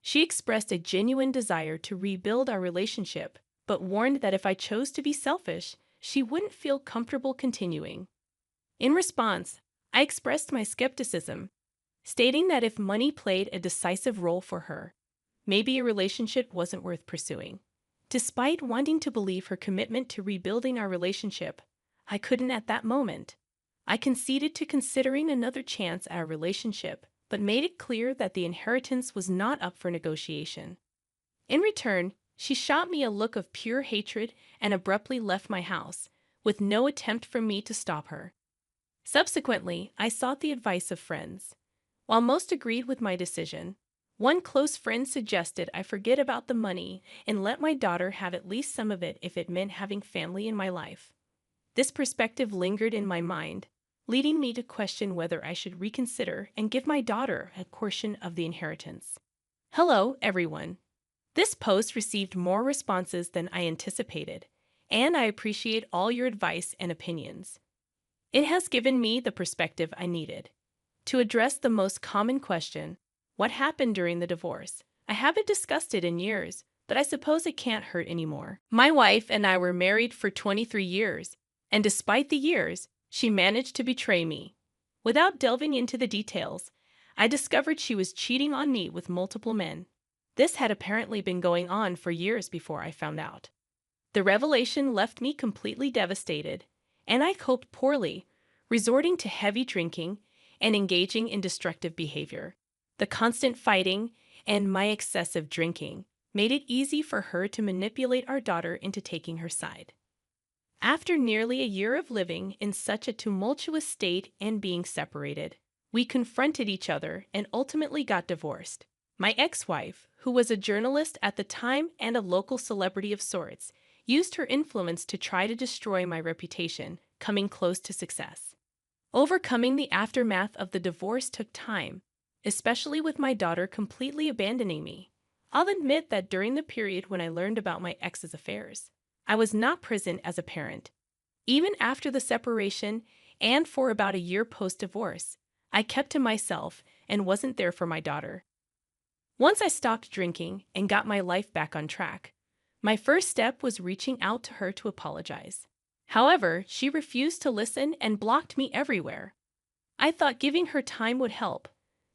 She expressed a genuine desire to rebuild our relationship, but warned that if I chose to be selfish, she wouldn't feel comfortable continuing. In response, I expressed my skepticism, stating that if money played a decisive role for her, maybe a relationship wasn't worth pursuing. Despite wanting to believe her commitment to rebuilding our relationship, I couldn't at that moment. I conceded to considering another chance at our relationship, but made it clear that the inheritance was not up for negotiation. In return, she shot me a look of pure hatred and abruptly left my house, with no attempt from me to stop her. Subsequently, I sought the advice of friends. While most agreed with my decision, one close friend suggested I forget about the money and let my daughter have at least some of it if it meant having family in my life. This perspective lingered in my mind, leading me to question whether I should reconsider and give my daughter a portion of the inheritance. Hello, everyone. This post received more responses than I anticipated, and I appreciate all your advice and opinions. It has given me the perspective I needed. To address the most common question, what happened during the divorce? I haven't discussed it in years, but I suppose it can't hurt anymore. My wife and I were married for 23 years, and despite the years, she managed to betray me. Without delving into the details, I discovered she was cheating on me with multiple men. This had apparently been going on for years before I found out. The revelation left me completely devastated, and I coped poorly, resorting to heavy drinking and engaging in destructive behavior. The constant fighting and my excessive drinking made it easy for her to manipulate our daughter into taking her side. After nearly a year of living in such a tumultuous state and being separated, we confronted each other and ultimately got divorced. My ex-wife, who was a journalist at the time and a local celebrity of sorts, used her influence to try to destroy my reputation, coming close to success. Overcoming the aftermath of the divorce took time, especially with my daughter completely abandoning me. I'll admit that during the period when I learned about my ex's affairs, I was not present as a parent. Even after the separation and for about a year post-divorce, I kept to myself and wasn't there for my daughter. Once I stopped drinking and got my life back on track, my first step was reaching out to her to apologize. However, she refused to listen and blocked me everywhere. I thought giving her time would help,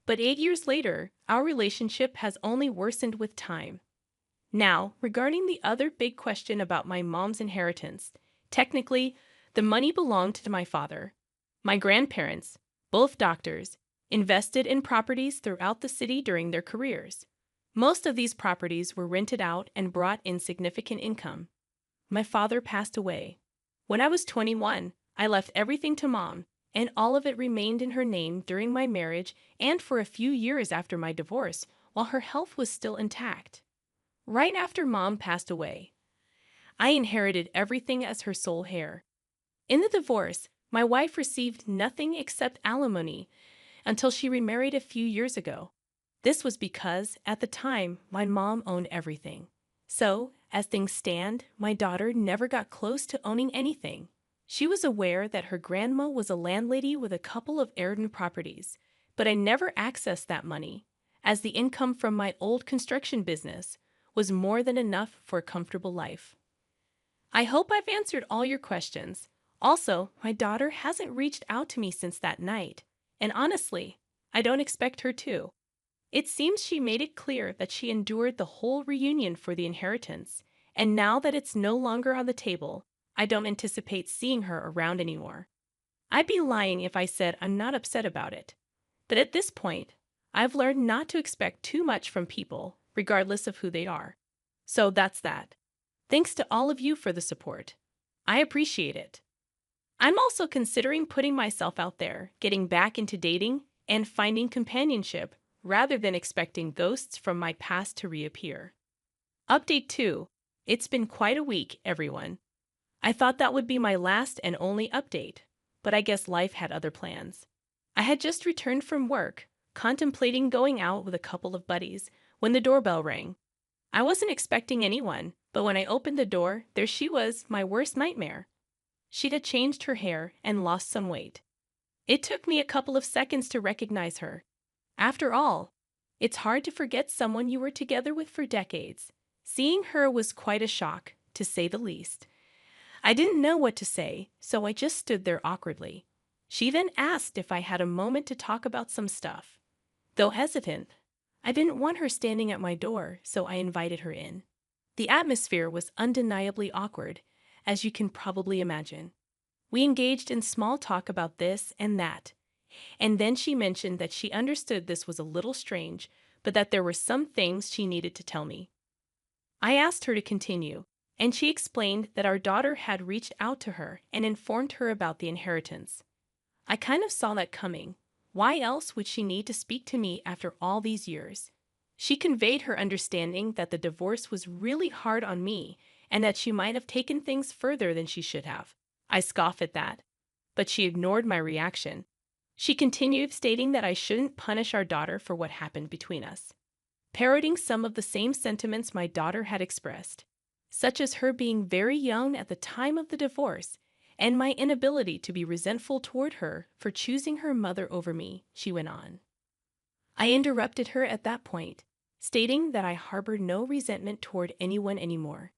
but 8 years later, our relationship has only worsened with time. Now, regarding the other big question about my mom's inheritance, technically, the money belonged to my father. My grandparents, both doctors, invested in properties throughout the city during their careers. Most of these properties were rented out and brought in significant income. My father passed away. When I was 21, I left everything to Mom, and all of it remained in her name during my marriage and for a few years after my divorce, while her health was still intact. Right after Mom passed away, I inherited everything as her sole heir. In the divorce, my wife received nothing except alimony until she remarried a few years ago. This was because, at the time, my mom owned everything. So, as things stand, my daughter never got close to owning anything. She was aware that her grandma was a landlady with a couple of heirloom properties, but I never accessed that money, as the income from my old construction business was more than enough for a comfortable life. I hope I've answered all your questions. Also, my daughter hasn't reached out to me since that night, and honestly, I don't expect her to. It seems she made it clear that she endured the whole reunion for the inheritance, and now that it's no longer on the table, I don't anticipate seeing her around anymore. I'd be lying if I said I'm not upset about it. But at this point, I've learned not to expect too much from people, regardless of who they are. So that's that. Thanks to all of you for the support. I appreciate it. I'm also considering putting myself out there, getting back into dating, and finding companionship, rather than expecting ghosts from my past to reappear. Update 2. It's been quite a week, everyone. I thought that would be my last and only update, but I guess life had other plans. I had just returned from work, contemplating going out with a couple of buddies, when the doorbell rang. I wasn't expecting anyone, but when I opened the door, there she was, my worst nightmare. She'd had changed her hair and lost some weight. It took me a couple of seconds to recognize her. After all, it's hard to forget someone you were together with for decades. Seeing her was quite a shock, to say the least. I didn't know what to say, so I just stood there awkwardly. She then asked if I had a moment to talk about some stuff. Though hesitant, I didn't want her standing at my door, so I invited her in. The atmosphere was undeniably awkward, as you can probably imagine. We engaged in small talk about this and that, and then she mentioned that she understood this was a little strange, but that there were some things she needed to tell me. I asked her to continue, and she explained that our daughter had reached out to her and informed her about the inheritance. I kind of saw that coming. Why else would she need to speak to me after all these years? She conveyed her understanding that the divorce was really hard on me and that she might have taken things further than she should have. I scoffed at that, but she ignored my reaction. She continued, stating that I shouldn't punish our daughter for what happened between us, parroting some of the same sentiments my daughter had expressed, such as her being very young at the time of the divorce and my inability to be resentful toward her for choosing her mother over me, she went on. I interrupted her at that point, stating that I harbored no resentment toward anyone anymore.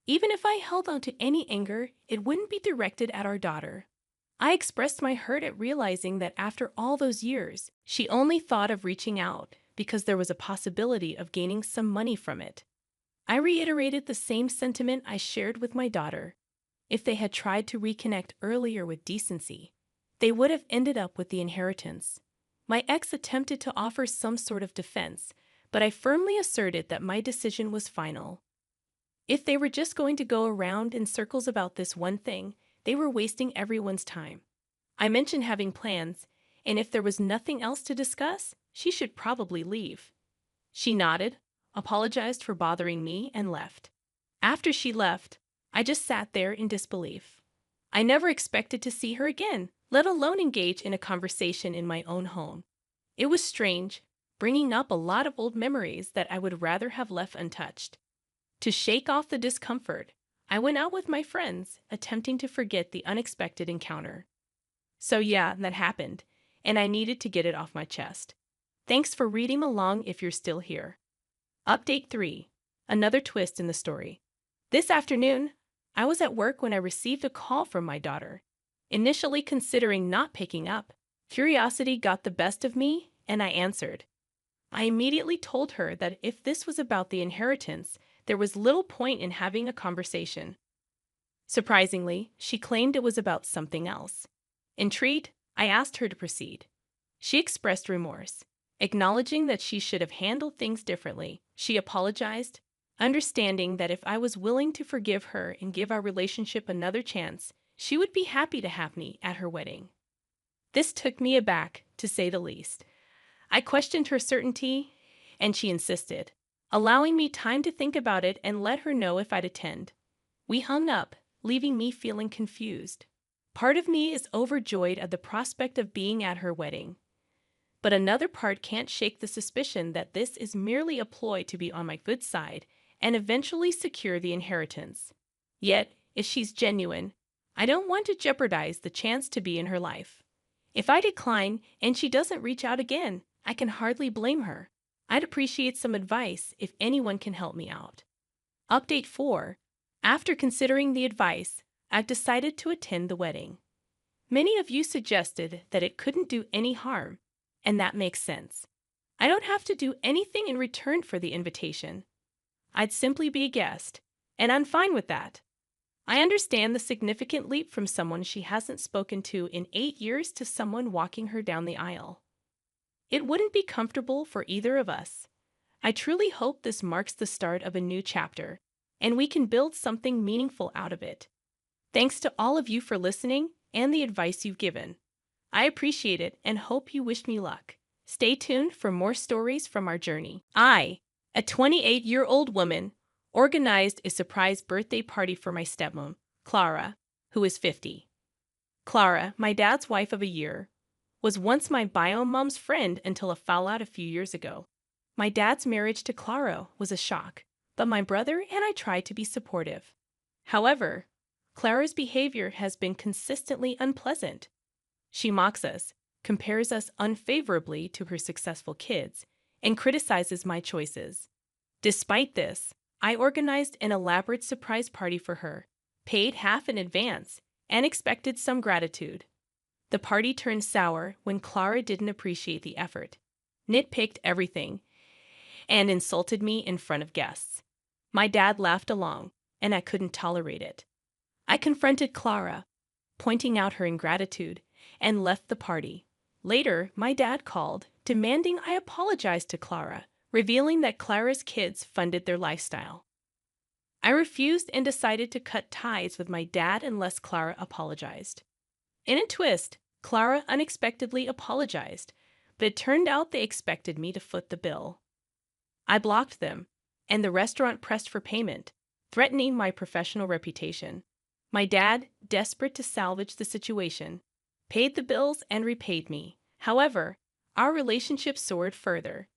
Even if I held on to any anger, it wouldn't be directed at our daughter. I expressed my hurt at realizing that after all those years, she only thought of reaching out because there was a possibility of gaining some money from it. I reiterated the same sentiment I shared with my daughter. If they had tried to reconnect earlier with decency, they would have ended up with the inheritance. My ex attempted to offer some sort of defense, but I firmly asserted that my decision was final. If they were just going to go around in circles about this one thing, they were wasting everyone's time. I mentioned having plans, and if there was nothing else to discuss, she should probably leave. She nodded, apologized for bothering me, and left. After she left, I just sat there in disbelief. I never expected to see her again, let alone engage in a conversation in my own home. It was strange, bringing up a lot of old memories that I would rather have left untouched. To shake off the discomfort, I went out with my friends, attempting to forget the unexpected encounter. So yeah, that happened, and I needed to get it off my chest. Thanks for reading along if you're still here. Update 3. Another twist in the story. This afternoon, I was at work when I received a call from my daughter. Initially considering not picking up, curiosity got the best of me, and I answered. I immediately told her that if this was about the inheritance, there was little point in having a conversation. Surprisingly, she claimed it was about something else. Intrigued, I asked her to proceed. She expressed remorse. Acknowledging that she should have handled things differently, she apologized, understanding that if I was willing to forgive her and give our relationship another chance, she would be happy to have me at her wedding. This took me aback, to say the least. I questioned her certainty, and she insisted, allowing me time to think about it and let her know if I'd attend. We hung up, leaving me feeling confused. Part of me is overjoyed at the prospect of being at her wedding. But another part can't shake the suspicion that this is merely a ploy to be on my good side and eventually secure the inheritance. Yet, if she's genuine, I don't want to jeopardize the chance to be in her life. If I decline and she doesn't reach out again, I can hardly blame her. I'd appreciate some advice if anyone can help me out. Update 4. After considering the advice, I've decided to attend the wedding. Many of you suggested that it couldn't do any harm, and that makes sense. I don't have to do anything in return for the invitation. I'd simply be a guest, and I'm fine with that. I understand the significant leap from someone she hasn't spoken to in 8 years to someone walking her down the aisle. It wouldn't be comfortable for either of us. I truly hope this marks the start of a new chapter, and we can build something meaningful out of it. Thanks to all of you for listening and the advice you've given. I appreciate it and hope you wish me luck. Stay tuned for more stories from our journey. I, a 28-year-old woman, organized a surprise birthday party for my stepmom, Clara, who is 50. Clara, my dad's wife of a year, was once my bio mom's friend until a fallout a few years ago. My dad's marriage to Clara was a shock, but my brother and I tried to be supportive. However, Clara's behavior has been consistently unpleasant. She mocks us, compares us unfavorably to her successful kids, and criticizes my choices. Despite this, I organized an elaborate surprise party for her, paid half in advance, and expected some gratitude. The party turned sour when Clara didn't appreciate the effort, nitpicked everything, and insulted me in front of guests. My dad laughed along, and I couldn't tolerate it. I confronted Clara, pointing out her ingratitude, and left the party. Later, my dad called, demanding I apologize to Clara, revealing that Clara's kids funded their lifestyle. I refused and decided to cut ties with my dad unless Clara apologized. In a twist, Clara unexpectedly apologized, but it turned out they expected me to foot the bill. I blocked them, and the restaurant pressed for payment, threatening my professional reputation. My dad, desperate to salvage the situation, paid the bills and repaid me. However, our relationship soared further.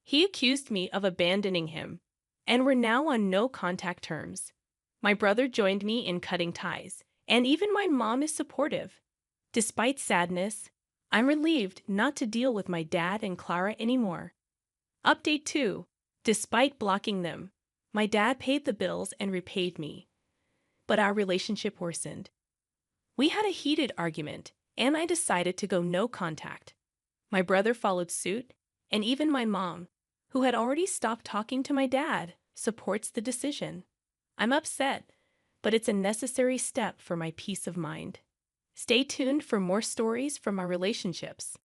He accused me of abandoning him, and we're now on no-contact terms. My brother joined me in cutting ties, and even my mom is supportive. Despite sadness, I'm relieved not to deal with my dad and Clara anymore. Update 2. Despite blocking them, my dad paid the bills and repaid me. But our relationship worsened. We had a heated argument, and I decided to go no contact. My brother followed suit, and even my mom, who had already stopped talking to my dad, supports the decision. I'm upset, but it's a necessary step for my peace of mind. Stay tuned for more stories from our relationships.